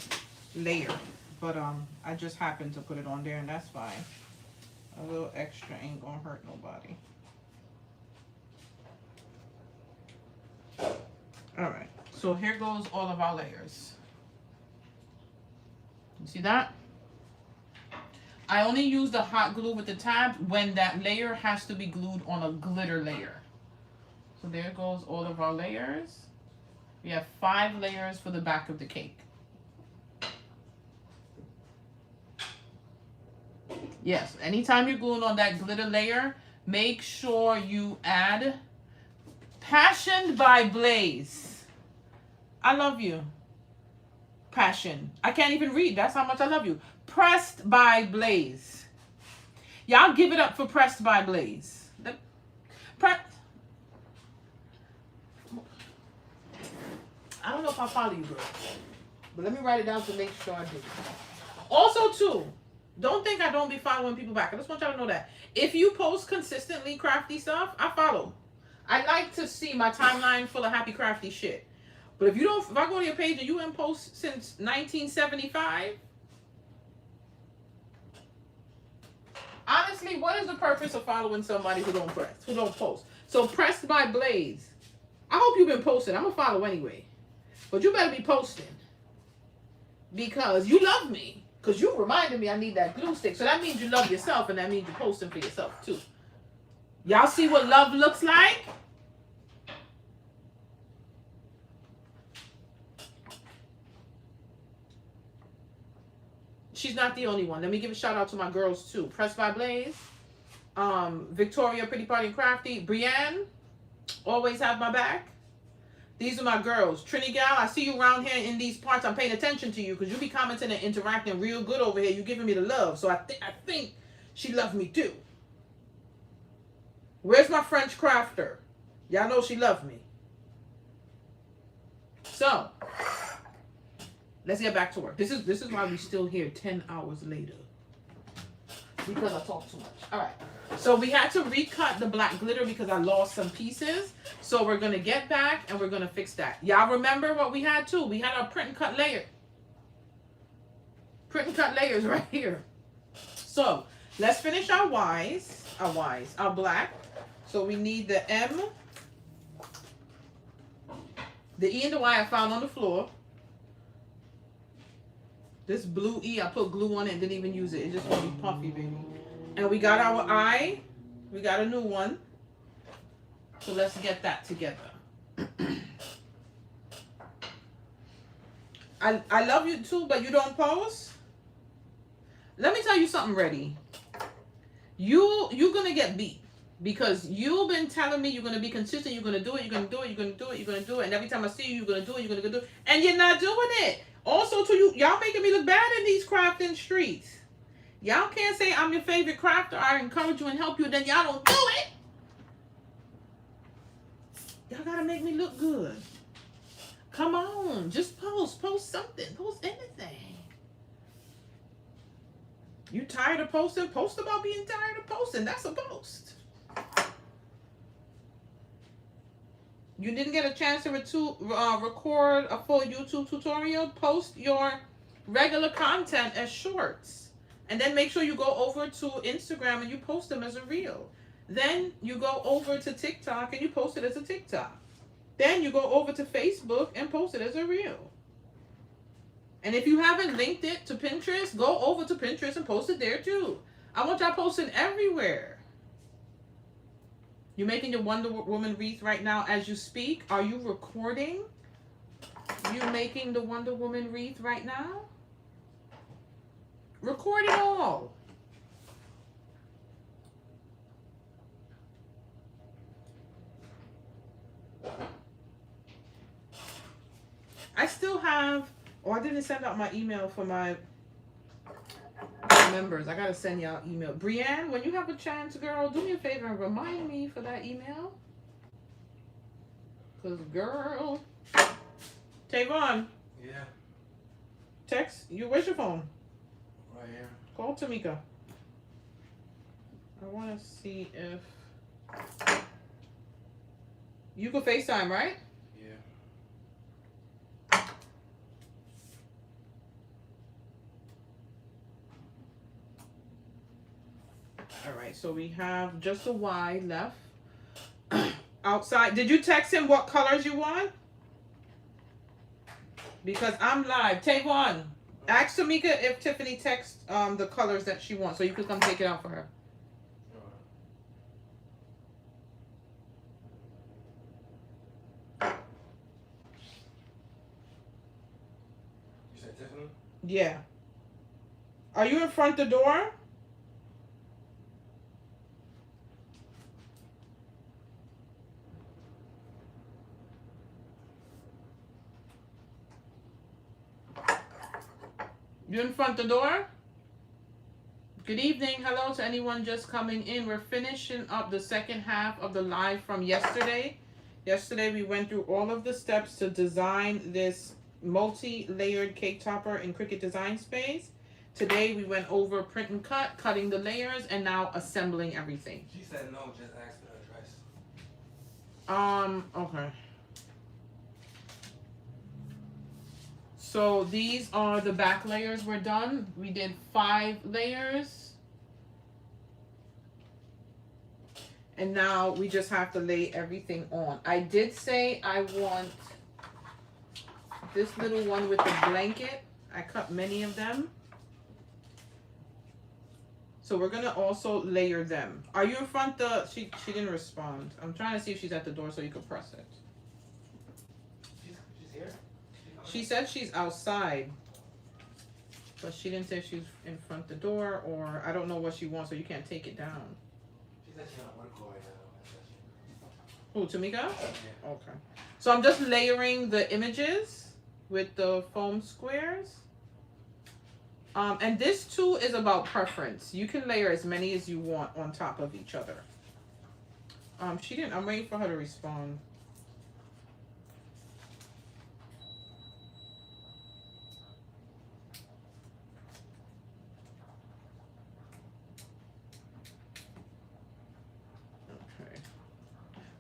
layer, but I just happened to put it on there, and that's fine. A little extra ain't gonna hurt nobody. All right, so here goes all of our layers. You see that? I only use the hot glue with the tab when that layer has to be glued on a glitter layer. So there goes all of our layers. We have 5 layers for the back of the cake. Yes, anytime you're gluing on that glitter layer, make sure you add Passion by Blaze. I love you. Passion. I can't even read. That's how much I love you. Pressed by Blaze. Y'all give it up for Pressed by Blaze. I don't know if I follow you, girl. But let me write it down to make sure I do. Also, too, don't think I don't be following people back. I just want y'all to know that. If you post consistently crafty stuff, I follow. I like to see my timeline full of happy crafty shit. But if you don't, if I go to your page and you haven't posted since 1975, honestly, what is the purpose of following somebody who don't post? So Pressed by Blaze. I hope you've been posting. I'm gonna follow anyway. But you better be posting. Because you love me. Because you reminded me I need that glue stick. So that means you love yourself, and that means you're posting for yourself too. Y'all see what love looks like? She's not the only one. Let me give a shout out to my girls too. Pressed by Blaze. Victoria, Pretty Party and Crafty. Brienne, always have my back. These are my girls. Trini Gal, I see you around here in these parts. I'm paying attention to you because you be commenting and interacting real good over here. You giving me the love. So I think she loved me too. Where's my French crafter? Y'all know she loved me. So, let's get back to work. This is why we're still here 10 hours later. Because I talk too much. All right. So we had to recut the black glitter because I lost some pieces. So we're going to get back and we're going to fix that. Y'all remember what we had too? We had our print and cut layer. Print and cut layers right here. So let's finish our Y's. Our black. So we need the M. The E and the Y I found on the floor. This blue E, I put glue on it and didn't even use it. It just want to be puffy, baby. And we got our I. We got a new one. So let's get that together. I love you too, but you don't post? Let me tell you something, Reddy. You're going to get beat. Because you've been telling me you're going to be consistent, you're going to do it, you're going to do it, you're going to do it, you're going to do it. And every time I see you, you're going to do it, you're going to do it. And you're not doing it. Also, to y'all making me look bad in these crafting streets. Y'all can't say I'm your favorite crafter. I encourage you and help you, and then y'all don't do it. Y'all got to make me look good. Come on. Just post. Post something. Post anything. You tired of posting? Post about being tired of posting. That's a post. You didn't get a chance to record a full YouTube tutorial? Post your regular content as shorts. And then make sure you go over to Instagram and you post them as a reel. Then you go over to TikTok and you post it as a TikTok. Then you go over to Facebook and post it as a reel. And if you haven't linked it to Pinterest, go over to Pinterest and post it there too. I want y'all posting everywhere. You're making your Wonder Woman wreath right now as you speak. Are you recording? You making the Wonder Woman wreath right now? Record it all. I still have, I didn't send out my email for my members. I gotta send y'all email. Brienne, when you have a chance, girl, do me a favor and remind me for that email. Cause girl, Tavon. Yeah. Text you. Where's your phone? Right here. Call Tamika. I want to see if you can FaceTime, right? All right, so we have just a Y left. Outside, did you text him what colors you want? Because I'm live. Tavon, ask Tamika if Tiffany texts the colors that she wants so you can come take it out for her. You said Tiffany? Yeah. Are you in front of the door? You in front of the door? Good evening. Hello to anyone just coming in. We're finishing up the second half of the live from yesterday. Yesterday we went through all of the steps to design this multi-layered cake topper in Cricut Design Space. Today we went over print and cut, cutting the layers, and now assembling everything. She said no, just ask for the address. Okay. So these are the back layers we're done. We did 5 layers. And now we just have to lay everything on. I did say I want this little one with the blanket. I cut many of them. So we're gonna also layer them. Are you in front she didn't respond. I'm trying to see if she's at the door so you can press it. She's here? She said she's outside, but she didn't say if she's in front of the door, or I don't know what she wants, so you can't take it down. She said she's not working right now. Who, Tamika? Yeah. Okay. So I'm just layering the images with the foam squares. And this too is about preference. You can layer as many as you want on top of each other. She didn't. I'm waiting for her to respond. Okay.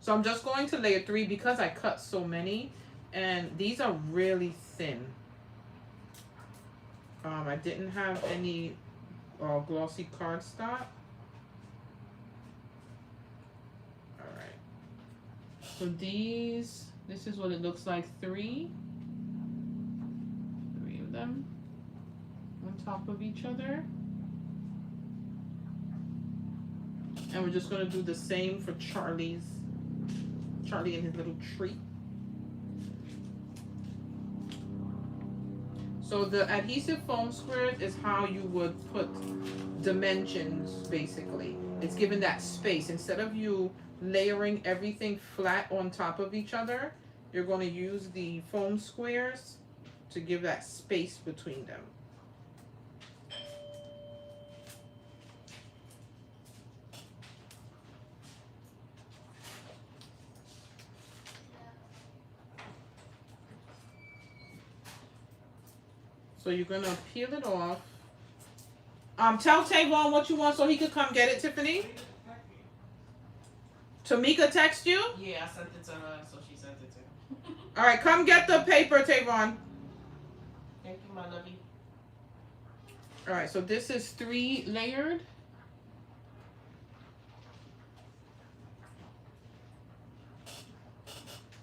So I'm just going to layer 3 because I cut so many, and these are really thin. I didn't have any glossy cardstock. All right. So this is what it looks like. Three of them on top of each other. And we're just gonna do the same for Charlie and his little tree. So the adhesive foam squares is how you would put dimensions, basically. It's given that space. Instead of you layering everything flat on top of each other, you're going to use the foam squares to give that space between them. So you're gonna peel it off. Tell Tavon what you want so he could come get it, Tiffany. Tamika text you? Yeah, I sent it to her, so she sent it to him. All right, come get the paper, Tavon. Thank you, my lovey. All right, so this is 3 layered.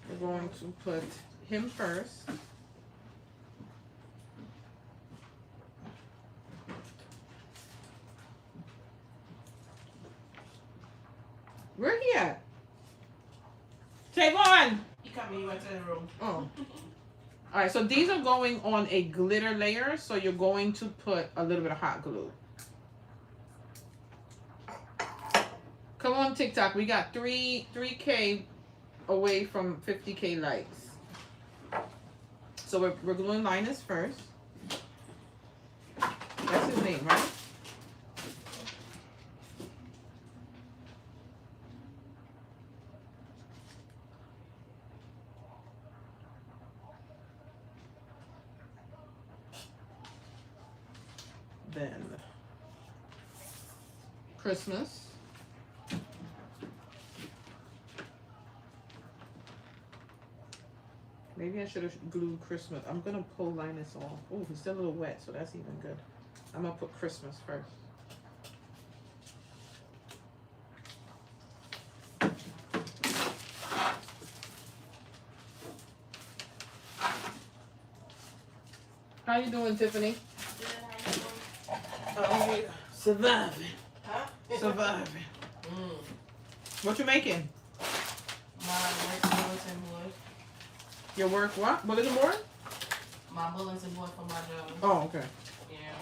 We're going to put him first. Where he at? Tavon! He coming, he went to the room. Oh. Alright, so these are going on a glitter layer, so you're going to put a little bit of hot glue. Come on, TikTok. We got 3K away from 50K likes. So we're gluing Linus first. That's his name, right? Then Christmas. Maybe I should have glued Christmas. I'm gonna pull Linus off. Oh, he's still a little wet, so that's even good. I'm gonna put Christmas first. How you doing, Tiffany? Oh, yeah. Surviving. Huh? Surviving. What you making? My bulletin board. Your work what? Bulletin board? My bulletin board for my job. Oh, okay. Yeah.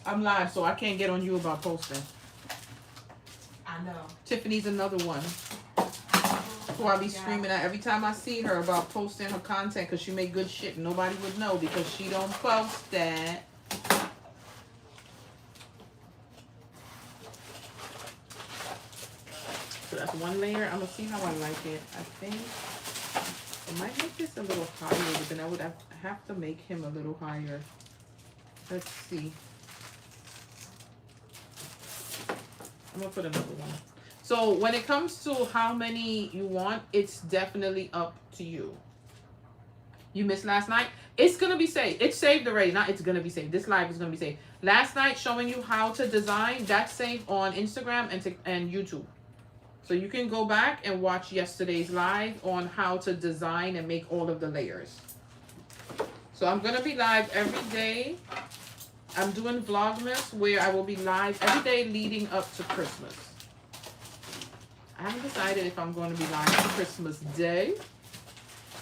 I'm live, so I can't get on you about posting. I know. Tiffany's another one who I be screaming at every time I see her about posting her content because she make good shit and nobody would know because she don't post that. So that's one layer. I'm gonna see how I like it. I think I might make this a little higher, but then I would have to make him a little higher. Let's see. I'm gonna put another one. So when it comes to how many you want, it's definitely up to you. You missed last night? It's gonna be saved. It's saved already. Not it's gonna be saved. This live is gonna be saved. Last night showing you how to design, that's saved on Instagram and YouTube. So you can go back and watch yesterday's live on how to design and make all of the layers. So I'm gonna be live every day. I'm doing Vlogmas where I will be live every day leading up to Christmas. I haven't decided if I'm going to be live for Christmas Day.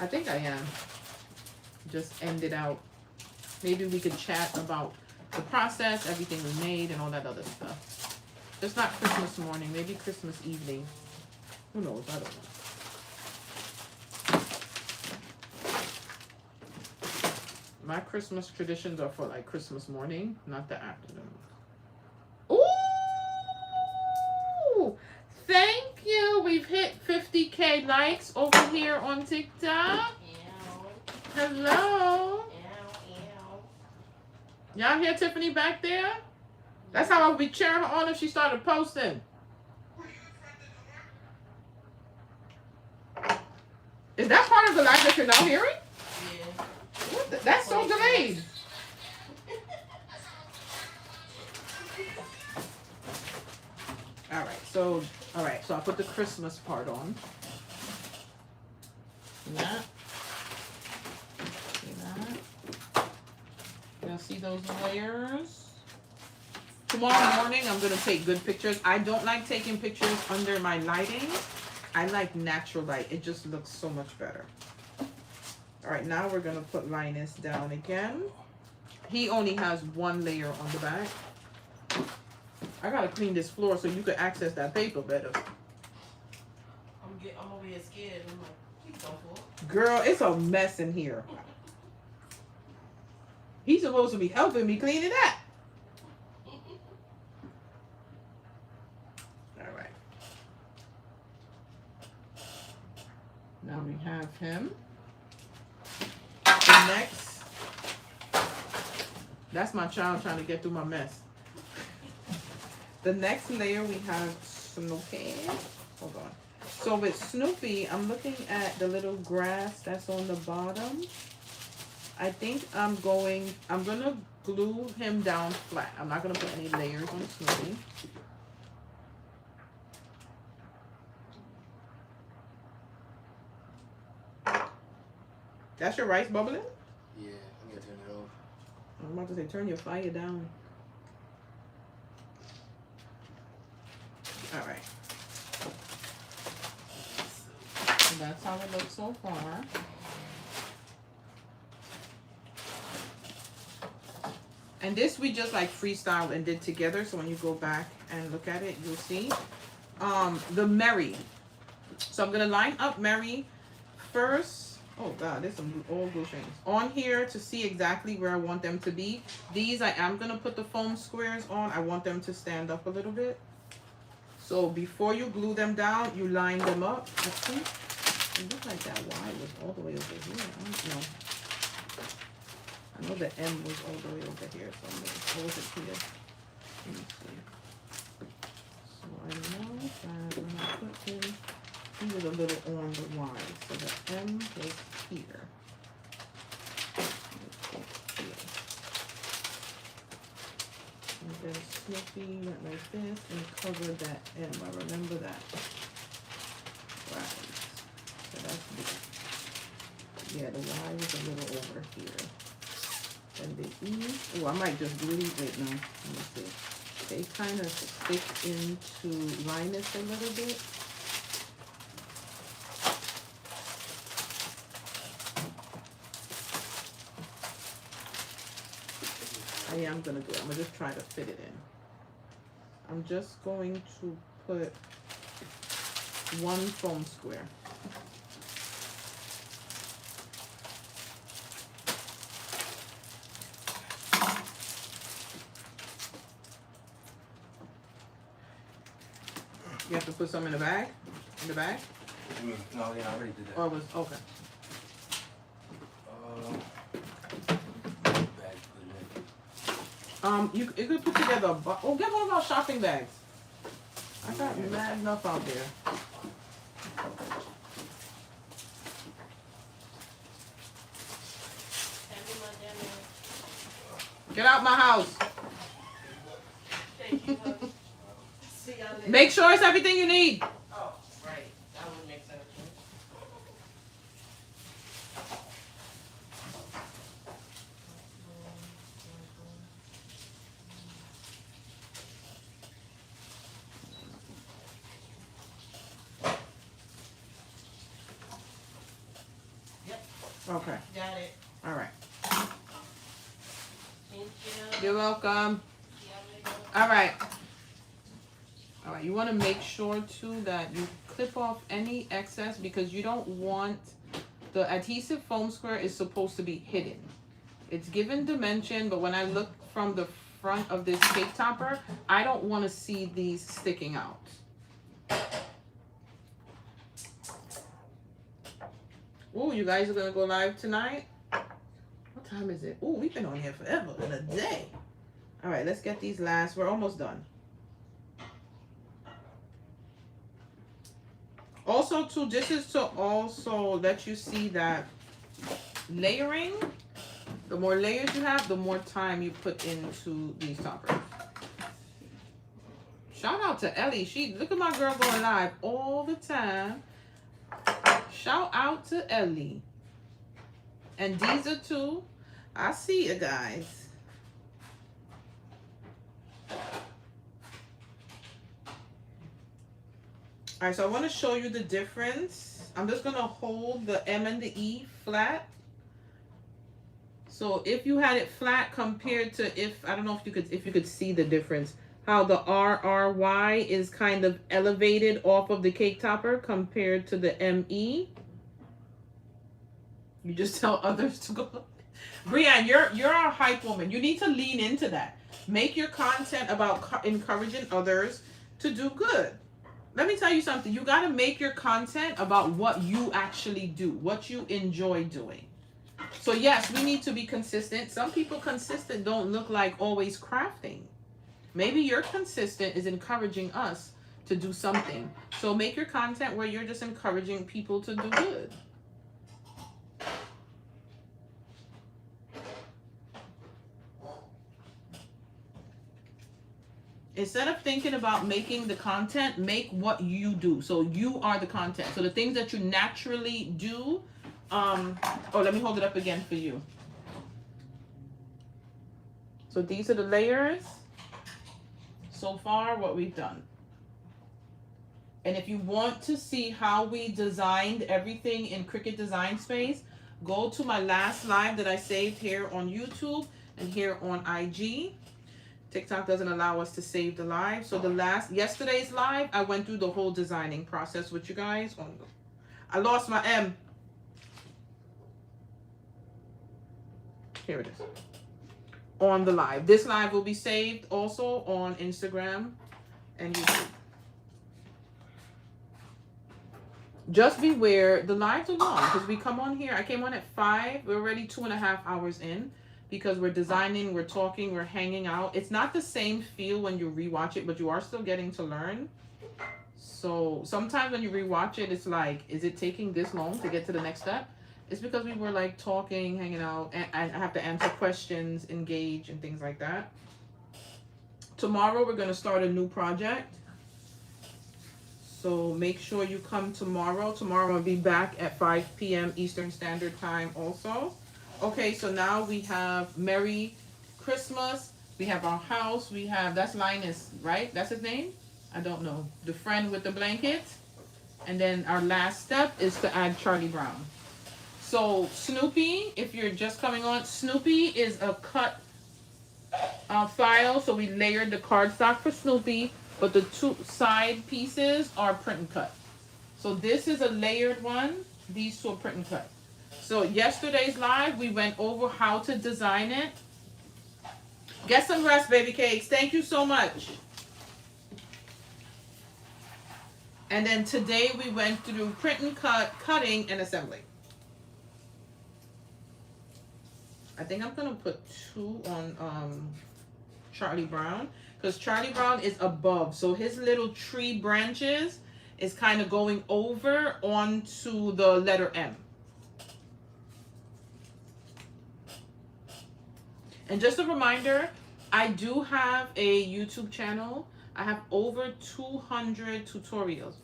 I think I am. Just end it out. Maybe we could chat about the process, everything we made, and all that other stuff. Just not Christmas morning. Maybe Christmas evening. Who knows? I don't know. My Christmas traditions are for like Christmas morning, not the afternoon. Ooh! thank you. We've hit 50K likes over here on TikTok. Hello. Y'all hear Tiffany back there? That's how I would be cheering her on if she started posting. Is that part of the live that you're now hearing? Yeah. What the, that's so delayed. All right, so I put the Christmas part on. See that? Y'all see those layers? Tomorrow morning, I'm gonna take good pictures. I don't like taking pictures under my lighting. I like natural light. It just looks so much better. All right, now we're gonna put Linus down again. He only has one layer on the back. I gotta clean this floor so you can access that paper better. I'm over here scared. I'm like, please don't fall. Girl, it's a mess in here. He's supposed to be helping me clean it up. All right. Now we have him. The next. That's my child trying to get through my mess. The next layer we have Snoopy. Hold on. So with Snoopy, I'm looking at the little grass that's on the bottom. I think I'm gonna glue him down flat. I'm not gonna put any layers on Snoopy. That's your rice bubbling? Yeah, I'm gonna turn it off. I'm about to say, turn your fire down. All right. So that's how it looks so far. And this we just like freestyle and did together. So when you go back and look at it, you'll see the Mary. So I'm gonna line up Mary first. Oh God, there's some old glue strings on here to see exactly where I want them to be. These I am gonna put the foam squares on. I want them to stand up a little bit. So before you glue them down, you line them up. I think it looks like that Y was all the way over here. I don't know. I know the M was all the way over here, so I'm gonna close it here. Let me see. So I know that when I put in, he was a little on the Y, so the M was here. And then Snoopy went like this and covered that M. I remember that. Right. So that's big. Yeah, the Y was a little over here. And the E, oh, I might just glue these. Wait, no, let me see. They kind of stick into Linus a little bit. I am gonna do it. I'm gonna just try to fit it in. I'm just going to put one foam square. You have to put some in the bag? In the bag? No, yeah, I already did that. Or was, okay. Bag, put it in. You could put together a, oh, get one of our shopping bags. I got mad enough out there. Get out my house. Thank you, honey. See y'all later. Make sure it's everything you need. Oh, right. That would make sense. Okay. Got it. All right. Thank you. You're welcome. See y'all later. All right. All right. You want to make sure too that you clip off any excess because you don't want the adhesive foam square is supposed to be hidden. It's given dimension, but when I look from the front of this cake topper, I don't want to see these sticking out. Oh, you guys are gonna go live tonight? What time is it? Oh, we've been on here forever in a day. All right, let's get these last. We're almost done. Also, too, this is to also let you see that layering, the more layers you have, the more time you put into these toppers. Shout out to Ellie. Look at my girl going live all the time. Shout out to Ellie. And Deezer too. I see you guys. All right, so I want to show you the difference. I'm just going to hold the M and the E flat. So if you had it flat compared to I don't know if you could see the difference. How the RRY is kind of elevated off of the cake topper compared to the ME. You just tell others to go. Brianne, you're a hype woman. You need to lean into that. Make your content about encouraging others to do good. Let me tell you something. You got to make your content about what you actually do, what you enjoy doing. So yes, we need to be consistent. Some people consistent don't look like always crafting. Maybe your consistent is encouraging us to do something. So make your content where you're just encouraging people to do good. Instead of thinking about making the content, make what you do. So you are the content. So the things that you naturally do. Oh, let me hold it up again for you. So these are the layers. So far, what we've done. And if you want to see how we designed everything in Cricut Design Space, go to my last live that I saved here on YouTube and here on IG. TikTok doesn't allow us to save the live. So yesterday's live, I went through the whole designing process with you guys. I lost my M. Here it is. On the live. This live will be saved also on Instagram and YouTube. Just beware, the lives are long because we come on here. I came on at 5. We're already 2.5 hours in because we're designing, we're talking, we're hanging out. It's not the same feel when you rewatch it, but you are still getting to learn. So sometimes when you rewatch it, it's like, is it taking this long to get to the next step? It's because we were like talking, hanging out, and I have to answer questions, engage, and things like that. Tomorrow, we're going to start a new project. So make sure you come tomorrow. Tomorrow, I'll be back at 5 p.m. Eastern Standard Time also. Okay, so now we have Merry Christmas. We have our house. We have, that's Linus, right? That's his name? I don't know. The friend with the blanket. And then our last step is to add Charlie Brown. So Snoopy, if you're just coming on, Snoopy is a cut file. So we layered the cardstock for Snoopy, but the 2 side pieces are print and cut. So this is a layered one. These 2 are print and cut. So yesterday's live, we went over how to design it. Get some rest, baby cakes. Thank you so much. And then today we went through print and cut, cutting, and assembling. I think I'm going to put 2 on Charlie Brown because Charlie Brown is above. So his little tree branches is kind of going over onto the letter M. And just a reminder, I do have a YouTube channel. I have over 200 tutorials.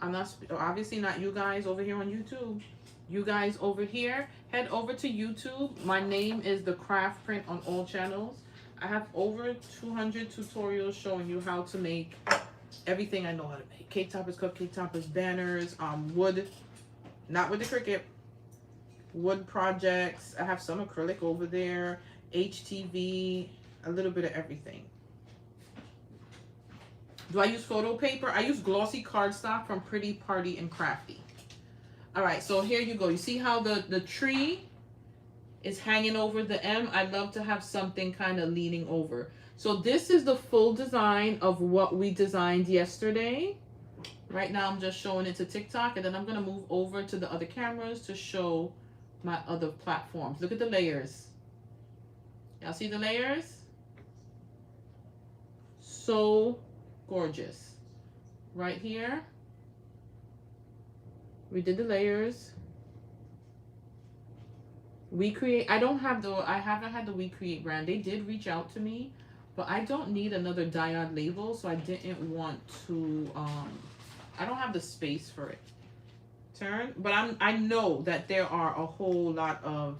I'm not, obviously not you guys over here on YouTube. You guys over here, head over to YouTube. My name is the CraftPrint on all channels. I have over 200 tutorials showing you how to make everything I know how to make. Cake toppers, cupcake toppers, banners, wood, not with the Cricut, wood projects. I have some acrylic over there, HTV, a little bit of everything. Do I use photo paper? I use glossy cardstock from Pretty Party and Crafty. All right, so here you go. You see how the tree is hanging over the M? I'd love to have something kind of leaning over. So this is the full design of what we designed yesterday. Right now I'm just showing it to TikTok, and then I'm gonna move over to the other cameras to show my other platforms. Look at the layers. Y'all see the layers? So gorgeous. Right here, we did the layers. We Create, I haven't had the We Create brand. They did reach out to me, but I don't need another diode label, so I didn't want to, I don't have the space for it. Turn, but I know that there are a whole lot of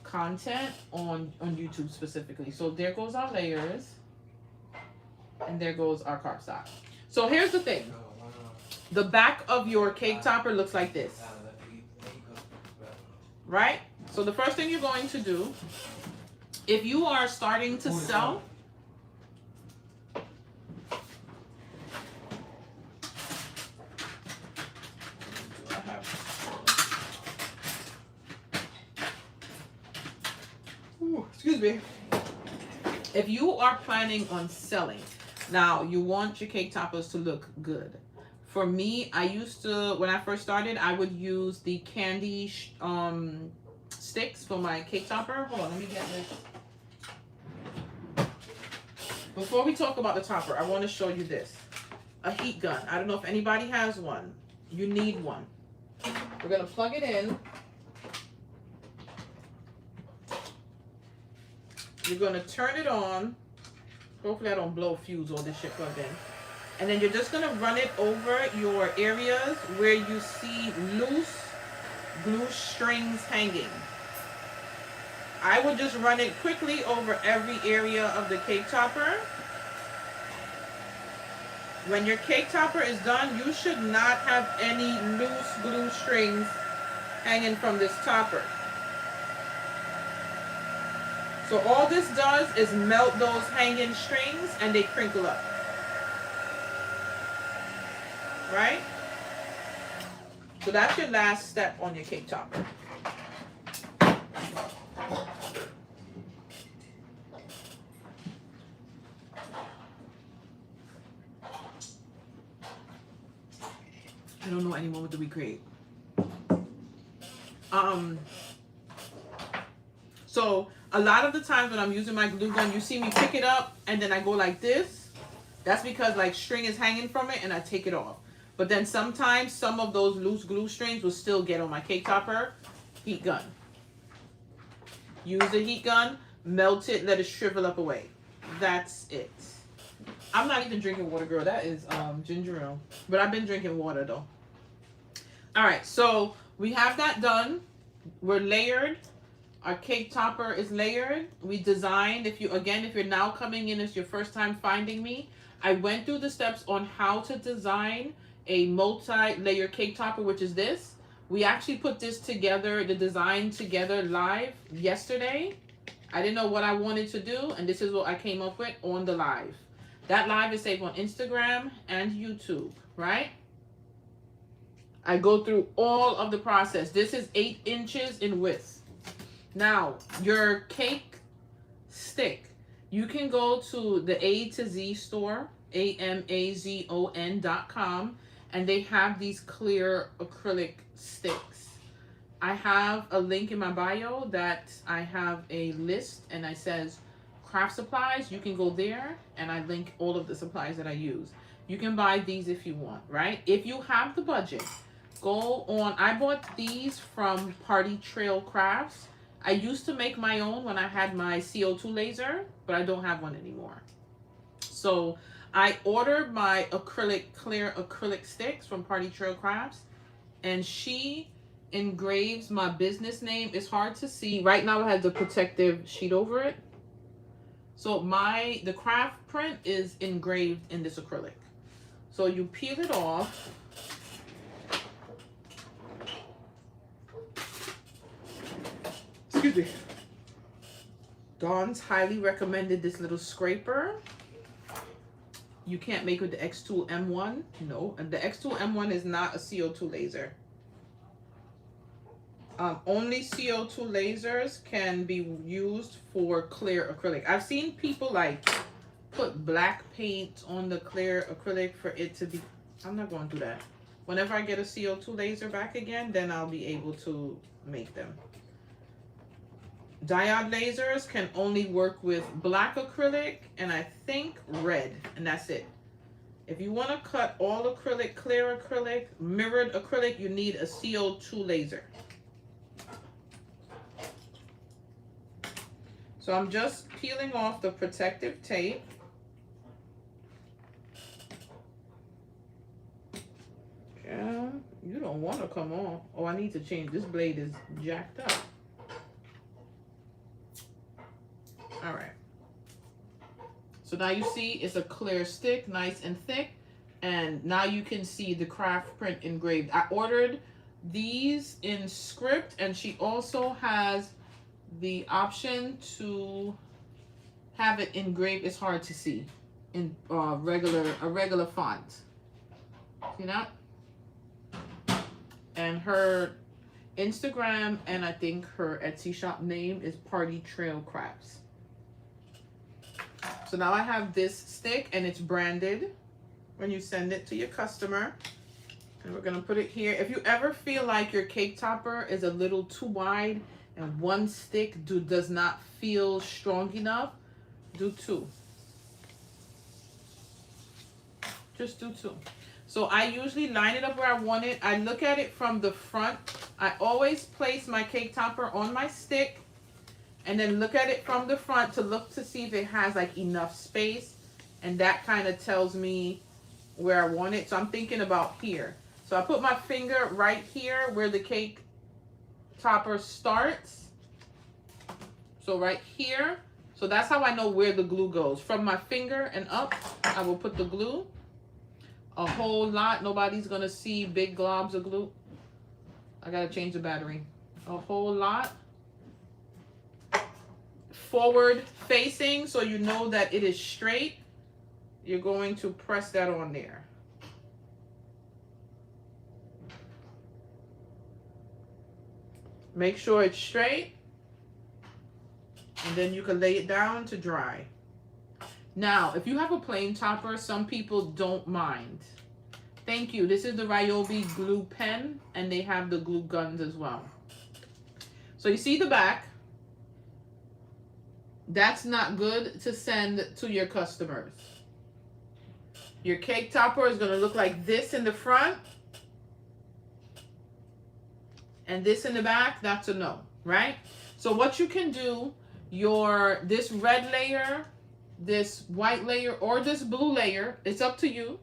content on YouTube specifically. So there goes our layers, and there goes our cardstock. So here's the thing. The back of your cake topper looks like this, right? So the first thing you're going to do, if you are starting to sell, excuse me. If you are planning on selling, now you want your cake toppers to look good. For me, I used to, when I first started, I would use the candy sticks for my cake topper. Hold on, let me get this. Before we talk about the topper, I want to show you this. A heat gun. I don't know if anybody has one. You need one. We're going to plug it in. You're going to turn it on. Hopefully I don't blow a fuse or this shit plugged in. And then you're just going to run it over your areas where you see loose glue strings hanging. I would just run it quickly over every area of the cake topper. When your cake topper is done, you should not have any loose glue strings hanging from this topper. So all this does is melt those hanging strings and they crinkle up. Right? So that's your last step on your cake topper. I don't know anymore what do we create. So a lot of the times when I'm using my glue gun, you see me pick it up and then I go like this. That's because like string is hanging from it and I take it off. But then sometimes some of those loose glue strings will still get on my cake topper. Heat gun. Use the heat gun, melt it, let it shrivel up away. That's it. I'm not even drinking water, girl. That is ginger ale. But I've been drinking water though. All right, so we have that done. We're layered. Our cake topper is layered. We designed, if you're now coming in as your first time finding me, I went through the steps on how to design a multi-layer cake topper, which is this. We actually put this together, the design together live yesterday. I didn't know what I wanted to do, and this is what I came up with on the live. That live is saved on Instagram and YouTube, right? I go through all of the process. This is 8 inches in width. Now, your cake stick, you can go to the A to Z store, amazon.com, and they have these clear acrylic sticks. I have a link in my bio that I have a list, and it says craft supplies. You can go there, and I link all of the supplies that I use. You can buy these if you want, right? If you have the budget, go on. I bought these from Party Trail Crafts. I used to make my own when I had my CO2 laser, but I don't have one anymore. So I ordered my clear acrylic sticks from Party Trail Crafts, and she engraves my business name. It's hard to see. Right now I have the protective sheet over it. So the CraftPrint is engraved in this acrylic. So you peel it off. Excuse me. Dawn's highly recommended this little scraper. You can't make with the X-Tool M1. No, and the X-Tool M1 is not a CO2 laser. Only CO2 lasers can be used for clear acrylic. I've seen people like put black paint on the clear acrylic for it to be I'm not going through that. Whenever I get a CO2 laser back again, then I'll be able to make them. Diode lasers can only work with black acrylic and I think red, and that's it. If you want to cut all acrylic, clear acrylic, mirrored acrylic, you need a CO2 laser. So I'm just peeling off the protective tape. Yeah, you don't want to come off. Oh, I need to change. This blade is jacked up. All right. So now you see it's a clear stick, nice and thick. And now you can see the CraftPrint engraved. I ordered these in script, and she also has the option to have it engraved. It's hard to see in a regular font. See that? And her Instagram and I think her Etsy shop name is Party Trail Crafts. So now I have this stick and it's branded when you send it to your customer. And we're gonna put it here. If you ever feel like your cake topper is a little too wide and one stick does not feel strong enough, do two. Just do two. So I usually line it up where I want it. I look at it from the front. I always place my cake topper on my stick and then look at it from the front to look to see if it has like enough space. And that kind of tells me where I want it. So I'm thinking about here. So I put my finger right here where the cake topper starts. So right here. So that's how I know where the glue goes. From my finger and up, I will put the glue. A whole lot. Nobody's gonna see big globs of glue. I gotta change the battery. A whole lot. Forward facing, so you know that it is straight. You're going to press that on there. Make sure it's straight. And then you can lay it down to dry. Now, if you have a plain topper, some people don't mind. Thank you. This is the Ryobi glue pen, and they have the glue guns as well. So you see the back. That's not good to send to your customers. Your cake topper is going to look like this in the front. And this in the back, that's a no, right? So what you can do, this red layer, this white layer, or this blue layer, it's up to you.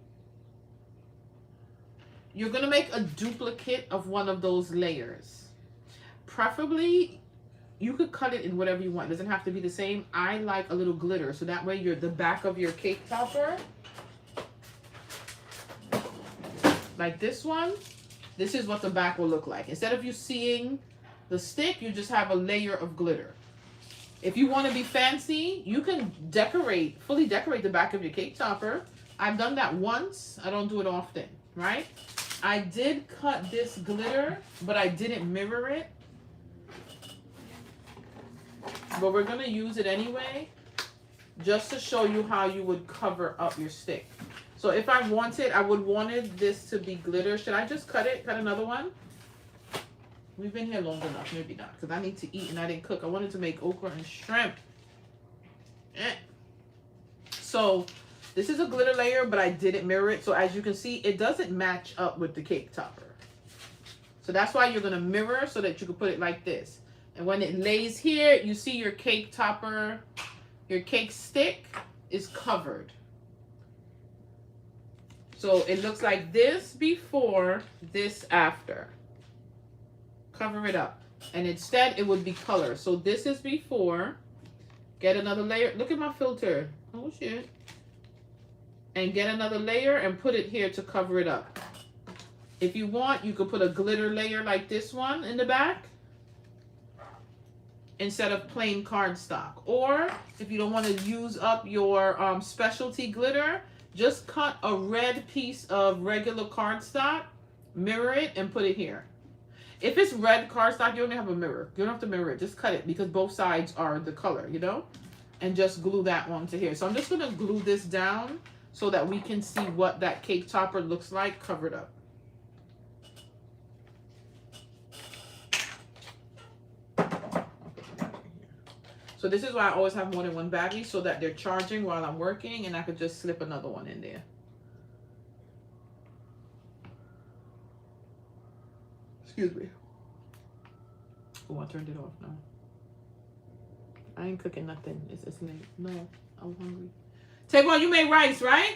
You're going to make a duplicate of one of those layers. Preferably, you could cut it in whatever you want. It doesn't have to be the same. I like a little glitter, so that way the back of your cake topper, like this one, this is what the back will look like. Instead of you seeing the stick, you just have a layer of glitter. If you want to be fancy, you can fully decorate the back of your cake topper. I've done that once. I don't do it often, right? I did cut this glitter, but I didn't mirror it. But we're going to use it anyway, just to show you how you would cover up your stick. So if I wanted, I would wanted this to be glitter. Should I just cut it? Cut another one? We've been here long enough. Maybe not, because I need to eat and I didn't cook. I wanted to make okra and shrimp. So this is a glitter layer, but I didn't mirror it. So as you can see, it doesn't match up with the cake topper. So that's why you're going to mirror so that you can put it like this. And when it lays here, you see your cake topper, your cake stick is covered. So it looks like this before, this after. Cover it up. And instead, it would be color. So this is before. Get another layer. Look at my filter. Oh, shit. And get another layer and put it here to cover it up. If you want, you could put a glitter layer like this one in the back, instead of plain cardstock. Or if you don't want to use up your specialty glitter, just cut a red piece of regular cardstock, mirror it, and put it here. If it's red cardstock, you don't have a mirror. You don't have to mirror it. Just cut it because both sides are the color, you know? And just glue that one to here. So I'm just going to glue this down so that we can see what that cake topper looks like covered up. So this is why I always have more than one battery, so that they're charging while I'm working, and I could just slip another one in there. Excuse me. Oh, I turned it off now. I ain't cooking nothing. It's late. No, I'm hungry. Tavon, you made rice, right?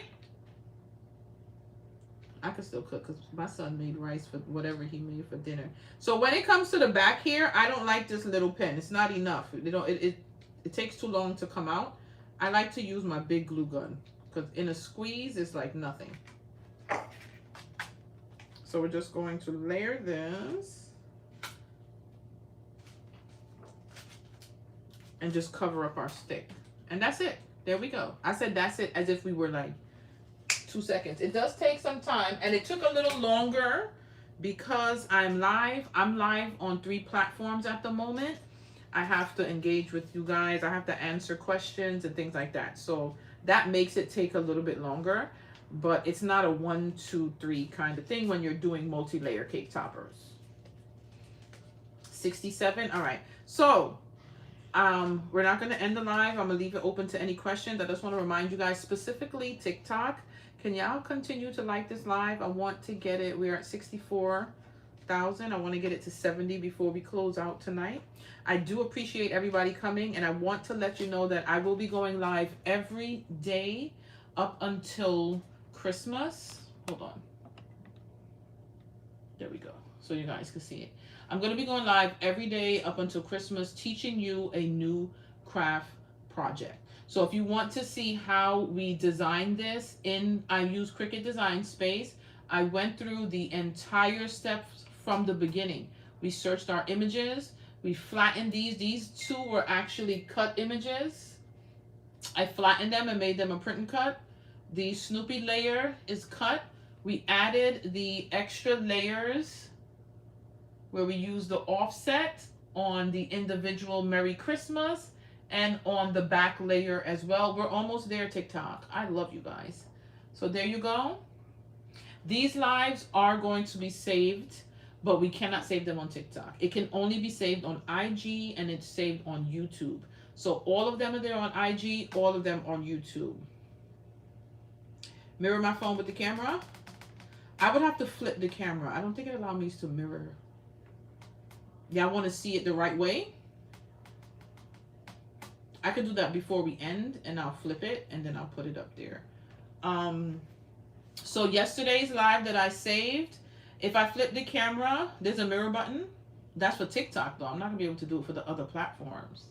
I can still cook because my son made rice for whatever he made for dinner. So when it comes to the back here, I don't like this little pen. It's not enough. It takes too long to come out. I like to use my big glue gun because in a squeeze, it's like nothing. So we're just going to layer this and just cover up our stick. And that's it. There we go. I said that's it as if we were like 2 seconds. It does take some time, and it took a little longer because I'm live. I'm live on 3 platforms at the moment. I have to engage with you guys. I have to answer questions and things like that. So that makes it take a little bit longer, but it's not a 1, 2, 3 kind of thing when you're doing multi-layer cake toppers. 67. All right. So we're not going to end the live. I'm going to leave it open to any questions. I just want to remind you guys, specifically TikTok, can y'all continue to like this live? I want to get it. We're at 64,000. I want to get it to 70 before we close out tonight. I do appreciate everybody coming, and I want to let you know that I will be going live every day up until Christmas. Hold on. There we go. So you guys can see it. I'm going to be going live every day up until Christmas, teaching you a new craft project. So if you want to see how we designed this I use Cricut Design Space. I went through the entire steps from the beginning. We searched our images. We flattened these. These 2 were actually cut images. I flattened them and made them a print and cut. The Snoopy layer is cut. We added the extra layers where we use the offset on the individual Merry Christmas and on the back layer as well. We're almost there, TikTok. I love you guys. So there you go. These lives are going to be saved, but we cannot save them on TikTok. It can only be saved on IG, and it's saved on YouTube. So all of them are there on IG, all of them on YouTube. Mirror my phone with the camera. I would have to flip the camera. I don't think it allows me to mirror. Y'all want to see it the right way? I could do that before we end, and I'll flip it, and then I'll put it up there. So yesterday's live that I saved, if I flip the camera, there's a mirror button. That's for TikTok, though. I'm not going to be able to do it for the other platforms.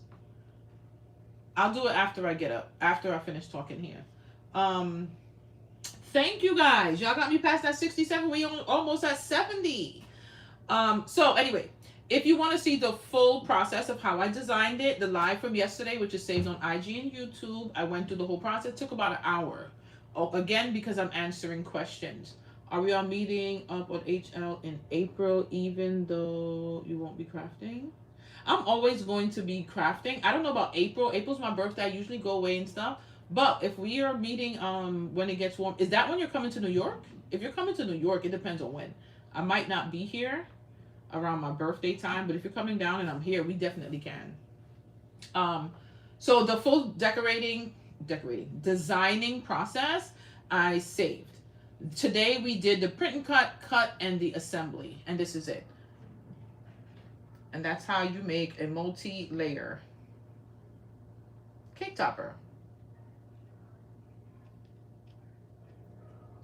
I'll do it after I get up, after I finish talking here. Thank you, guys. Y'all got me past that 67. We almost at 70. So anyway, if you want to see the full process of how I designed it, the live from yesterday, which is saved on IG and YouTube, I went through the whole process. It took about an hour. Oh, again, because I'm answering questions. Are we all meeting up on HL in April, even though you won't be crafting? I'm always going to be crafting. I don't know about April. April's my birthday. I usually go away and stuff. But if we are meeting when it gets warm, is that when you're coming to New York? If you're coming to New York, it depends on when. I might not be here around my birthday time, but if you're coming down and I'm here, we definitely can. So the full designing process, I saved. Today we did the print and cut, and the assembly, and this is it. And that's how you make a multi-layer cake topper.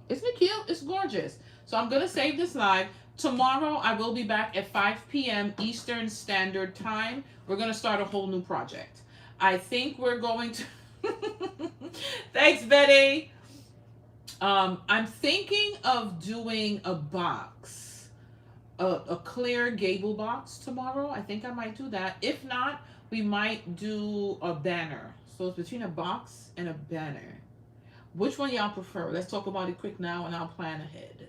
Isn't it cute? It's gorgeous. So I'm going to save this live. Tomorrow I will be back at 5 p.m. Eastern Standard Time. We're going to start a whole new project. I think we're going to... Thanks, Betty. I'm thinking of doing a box, a clear gable box tomorrow. I think I might do that. If not, we might do a banner. So it's between a box and a banner. Which one y'all prefer? Let's talk about it quick now, and I'll plan ahead.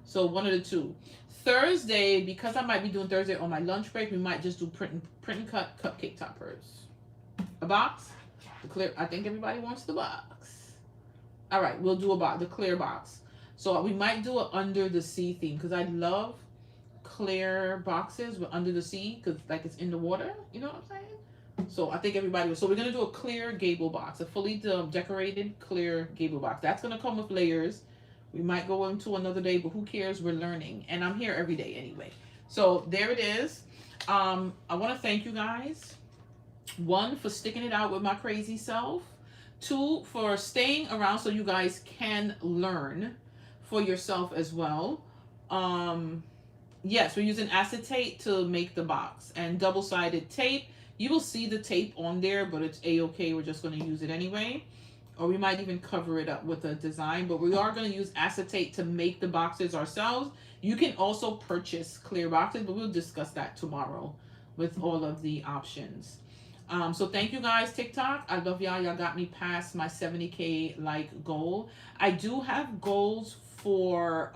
So one of the two. Thursday, because I might be doing Thursday on my lunch break, we might just do print and cut cupcake toppers. A box. The clear. I think everybody wants the box. All right, we'll do about the clear box. So we might do it under the sea theme because I love clear boxes with under the sea because like it's in the water. You know what I'm saying? So I think everybody was. So we're gonna do a clear gable box, a fully decorated clear gable box. That's gonna come with layers. We might go into another day, but who cares? We're learning, and I'm here every day anyway. So there it is. I want to thank you guys. One, for sticking it out with my crazy self. Two, for staying around so you guys can learn for yourself as well. Yes, we're using acetate to make the box and double-sided tape. You will see the tape on there, but it's a-okay. We're just going to use it anyway. Or we might even cover it up with a design, but we are going to use acetate to make the boxes ourselves. You can also purchase clear boxes, but we'll discuss that tomorrow with all of the options. So thank you guys, TikTok. I love y'all. Y'all got me past my 70K like goal. I do have goals for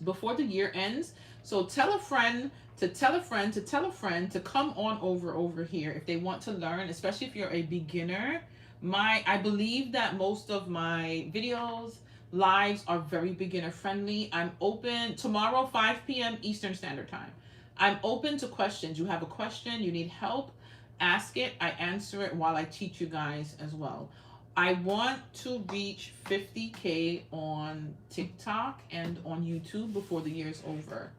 before the year ends. So tell a friend to tell a friend to tell a friend to come on over here if they want to learn, especially if you're a beginner. I believe that most of my videos, lives are very beginner friendly. I'm open tomorrow, 5 p.m. Eastern Standard Time. I'm open to questions. You have a question, you need help, ask it. I answer it while I teach you guys as well. I want to reach 50K on TikTok and on YouTube before the year's over.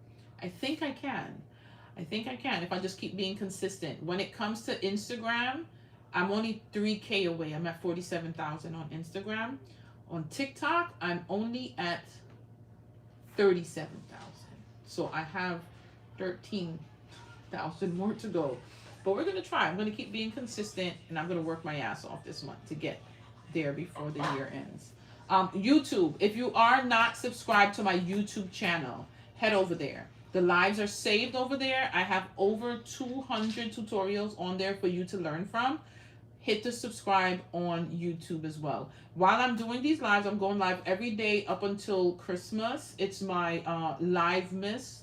I think I can. I think I can if I just keep being consistent. When it comes to Instagram, I'm only 3K away. I'm at 47,000 on Instagram. On TikTok, I'm only at 37,000. So I have 13,000 more to go. But we're going to try. I'm going to keep being consistent, and I'm going to work my ass off this month to get there before the year ends. YouTube, if you are not subscribed to my YouTube channel, head over there. The lives are saved over there. I have over 200 tutorials on there for you to learn from. Hit the subscribe on YouTube as well. While I'm doing these lives, I'm going live every day up until Christmas. It's my Live-Miss,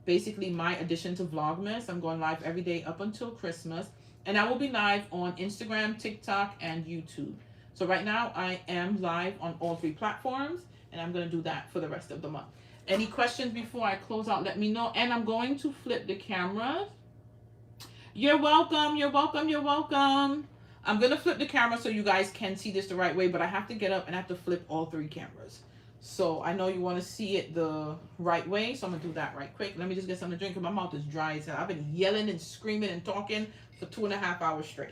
basically my addition to Vlogmas. I'm going live every day up until Christmas. And I will be live on Instagram, TikTok, and YouTube. So right now, I am live on all 3 platforms, and I'm going to do that for the rest of the month. Any questions before I close out, let me know. And I'm going to flip the camera. You're welcome, you're welcome, you're welcome. I'm going to flip the camera so you guys can see this the right way, but I have to get up and I have to flip all 3 cameras. So I know you want to see it the right way, so I'm going to do that right quick. Let me just get something to drink because my mouth is dry as hell. I've been yelling and screaming and talking for 2.5 hours straight.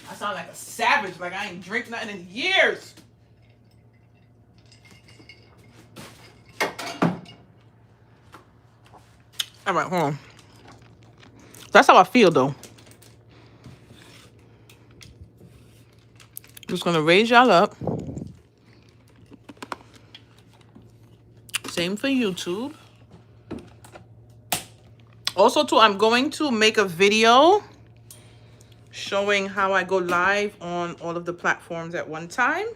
I sound like a savage, like I ain't drink nothing in years. All right, hold on. That's how I feel, though. Just gonna raise y'all up. Same for YouTube. Also, too, I'm going to make a video showing how I go live on all of the platforms at one time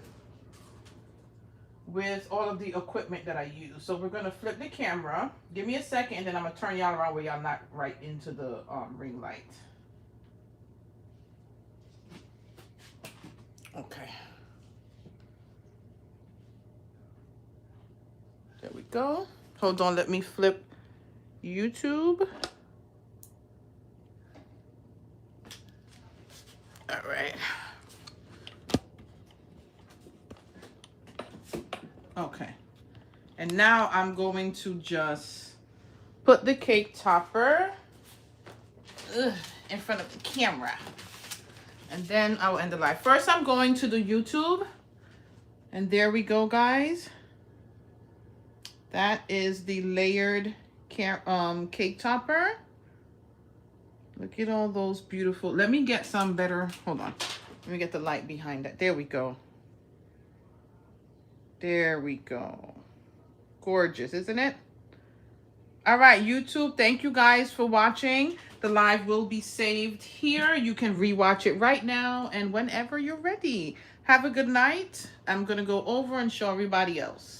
with all of the equipment that I use. So we're gonna flip the camera. Give me a second, and then I'm gonna turn y'all around where y'all not right into the ring light. Okay. There we go. Hold on, let me flip YouTube. All right. Okay. And now I'm going to just put the cake topper in front of the camera. And then I will end the live. First, I'm going to the YouTube. And there we go, guys. That is the layered cake topper. Look at all those beautiful. Let me get some better. Hold on. Let me get the light behind that. There we go. There we go. Gorgeous, isn't it? All right, YouTube, thank you guys for watching. The live will be saved here. You can rewatch it right now and whenever you're ready. Have a good night. I'm going to go over and show everybody else.